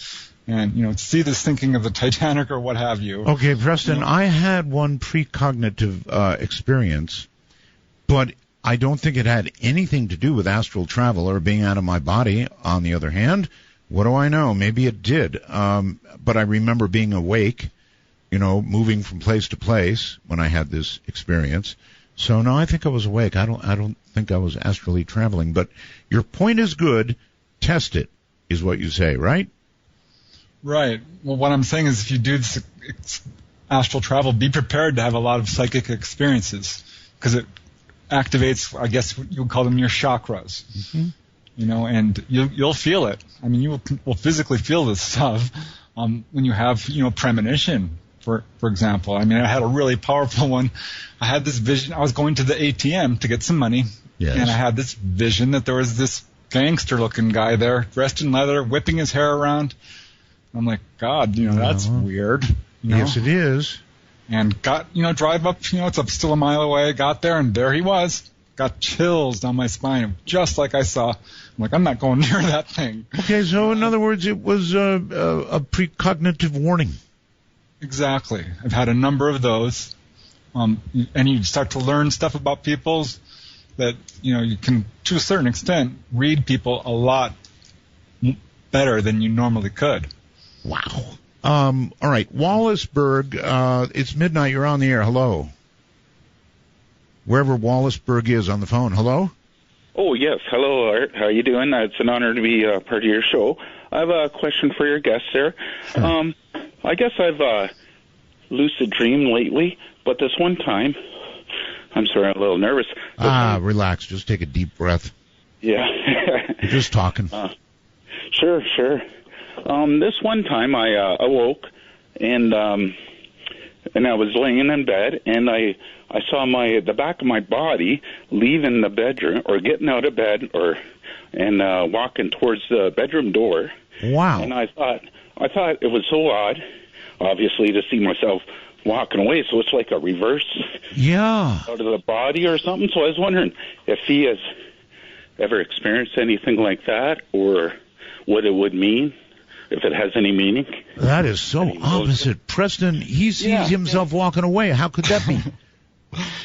Speaker 3: and, see this thinking of the Titanic or what have you.
Speaker 1: Okay, Preston, I had one precognitive experience, but I don't think it had anything to do with astral travel or being out of my body. On the other hand, what do I know? Maybe it did. But I remember being awake, moving from place to place when I had this experience. So no, I think I was awake. I don't think I was astrally traveling. But your point is good. Test it, is what you say, right?
Speaker 3: Right. Well, what I'm saying is if you do this astral travel, be prepared to have a lot of psychic experiences because it activates, I guess you would call them your chakras. Mm-hmm. And you'll feel it. I mean, you will physically feel this stuff when you have, premonition, for example. I mean, I had a really powerful one. I had this vision. I was going to the ATM to get some money, and I had this vision that there was this gangster-looking guy there, dressed in leather, whipping his hair around. I'm like, God, that's weird.
Speaker 1: Yes, it is.
Speaker 3: And drive up, it's up still a mile away, got there, and there he was. Got chills down my spine, just like I saw. I'm like, I'm not going near that thing.
Speaker 1: Okay, so in other words, it was a precognitive warning.
Speaker 3: Exactly. I've had a number of those. And you start to learn stuff about people that, you can, to a certain extent, read people a lot better than you normally could.
Speaker 1: Wow. All right, Wallaceburg, it's midnight. You're on the air. Hello. Wherever Wallaceburg is on the phone. Hello?
Speaker 13: Oh, yes. Hello, Art. How are you doing? It's an honor to be part of your show. I have a question for your guest there. Sure. I guess I've lucid dreamed lately, but this one time, I'm sorry, I'm a little nervous.
Speaker 1: Relax. Just take a deep breath.
Speaker 13: Yeah.
Speaker 1: You're just talking.
Speaker 13: Sure. This one time I awoke and I was laying in bed and I saw the back of my body leaving the bedroom or getting out of bed and walking towards the bedroom door.
Speaker 1: Wow.
Speaker 13: And I thought it was so odd, obviously, to see myself walking away. So it's like a reverse out of the body or something. So I was wondering if he has ever experienced anything like that or what it would mean. If it has any meaning.
Speaker 1: That is so opposite. Preston, he sees himself walking away. How could that be?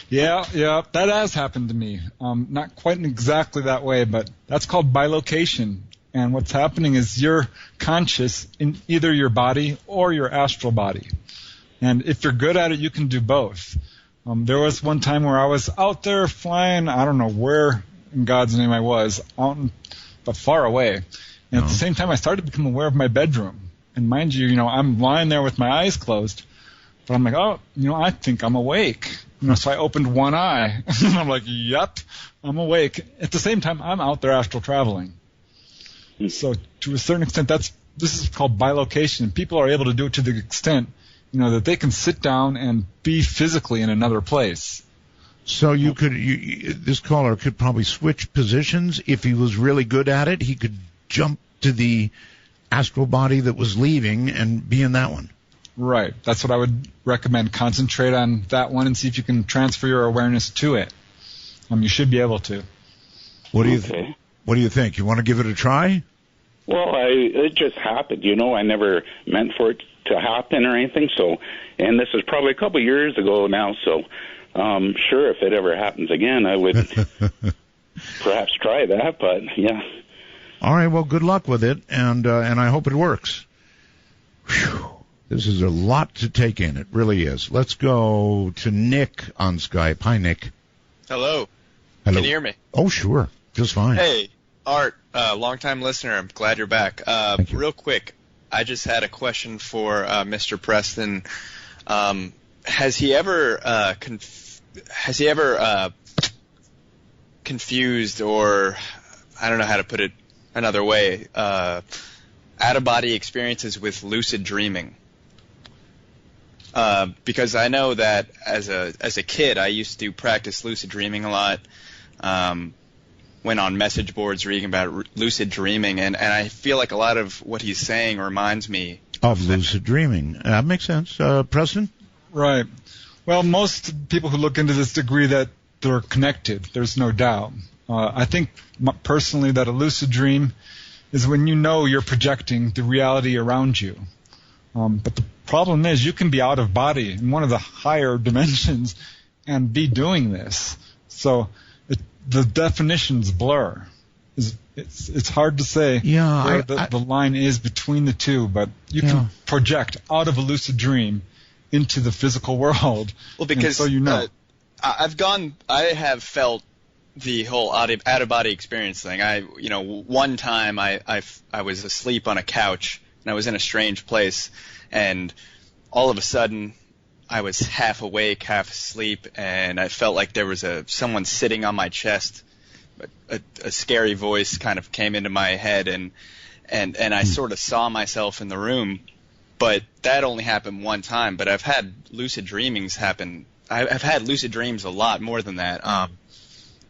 Speaker 3: Yeah, that has happened to me. Not quite in exactly that way, but that's called bilocation. And what's happening is you're conscious in either your body or your astral body. And if you're good at it, you can do both. There was one time where I was out there flying, I don't know where in God's name I was, but far away. And at the same time, I started to become aware of my bedroom. And mind you, I'm lying there with my eyes closed. But I'm like, I think I'm awake. So I opened one eye. And I'm like, yep, I'm awake. At the same time, I'm out there astral traveling. So to a certain extent, this is called bilocation. People are able to do it to the extent, that they can sit down and be physically in another place.
Speaker 1: So this caller could probably switch positions. If he was really good at it, he could jump to the astral body that was leaving and be in that one.
Speaker 3: Right. That's what I would recommend. Concentrate on that one and see if you can transfer your awareness to it. You should be able to.
Speaker 1: What do you think? You want to give it a try?
Speaker 13: Well, it just happened. I never meant for it to happen or anything. So, and this is probably a couple of years ago now. So, sure, if it ever happens again, I would perhaps try that. But yeah.
Speaker 1: All right, well, good luck with it, and I hope it works. Whew. This is a lot to take in. It really is. Let's go to Nick on Skype. Hi, Nick.
Speaker 14: Hello.
Speaker 1: Hello.
Speaker 14: Can you hear me?
Speaker 1: Oh, sure. Just fine.
Speaker 14: Hey, Art, long-time listener. I'm glad you're back.
Speaker 1: Thank you.
Speaker 14: Real quick, I just had a question for Mr. Preston. Has he ever confused or I don't know how to put it another way, out-of-body experiences with lucid dreaming. Because I know that as a kid, I used to practice lucid dreaming a lot. Went on message boards reading about lucid dreaming, and I feel like a lot of what he's saying reminds me
Speaker 1: of lucid dreaming. That makes sense. Preston?
Speaker 3: Right. Well, most people who look into this agree that they're connected. There's no doubt. I think personally that a lucid dream is when you know you're projecting the reality around you. But the problem is you can be out of body in one of the higher dimensions and be doing this. So the definitions blur. It's hard to say where the line is between the two, but you can project out of a lucid dream into the physical world.
Speaker 14: Well, because
Speaker 3: so you know.
Speaker 14: I have felt the whole out-of-body experience thing. One time I was asleep on a couch and I was in a strange place, and all of a sudden I was half awake, half asleep, and I felt like there was someone sitting on my chest. A scary voice kind of came into my head, and I sort of saw myself in the room. But that only happened one time. But I've had lucid dreamings happen. I've had lucid dreams a lot more than that.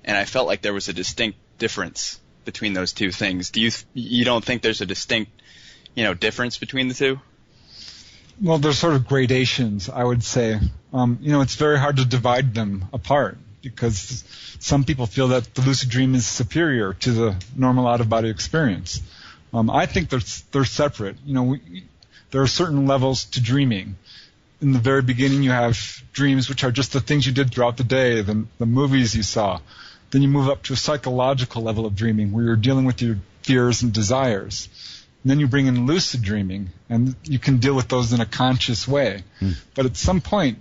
Speaker 14: And I felt like there was a distinct difference between those two things. You don't think there's a distinct, difference between the two?
Speaker 3: Well, there's sort of gradations, I would say. It's very hard to divide them apart because some people feel that the lucid dream is superior to the normal out-of-body experience. I think they're separate. There are certain levels to dreaming. In the very beginning, you have dreams, which are just the things you did throughout the day, the movies you saw. Then you move up to a psychological level of dreaming, where you're dealing with your fears and desires. And then you bring in lucid dreaming, and you can deal with those in a conscious way. But at some point,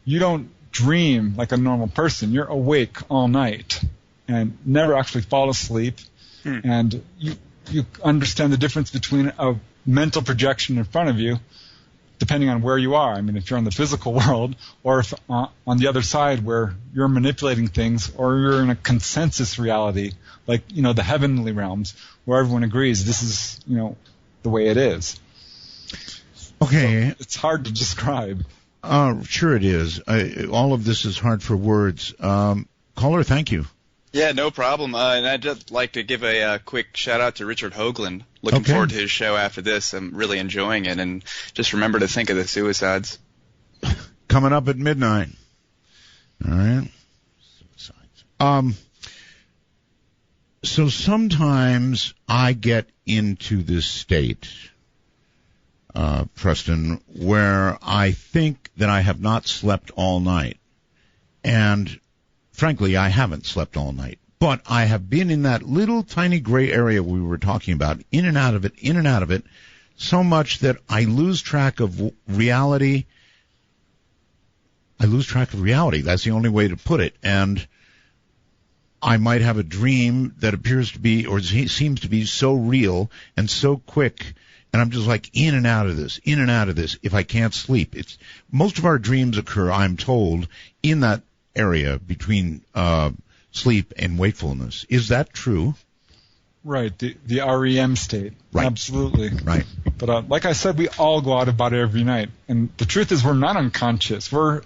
Speaker 3: you don't dream like a normal person. You're awake all night and never actually fall asleep. And you understand the difference between a mental projection in front of you, depending on where you are. I mean, if you're in the physical world, or if on the other side where you're manipulating things, or you're in a consensus reality, like, the heavenly realms, where everyone agrees this is, the way it is.
Speaker 1: Okay.
Speaker 3: So it's hard to describe.
Speaker 1: Sure it is. All of this is hard for words. Caller, thank you.
Speaker 14: Yeah, no problem. And I'd just like to give a quick shout-out to Richard Hoagland. Looking forward to his show after this. I'm really enjoying it. And just remember to think of the suicides.
Speaker 1: Coming up at midnight. All right. Suicides. So sometimes I get into this state, Preston, where I think that I have not slept all night. And frankly, I haven't slept all night, but I have been in that little tiny gray area we were talking about, in and out of it, so much that I lose track of reality. That's the only way to put it. And I might have a dream that appears to be, or seems to be, so real and so quick, and I'm just like in and out of this, if I can't sleep. Most of our dreams occur, I'm told, in that area between sleep and wakefulness. Is that true?
Speaker 3: Right, the REM state.
Speaker 1: Right.
Speaker 3: Absolutely.
Speaker 1: Right.
Speaker 3: But like I said, we all go out of body every night, and the truth is we're not unconscious. We're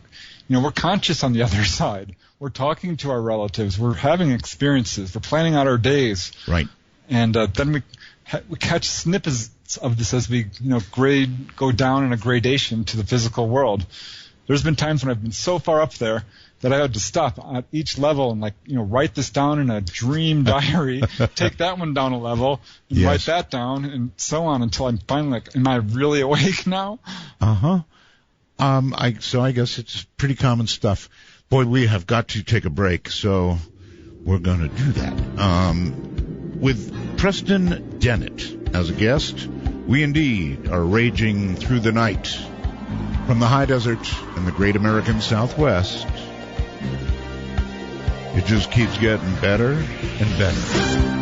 Speaker 3: conscious on the other side. We're talking to our relatives. We're having experiences. We're planning out our days.
Speaker 1: Right.
Speaker 3: And then we catch snippets of this as we go down in a gradation to the physical world. There's been times when I've been so far up there that I had to stop at each level and write this down in a dream diary, take that one down a level, and write that down, and so on until I'm finally like, am I really awake now?
Speaker 1: So I guess it's pretty common stuff. Boy, we have got to take a break, so we're going to do that. With Preston Dennett as a guest, we indeed are raging through the night from the high desert and the great American Southwest. It just keeps getting better and better.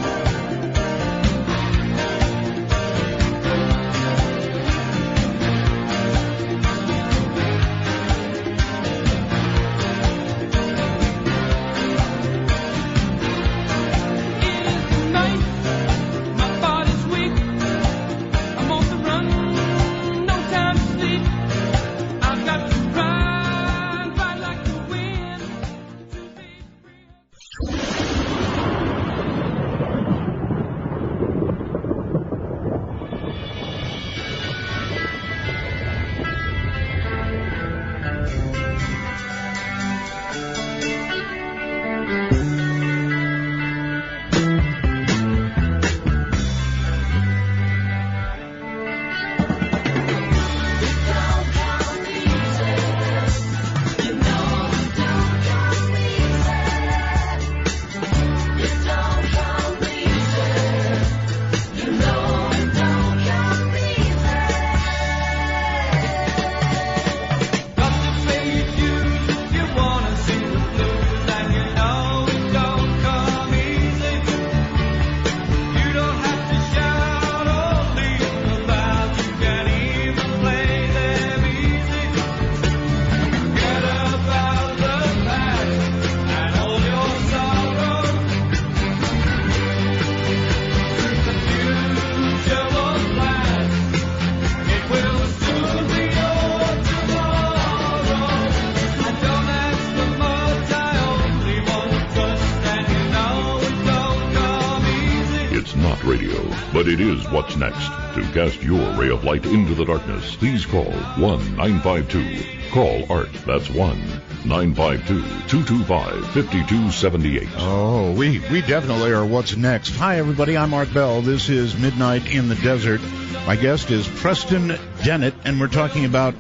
Speaker 2: is What's Next. To cast your ray of light into the darkness, please call 1-952. Call Art. That's 1-952-225-5278.
Speaker 1: Oh, we definitely are What's Next. Hi, everybody. I'm Art Bell. This is Midnight in the Desert. My guest is Preston Dennett, and we're talking about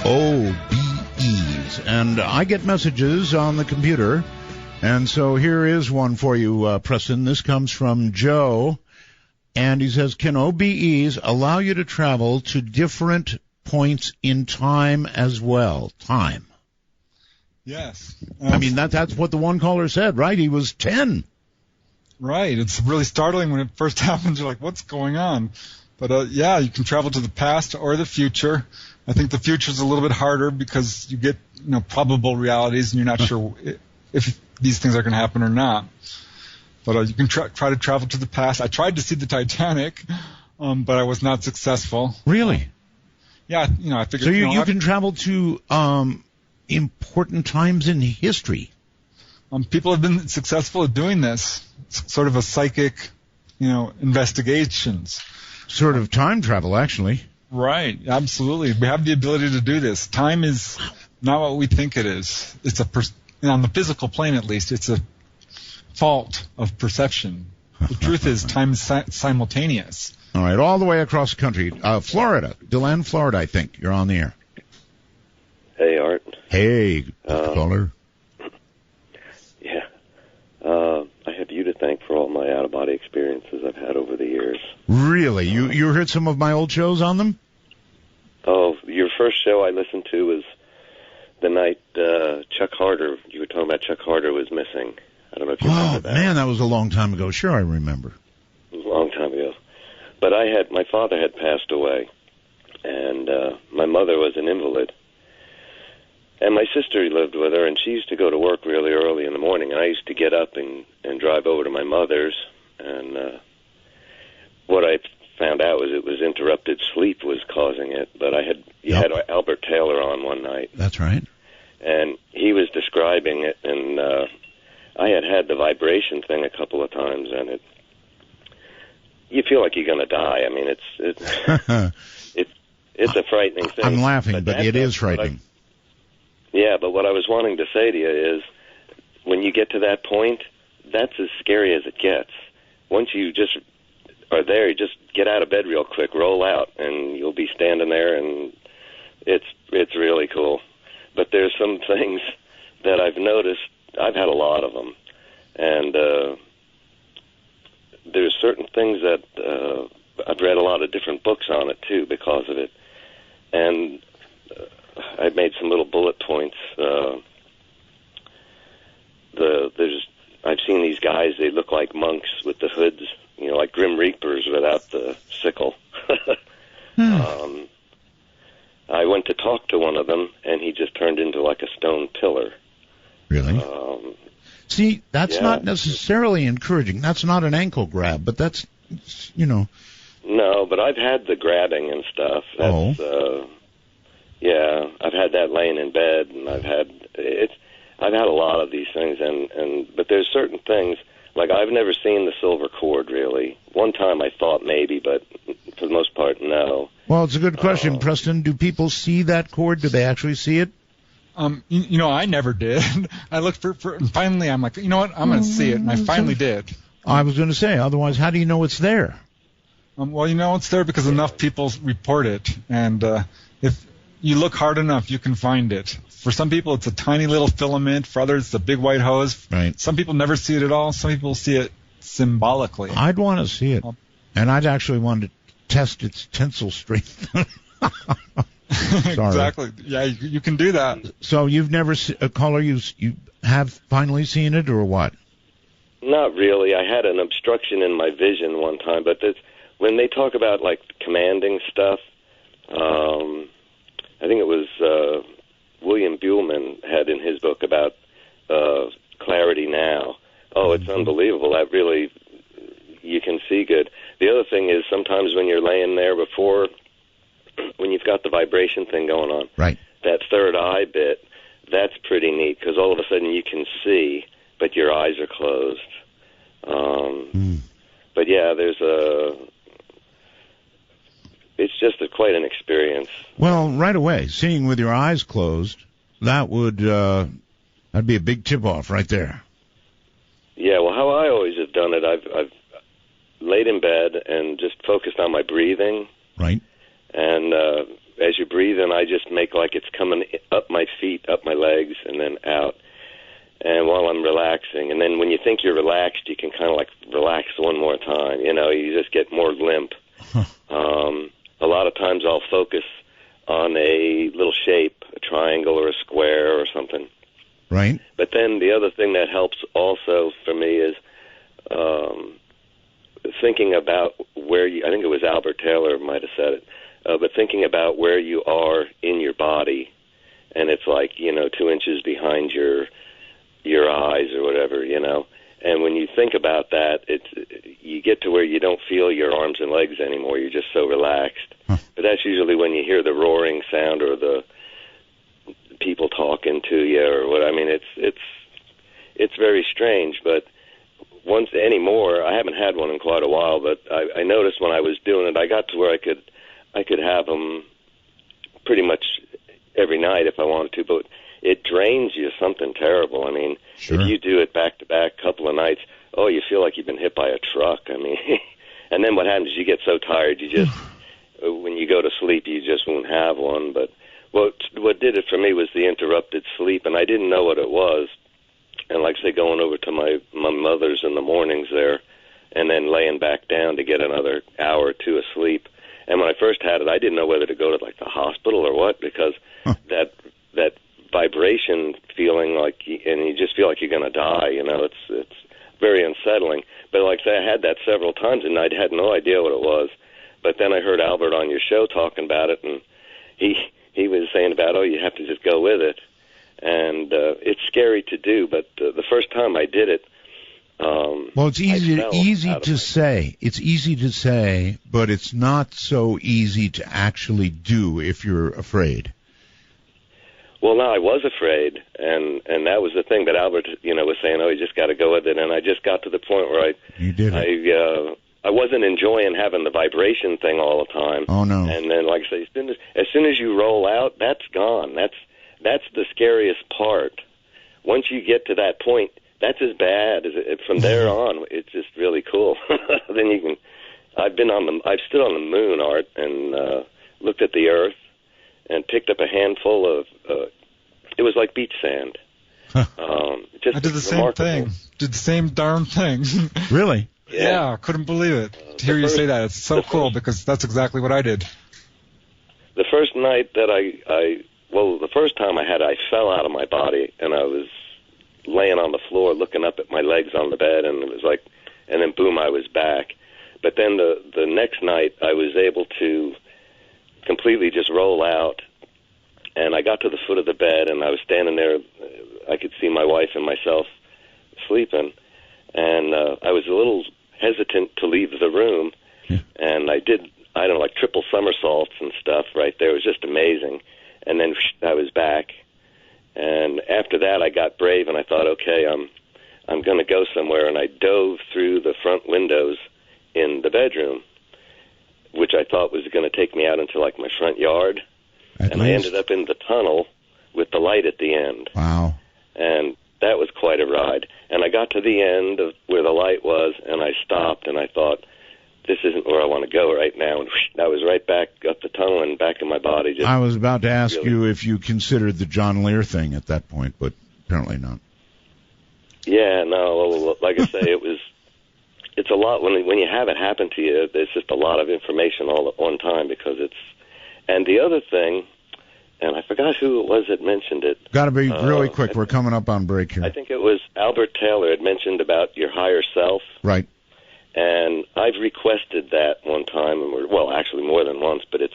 Speaker 1: OBEs. And I get messages on the computer, and so here is one for you, Preston. This comes from Joe, and he says, can OBEs allow you to travel to different points in time as well? Time.
Speaker 3: Yes.
Speaker 1: I mean, that's what the one caller said, right? He was 10.
Speaker 3: Right. It's really startling when it first happens. You're like, what's going on? But, yeah, you can travel to the past or the future. I think the future is a little bit harder because you get, probable realities and you're not sure if these things are going to happen or not. But you can try to travel to the past. I tried to see the Titanic, but I was not successful.
Speaker 1: Really?
Speaker 3: Yeah, I figured.
Speaker 1: So you can travel to important times in history.
Speaker 3: People have been successful at doing this. It's sort of a psychic, investigations. Sort
Speaker 1: of time travel, actually.
Speaker 3: Right, absolutely. We have the ability to do this. Time is not what we think it is. It's on the physical plane, at least, it's a fault of perception. The truth is, time is simultaneous.
Speaker 1: All right, all the way across the country. Florida, DeLand, Florida, I think. You're on the air.
Speaker 15: Hey, Art.
Speaker 1: Hey, caller.
Speaker 15: Yeah. I have you to thank for all my out-of-body experiences I've had over the years.
Speaker 1: Really? You heard some of my old shows on them?
Speaker 15: Oh, your first show I listened to was the night Chuck Harder, you were talking about Chuck Harder was missing. I don't know if you remember that.
Speaker 1: Oh, man, that was a long time ago. Sure, I remember.
Speaker 15: It was a long time ago. But my father had passed away, and my mother was an invalid. And my sister lived with her, and she used to go to work really early in the morning, and I used to get up and drive over to my mother's, and what I found out was it was interrupted sleep was causing it, but you had Albert Taylor on one night.
Speaker 1: That's right.
Speaker 15: And he was describing it, and I had the vibration thing a couple of times, and you feel like you're going to die. I mean, it's a frightening thing.
Speaker 1: I'm laughing, but it is frightening.
Speaker 15: Yeah, but what I was wanting to say to you is, when you get to that point, that's as scary as it gets. Once you just are there, you just get out of bed real quick, roll out, and you'll be standing there, and it's really cool. But there's some things that I've noticed. I've had a lot of them, and there's certain things that I've read a lot of different books on it too because of it, and I've made some little bullet points. I've seen these guys. They look like monks with the hoods, like Grim Reapers without the sickle. I went to talk to one of them, and he just turned into like a stone pillar.
Speaker 1: Really? See, that's not necessarily encouraging. That's not an ankle grab, but that's,
Speaker 15: No, but I've had the grabbing and stuff. That's, yeah, I've had that laying in bed, and I've had a lot of these things, but there's certain things, like I've never seen the silver cord, really. One time I thought maybe, but for the most part, no.
Speaker 1: Well, it's a good question, Preston. Do people see that cord? Do they actually see it?
Speaker 3: I never did. I looked for and finally I'm like, you know what, I'm going to see it, and I finally did.
Speaker 1: I was going to say, otherwise, how do you know it's there?
Speaker 3: Well, it's there because enough people report it, and if you look hard enough, you can find it. For some people, it's a tiny little filament. For others, it's a big white hose.
Speaker 1: Right.
Speaker 3: Some people never see it at all. Some people see it symbolically.
Speaker 1: I'd want to see it, and I'd actually want to test its tensile strength.
Speaker 3: Exactly. Yeah, you can do that.
Speaker 1: So you've never caller, you have finally seen it, or what?
Speaker 15: Not really. I had an obstruction in my vision one time, but when they talk about like commanding stuff, I think it was William Buhlman had in his book about clarity now. Oh, it's unbelievable. That really, you can see good. The other thing is sometimes when you're laying there when you've got the vibration thing going on,
Speaker 1: right?
Speaker 15: That third eye bit, that's pretty neat because all of a sudden you can see, but your eyes are closed. But yeah, there's just quite an experience.
Speaker 1: Well, right away, seeing with your eyes closed, that'd be a big tip-off right there.
Speaker 15: Yeah, well, how I always have done it, I've laid in bed and just focused on my breathing.
Speaker 1: Right.
Speaker 15: And as you breathe in, I just make like it's coming up my feet, up my legs, and then out. And while I'm relaxing, and then when you think you're relaxed, you can kind of like relax one more time. You know, you just get more limp. A lot of times I'll focus on a little shape, a triangle or a square or something.
Speaker 1: Right.
Speaker 15: But then the other thing that helps also for me is thinking about where you, I think it was Albert Taylor might have said it, but thinking about where you are in your body, and it's like, 2 inches behind your eyes or whatever, And when you think about that, you get to where you don't feel your arms and legs anymore. You're just so relaxed. But that's usually when you hear the roaring sound or the people talking to you or what. I mean, it's very strange. But once anymore, I haven't had one in quite a while. But I noticed when I was doing it, I got to where I could have them pretty much every night if I wanted to. But it drains you something terrible. I mean, If you do it back to back, couple of nights, you feel like you've been hit by a truck. I mean, and then what happens is you get so tired, you just, when you go to sleep, you just won't have one. But what did it for me was the interrupted sleep, and I didn't know what it was. And like I say, going over to my mother's in the mornings there, and then laying back down to get another hour or two of sleep. And when I first had it, I didn't know whether to go to like the hospital or what, because that vibration feeling and you just feel like you're going to die, it's very unsettling. But like I say, I had that several times, and I had no idea what it was. But then I heard Albert on your show talking about it, and he was saying about, you have to just go with it. And it's scary to do, but the first time I did it,
Speaker 1: well, it's easy to say. It's easy to say, but it's not so easy to actually do if you're afraid.
Speaker 15: Well, no, I was afraid, and that was the thing that Albert, was saying, you just got to go with it. And I just got to the point where I wasn't enjoying having the vibration thing all the time.
Speaker 1: Oh, no.
Speaker 15: And then, like I say, as soon as you roll out, that's gone. That's the scariest part. Once you get to that point, that's as bad as from there on. It's just really cool. Then you can. I've stood on the moon, Art, and looked at the Earth, and picked up a handful of. It was like beach sand. Just
Speaker 3: I did the same thing. Did the same darn thing.
Speaker 1: Really?
Speaker 3: Yeah, couldn't believe it. To hear you say that, it's so cool because that's exactly what I did.
Speaker 15: The first night that the first time I fell out of my body, and I was laying on the floor looking up at my legs on the bed, and it was like, and then boom, I was back. But then the next night, I was able to completely just roll out, and I got to the foot of the bed, and I was standing there. I could see my wife and myself sleeping, and I was a little hesitant to leave the room, and I did, like triple somersaults and stuff right there. It was just amazing. And then I was back, and after that I got brave, and I thought, okay, I'm going to go somewhere, and I dove through the front windows in the bedroom, which I thought was going to take me out into like my front yard, I ended up in the tunnel with the light at the end.
Speaker 1: Wow.
Speaker 15: And that was quite a ride. And I got to the end of where the light was, and I stopped, and I thought, this isn't where I want to go right now. And I was right back up the tunnel and back in my body.
Speaker 1: I was about to ask you if you considered the John Lear thing at that point, but apparently not.
Speaker 15: Yeah, no, like I say, it's a lot. When you have it happen to you, there's just a lot of information all at one time because it's... And the other thing, and I forgot who it was that mentioned it.
Speaker 1: Got to be really quick. We're coming up on break here.
Speaker 15: I think it was Albert Taylor had mentioned about your higher self.
Speaker 1: Right.
Speaker 15: And I've requested that one time, well, actually more than once, but it's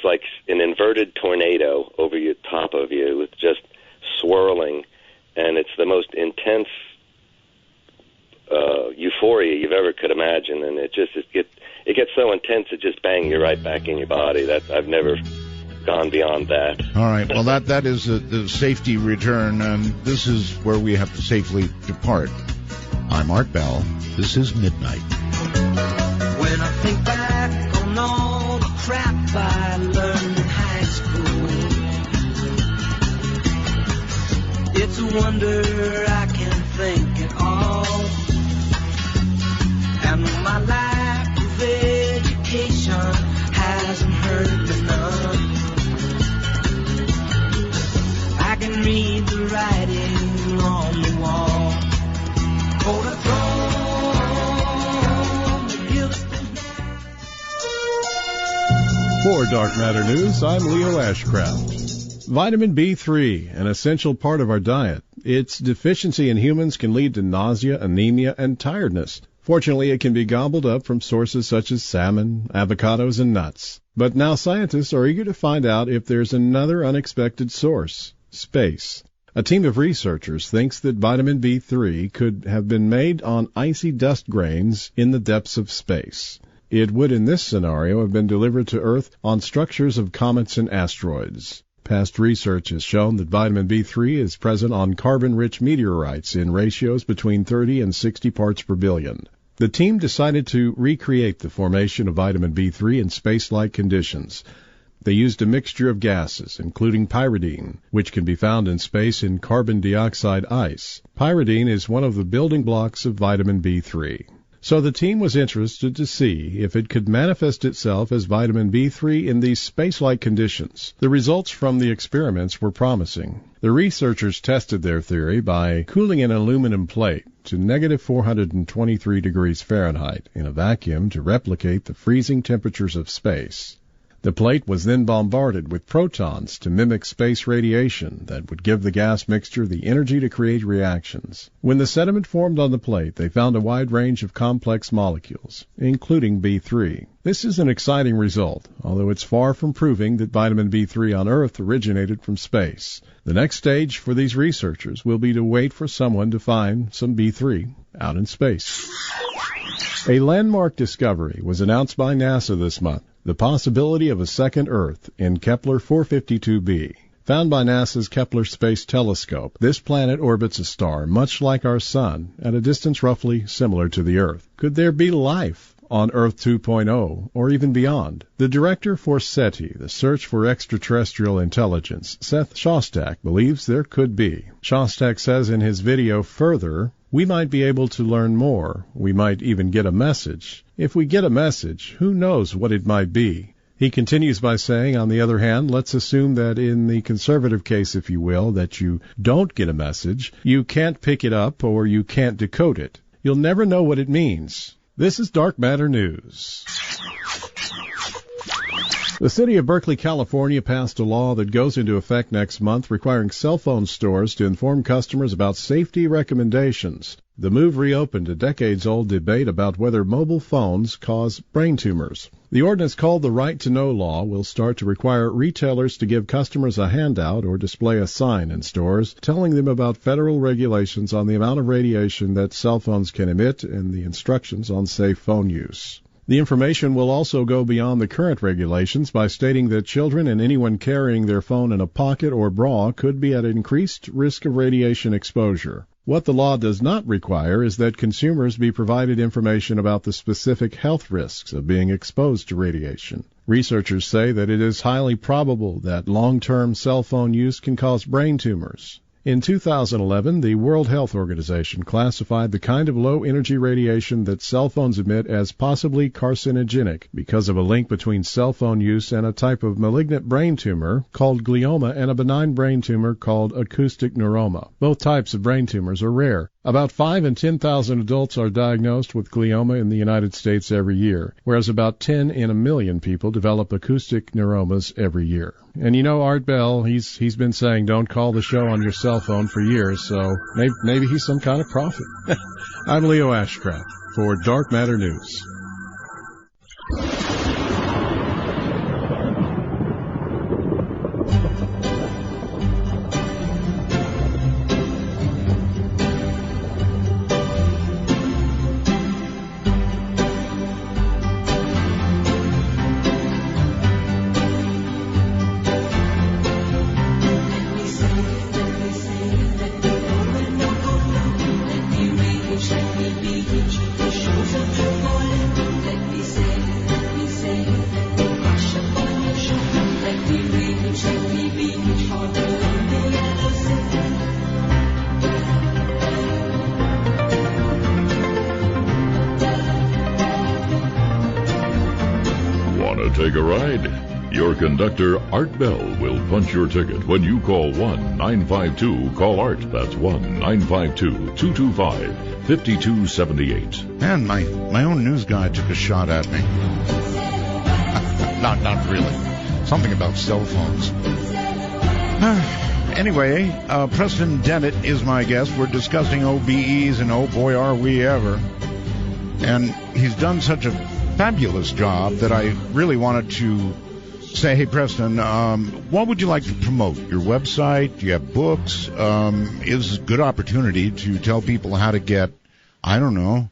Speaker 15: like an inverted tornado over your top of you with just swirling, and it's the most intense euphoria you've ever could imagine, and it gets so intense it just bangs you right back in your body. I've never gone beyond that.
Speaker 1: All right, well that is the safety return, and this is where we have to safely depart. I'm Art Bell. This is Midnight.
Speaker 4: When I think back on all hurt enough. I can read the writing on the wall. For the throne, the guilt.
Speaker 5: For Dark Matter News, I'm Leo Ashcraft. Vitamin B3, an essential part of our diet. Its deficiency in humans can lead to nausea, anemia, and tiredness. Fortunately, it can be gobbled up from sources such as salmon, avocados, and nuts. But now scientists are eager to find out if there's another unexpected source: space. A team of researchers thinks that vitamin B3 could have been made on icy dust grains in the depths of space. It would, in this scenario, have been delivered to Earth on structures of comets and asteroids. Past research has shown that vitamin B3 is present on carbon-rich meteorites in ratios between 30 and 60 parts per billion. The team decided to recreate the formation of vitamin B3 in space-like conditions. They used a mixture of gases, including pyridine, which can be found in space in carbon dioxide ice. Pyridine is one of the building blocks of vitamin B3. So the team was interested to see if it could manifest itself as vitamin B3 in these space-like conditions. The results from the experiments were promising. The researchers tested their theory by cooling an aluminum plate to negative 423 degrees Fahrenheit in a vacuum to replicate the freezing temperatures of space. The plate was then bombarded with protons to mimic space radiation that would give the gas mixture the energy to create reactions. When the sediment formed on the plate, they found a wide range of complex molecules, including B3. This is an exciting result, although it's far from proving that vitamin B3 on Earth originated from space. The next stage for these researchers will be to wait for someone to find some B3 out in space. A landmark discovery was announced by NASA this month: the possibility of a second Earth in Kepler 452b. Found by NASA's Kepler Space Telescope, this planet orbits a star much like our Sun, at a distance roughly similar to the Earth. Could there be life on Earth 2.0, or even beyond? The director for SETI, the Search for Extraterrestrial Intelligence, Seth Shostak, believes there could be. Shostak says in his video further, "We might be able to learn more. We might even get a message. If we get a message, who knows what it might be?" He continues by saying, on the other hand, let's assume that in the conservative case, if you will, that you don't get a message, you can't pick it up or you can't decode it. You'll never know what it means. This is Dark Matter News. The city of Berkeley, California passed a law that goes into effect next month requiring cell phone stores to inform customers about safety recommendations. The move reopened a decades-old debate about whether mobile phones cause brain tumors. The ordinance, called the Right to Know Law, will start to require retailers to give customers a handout or display a sign in stores telling them about federal regulations on the amount of radiation that cell phones can emit and the instructions on safe phone use. The information will also go beyond the current regulations by stating that children and anyone carrying their phone in a pocket or bra could be at increased risk of radiation exposure. What the law does not require is that consumers be provided information about the specific health risks of being exposed to radiation. Researchers say that it is highly probable that long-term cell phone use can cause brain tumors. In 2011, the World Health Organization classified the kind of low-energy radiation that cell phones emit as possibly carcinogenic because of a link between cell phone use and a type of malignant brain tumor called glioma and a benign brain tumor called acoustic neuroma. Both types of brain tumors are rare. About 5 in 10,000 adults are diagnosed with glioma in the United States every year, whereas about 10 in a million people develop acoustic neuromas every year. And you know Art Bell, he's been saying don't call the show on your cell phone for years, so maybe he's some kind of prophet. I'm Leo Ashcraft for Dark Matter News.
Speaker 2: Take a ride? Your conductor, Art Bell, will punch your ticket when you call 1-952-CALL-ART. That's 1-952-225-5278.
Speaker 1: And my own news guy took a shot at me. Not really. Something about cell phones. Anyway, Preston Dennett is my guest. We're discussing OBEs, and oh boy, are we ever. And he's done such a fabulous job that I really wanted to say, hey, Preston, what would you like to promote? Your website? Do you have books? Is a good opportunity to tell people how to get, I don't know,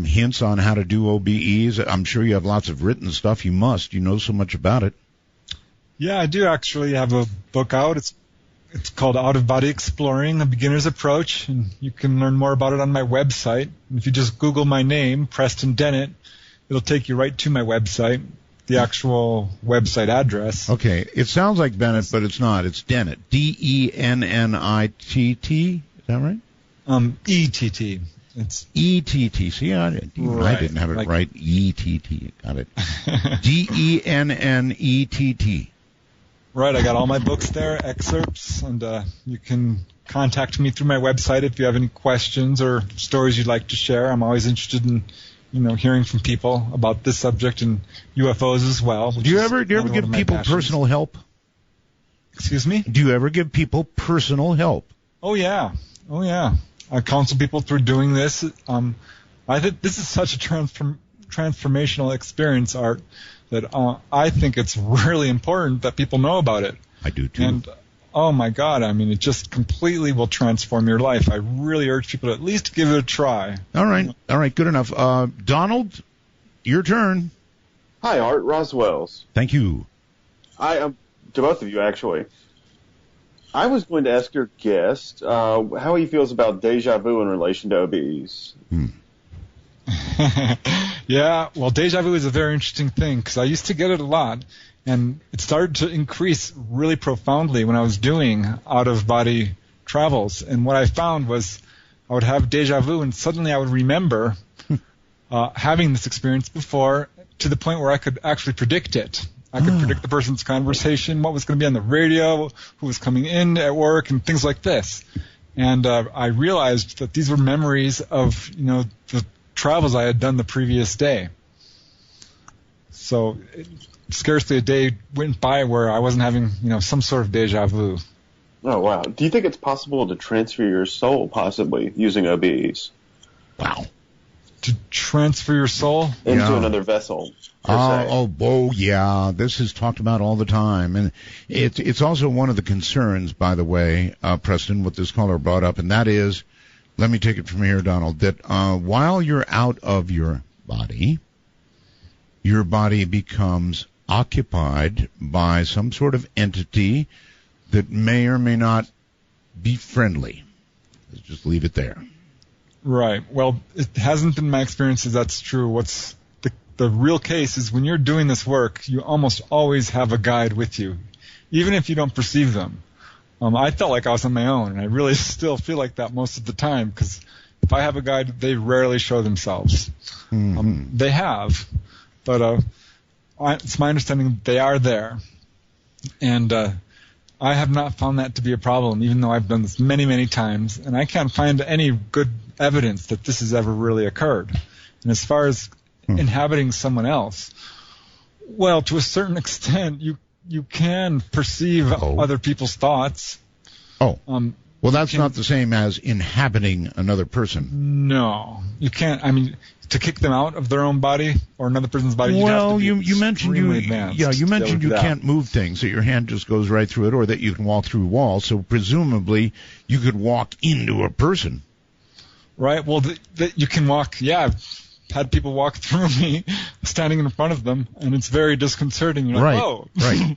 Speaker 1: hints on how to do OBEs. I'm sure you have lots of written stuff. You must. You know so much about it.
Speaker 3: Yeah, I do actually have a book out. It's called Out of Body Exploring, A Beginner's Approach, and you can learn more about it on my website. If you just Google my name, Preston Dennett, it'll take you right to my website, the actual website address.
Speaker 1: Okay, it sounds like Bennett, but it's not. It's Dennett, D-E-N-N-I-T-T. Is that right?
Speaker 3: E-T-T. It's
Speaker 1: E-T-T. See, I didn't have it right. E-T-T. Got it. D-E-N-N-E-T-T.
Speaker 3: Right, I got all my books there, excerpts, and you can contact me through my website if you have any questions or stories you'd like to share. I'm always interested in, hearing from people about this subject and UFOs as well.
Speaker 1: Do you ever give people personal help?
Speaker 3: Excuse me?
Speaker 1: Do you ever give people personal help?
Speaker 3: Oh yeah. I counsel people through doing this. I think this is such a transformational experience, Art, that I think it's really important that people know about it.
Speaker 1: I do too.
Speaker 3: And oh my God, it just completely will transform your life. I really urge people to at least give it a try.
Speaker 1: All right, good enough. Donald, your turn.
Speaker 16: Hi, Art. Roswell's.
Speaker 1: Thank you.
Speaker 16: To both of you, actually. I was going to ask your guest how he feels about deja vu in relation to OBEs.
Speaker 3: Yeah, well, deja vu is a very interesting thing because I used to get it a lot, and it started to increase really profoundly when I was doing out-of-body travels. And what I found was I would have deja vu, and suddenly I would remember having this experience before to the point where I could actually predict it. I could predict the person's conversation, what was going to be on the radio, who was coming in at work, and things like this. And I realized that these were memories of, the travels I had done the previous day. So scarcely a day went by where I wasn't having, some sort of deja vu.
Speaker 16: Oh, wow. Do you think it's possible to transfer your soul, possibly, using OBEs?
Speaker 1: Wow.
Speaker 3: To transfer your soul?
Speaker 16: Into another vessel, per se.
Speaker 1: Oh, yeah. This is talked about all the time. And it's also one of the concerns, by the way, Preston, what this caller brought up, and that is, let me take it from here, Donald, that while you're out of your body becomes occupied by some sort of entity that may or may not be friendly. Let's just leave it there.
Speaker 3: Right. Well, it hasn't been my experiences that's true. What's the real case is when you're doing this work, you almost always have a guide with you, even if you don't perceive them. I felt like I was on my own, and I really still feel like that most of the time, because if I have a guide, they rarely show themselves.
Speaker 1: Mm-hmm.
Speaker 3: They have, but it's my understanding they are there. And I have not found that to be a problem, even though I've done this many, many times, and I can't find any good evidence that this has ever really occurred. And as far as inhabiting someone else, well, to a certain extent, you can perceive other people's thoughts.
Speaker 1: Oh. Well, that's not the same as inhabiting another person.
Speaker 3: No. You can't. To kick them out of their own body or another person's body, you'd have to be
Speaker 1: you mentioned you mentioned you can't move things, that your hand just goes right through it, or that you can walk through walls. So presumably you could walk into a person.
Speaker 3: Right. Well, you can walk. Yeah. I've had people walk through me standing in front of them, and it's very disconcerting. You're like, oh.
Speaker 1: Right.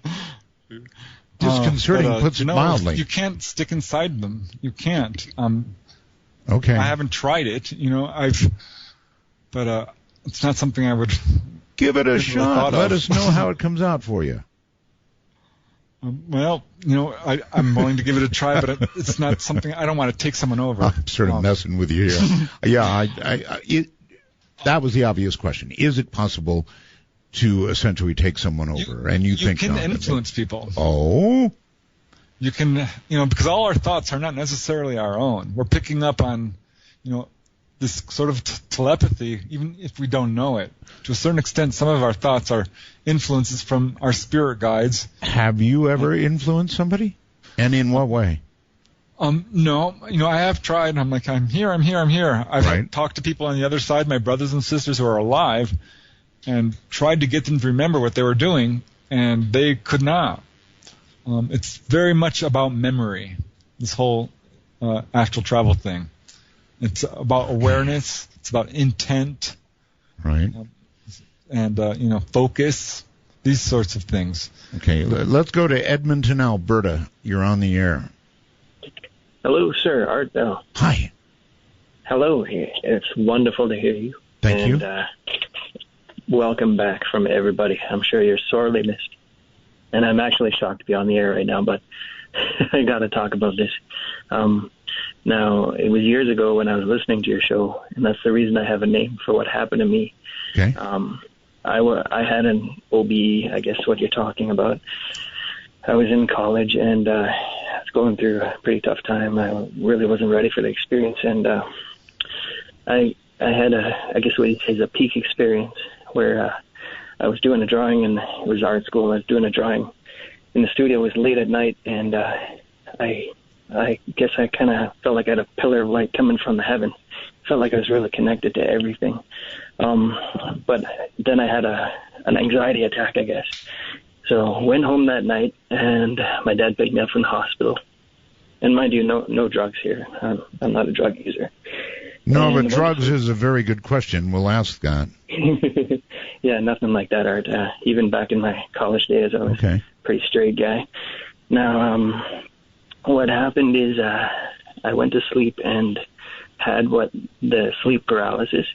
Speaker 1: Disconcerting puts it mildly.
Speaker 3: You can't stick inside them. You can't.
Speaker 1: Okay.
Speaker 3: I haven't tried it. But it's not something I would
Speaker 1: give it a shot. Let us know how it comes out for you.
Speaker 3: I'm willing to give it a try, but it's not something I don't want to take someone over.
Speaker 1: I'm sort of messing with you here. Yeah, that was the obvious question. Is it possible to essentially take someone over, and you think
Speaker 3: you can influence people.
Speaker 1: Oh,
Speaker 3: you can, because all our thoughts are not necessarily our own. We're picking up on, this sort of telepathy, even if we don't know it. To a certain extent, some of our thoughts are influences from our spirit guides.
Speaker 1: Have you ever influenced somebody, and in what way?
Speaker 3: No, I have tried, and I'm like, I'm here. I've talked to people on the other side, my brothers and sisters who are alive, and tried to get them to remember what they were doing, and they could not. It's very much about memory, this whole astral travel thing. It's about awareness. It's about intent.
Speaker 1: Right.
Speaker 3: And, focus, these sorts of things.
Speaker 1: Okay, let's go to Edmonton, Alberta. You're on the air.
Speaker 17: Hello, sir. Art Bell.
Speaker 1: Hi.
Speaker 17: Hello. It's wonderful to hear you.
Speaker 1: Thank you.
Speaker 17: And welcome back from everybody. I'm sure you're sorely missed. And I'm actually shocked to be on the air right now, but I got to talk about this. Now, it was years ago when I was listening to your show, and that's the reason I have a name for what happened to me.
Speaker 1: Okay.
Speaker 17: I had an OBE, I guess what you're talking about. I was in college, and I was going through a pretty tough time. I really wasn't ready for the experience, and I had I guess what you'd say is a peak experience where I was doing a drawing, and it was art school. I was doing a drawing in the studio. It was late at night, and I guess I kind of felt like I had a pillar of light coming from the heaven. Felt like I was really connected to everything. But then I had an anxiety attack, I guess. So went home that night, and my dad picked me up from the hospital. And mind you, no drugs here. I'm not a drug user.
Speaker 1: No, but drugs is a very good question. We'll ask that.
Speaker 17: Yeah, nothing like that, Art. Even back in my college days, I was a pretty straight guy. Now, what happened is I went to sleep and had the sleep paralysis.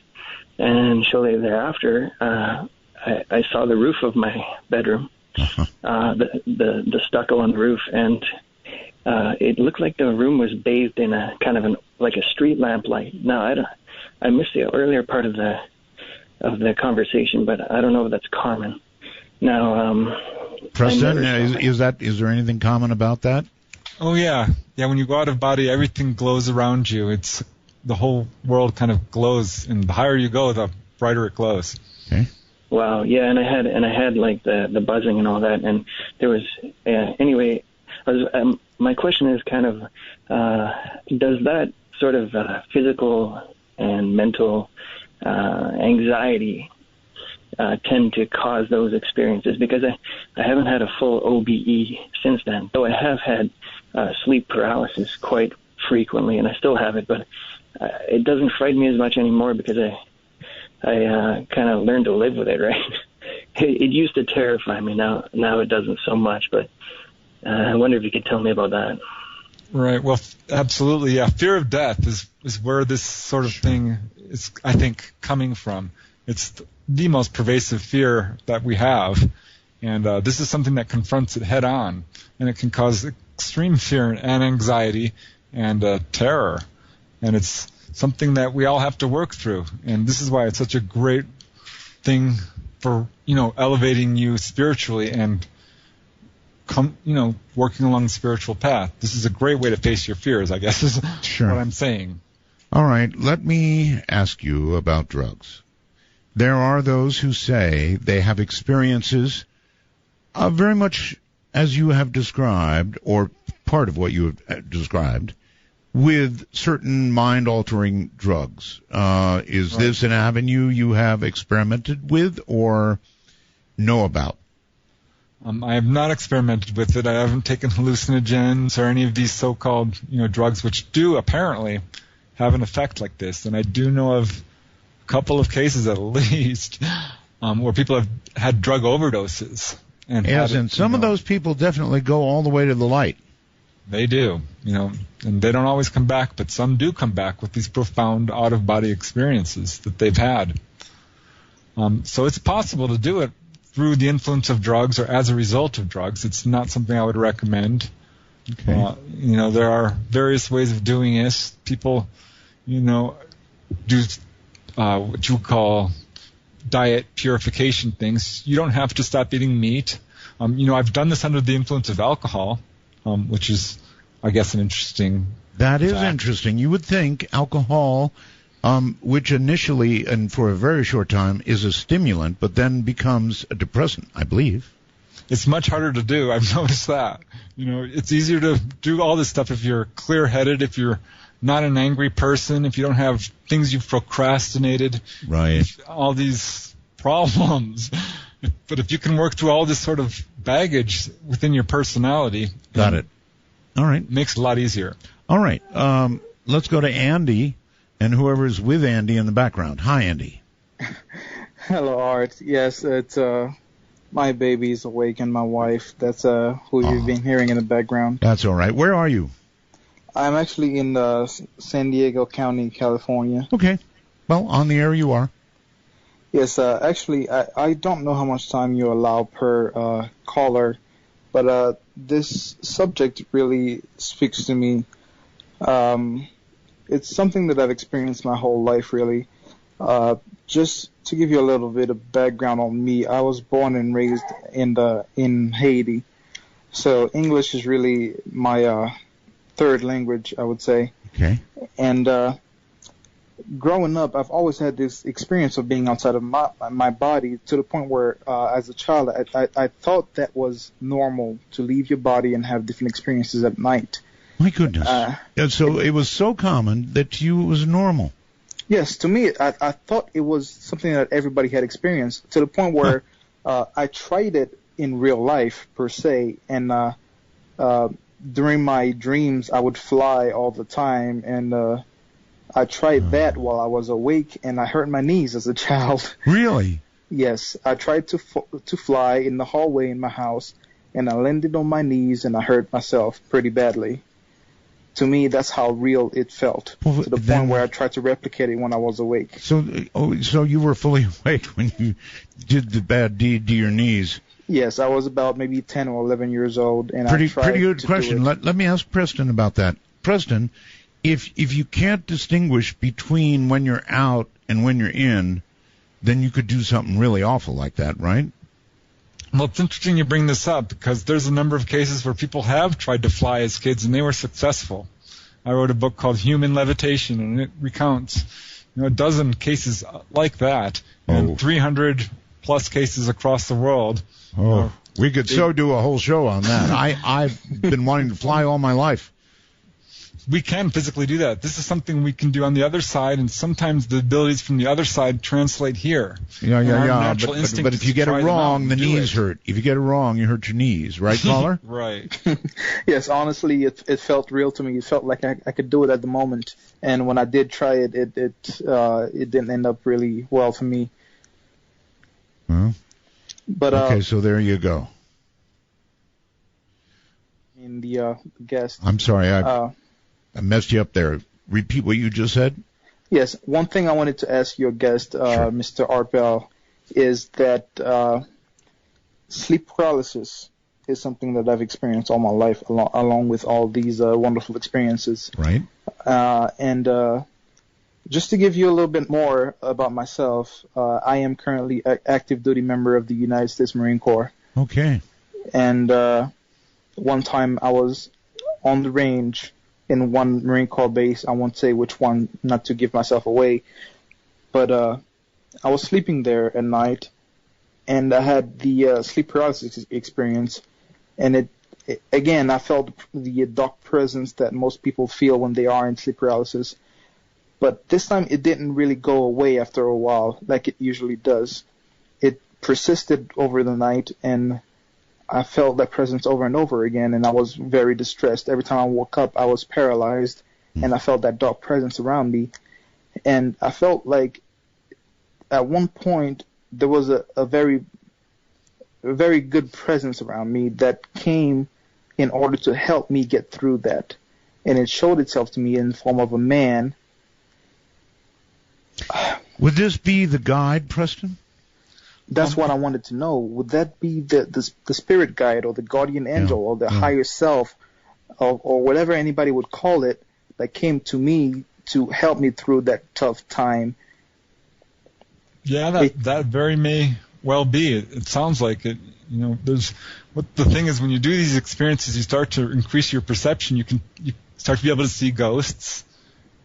Speaker 17: And shortly thereafter, I saw the roof of my bedroom, the stucco on the roof, and it looked like the room was bathed in a kind of like a street lamp light. Now, I missed the earlier part of the conversation, but I don't know if that's common. Now,
Speaker 1: Preston, is there anything common about that?
Speaker 3: Oh yeah. When you go out of body, everything glows around you. It's the whole world kind of glows, and the higher you go, the brighter it glows.
Speaker 1: Okay.
Speaker 17: Wow. Yeah, and I had like the buzzing and all that, and there was anyway. My question is kind of, does that sort of physical and mental anxiety tend to cause those experiences? Because I haven't had a full OBE since then, though I have had sleep paralysis quite frequently, and I still have it, but it doesn't frighten me as much anymore because I kind of learned to live with it, right? It used to terrify me. Now it doesn't so much, but I wonder if you could tell me about that.
Speaker 3: Right. Well, absolutely. Yeah. Fear of death is where this sort of thing is, I think, coming from. It's the most pervasive fear that we have, and this is something that confronts it head on, and it can cause extreme fear and anxiety and terror, and it's something that we all have to work through. And this is why it's such a great thing for elevating you spiritually and working along the spiritual path. This is a great way to face your fears, I guess, is what I'm saying.
Speaker 1: All right, let me ask you about drugs. There are those who say they have experiences very much as you have described, or part of what you have described, with certain mind-altering drugs. Is this an avenue you have experimented with or know about?
Speaker 3: I have not experimented with it. I haven't taken hallucinogens or any of these so-called drugs, which do apparently have an effect like this. And I do know of a couple of cases at least where people have had drug overdoses. And
Speaker 1: some of those people definitely go all the way to the light.
Speaker 3: They do, and they don't always come back, but some do come back with these profound out-of-body experiences that they've had. So it's possible to do it through the influence of drugs or as a result of drugs. It's not something I would recommend.
Speaker 1: Okay.
Speaker 3: There are various ways of doing this. People, do what you call diet purification things. You don't have to stop eating meat. I've done this under the influence of alcohol, which is, I guess, an interesting
Speaker 1: That is
Speaker 3: fact.
Speaker 1: interesting. You would think alcohol, which initially and for a very short time is a stimulant, but then becomes a depressant, I believe.
Speaker 3: It's much harder to do. I've noticed that. It's easier to do all this stuff if you're clear-headed, if you're not an angry person, if you don't have things you've procrastinated.
Speaker 1: Right.
Speaker 3: All these problems. But if you can work through all this sort of baggage within your personality.
Speaker 1: Got it. All right.
Speaker 3: It makes it a lot easier.
Speaker 1: All right. Let's go to Andy and whoever's with Andy in the background. Hi, Andy.
Speaker 18: Hello, Art. Yes, it's my baby's awake and my wife. That's who you've been hearing in the background.
Speaker 1: That's all right. Where are you?
Speaker 18: I'm actually in San Diego County, California.
Speaker 1: Okay. Well, on the air you are.
Speaker 18: Yes, actually, I don't know how much time you allow per caller, but this subject really speaks to me. It's something that I've experienced my whole life, really. Just to give you a little bit of background on me, I was born and raised in Haiti, so English is really my third language, I would say.
Speaker 1: Okay.
Speaker 18: And growing up, I've always had this experience of being outside of my body, to the point where, as a child, I thought that was normal to leave your body and have different experiences at night.
Speaker 1: My goodness. So it was so common that to you it was normal.
Speaker 18: Yes, to me, I thought it was something that everybody had experienced, to the point where I tried it in real life, per se, and during my dreams, I would fly all the time, and I tried that while I was awake, and I hurt my knees as a child.
Speaker 1: Really?
Speaker 18: Yes, I tried to fly in the hallway in my house, and I landed on my knees, and I hurt myself pretty badly. To me, that's how real it felt, to the point where I tried to replicate it when I was awake.
Speaker 1: So you were fully awake when you did the bad deed to your knees.
Speaker 18: Yes, I was about maybe 10 or 11 years old, and
Speaker 1: Pretty
Speaker 18: I tried
Speaker 1: good
Speaker 18: to
Speaker 1: question.
Speaker 18: do it.
Speaker 1: Let me ask Preston about that. Preston, if you can't distinguish between when you're out and when you're in, then you could do something really awful like that, right?
Speaker 3: Well, it's interesting you bring this up, because there's a number of cases where people have tried to fly as kids and they were successful. I wrote a book called Human Levitation, and it recounts a dozen cases like that, and 300 plus cases across the world.
Speaker 1: Oh, we could do a whole show on that. I've been wanting to fly all my life.
Speaker 3: We can physically do that. This is something we can do on the other side, and sometimes the abilities from the other side translate here.
Speaker 1: Yeah. But if you get it wrong, the knees hurt. If you get it wrong, you hurt your knees. Right, caller?
Speaker 3: Right.
Speaker 18: Yes, honestly, it felt real to me. It felt like I could do it at the moment. And when I did try it, it didn't end up really well for me.
Speaker 1: Well,
Speaker 18: but
Speaker 1: okay, so there you go.
Speaker 18: In the guest.
Speaker 1: I'm sorry, I messed you up there. Repeat what you just said.
Speaker 18: Yes, one thing I wanted to ask your guest, Mr. Art Bell, is that sleep paralysis is something that I've experienced all my life, along with all these wonderful experiences.
Speaker 1: Right.
Speaker 18: And just to give you a little bit more about myself, I am currently an active duty member of the United States Marine Corps.
Speaker 1: Okay.
Speaker 18: And one time I was on the range in one Marine Corps base. I won't say which one, not to give myself away, but I was sleeping there at night, and I had the sleep paralysis experience, and again, I felt the dark presence that most people feel when they are in sleep paralysis, but this time it didn't really go away after a while like it usually does. It persisted over the night, and I felt that presence over and over again, and I was very distressed. Every time I woke up, I was paralyzed, and I felt that dark presence around me. And I felt like at one point there was a very good presence around me that came in order to help me get through that. And it showed itself to me in the form of a man.
Speaker 1: Would this be the guide, Preston?
Speaker 18: That's what I wanted to know. Would that be the spirit guide or the guardian angel or the higher self or whatever anybody would call it that came to me to help me through that tough time?
Speaker 3: Yeah, that very may well be. It sounds like it. There's what the thing is when you do these experiences, you start to increase your perception. You start to be able to see ghosts.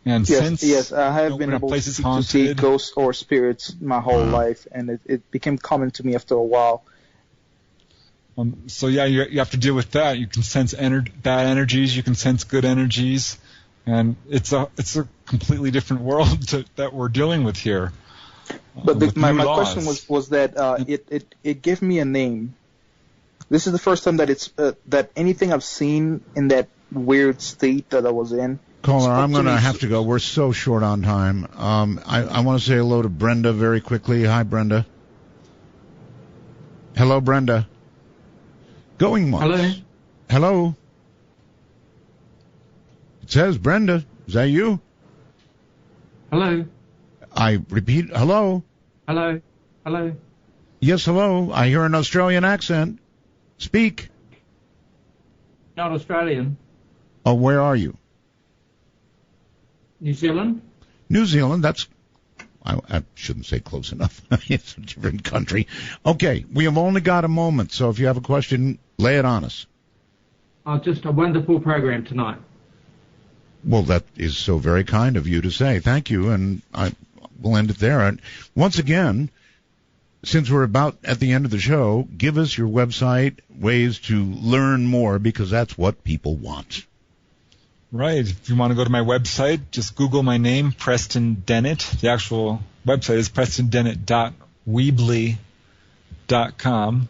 Speaker 3: And
Speaker 18: yes, I have been able to see ghosts or spirits my whole life, and it became common to me after a while.
Speaker 3: So yeah, you have to deal with that. You can sense bad energies, you can sense good energies, and it's a completely different world that we're dealing with here.
Speaker 18: But my question was that it gave me a name. This is the first time that it's that anything I've seen in that weird state that I was in.
Speaker 1: Caller, I'm going to have to go. We're so short on time. I want to say hello to Brenda very quickly. Hi, Brenda. Hello, Brenda. Going once.
Speaker 19: Hello.
Speaker 1: Hello. It says Brenda. Is that you?
Speaker 19: Hello.
Speaker 1: I repeat, hello.
Speaker 19: Hello. Hello.
Speaker 1: Yes, hello. I hear an Australian accent. Speak.
Speaker 19: Not Australian.
Speaker 1: Oh, where are you?
Speaker 19: New Zealand?
Speaker 1: New Zealand, I shouldn't say close enough. It's a different country. Okay, we have only got a moment, so if you have a question, lay it on us.
Speaker 19: Just a wonderful program tonight.
Speaker 1: Well, that is so very kind of you to say. Thank you, and we'll end it there. And once again, since we're about at the end of the show, give us your website, ways to learn more, because that's what people want.
Speaker 3: Right. If you want to go to my website, just Google my name, Preston Dennett. The actual website is prestondennett.weebly.com.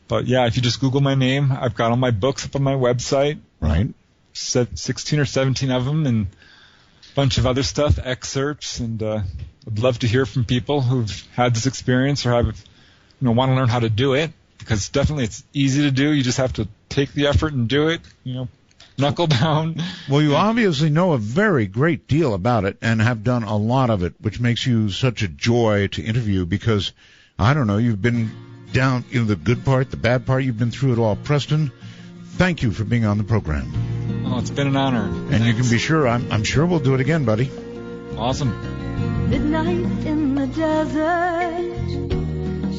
Speaker 3: But yeah, if you just Google my name, I've got all my books up on my website.
Speaker 1: Right.
Speaker 3: 16 or 17 of them, and a bunch of other stuff, excerpts, and I'd love to hear from people who've had this experience or want to learn how to do it, because definitely it's easy to do. You just have to take the effort and do it. Knuckle down.
Speaker 1: Well, you obviously know a very great deal about it and have done a lot of it, which makes you such a joy to interview because, I don't know, you've been down, the good part, the bad part, you've been through it all. Preston, thank you for being on the program.
Speaker 3: Oh, it's been an honor.
Speaker 1: And
Speaker 3: Thanks.
Speaker 1: You can be sure, I'm sure we'll do it again, buddy.
Speaker 3: Awesome.
Speaker 20: Midnight in the desert,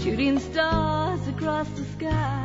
Speaker 20: shooting stars across the sky.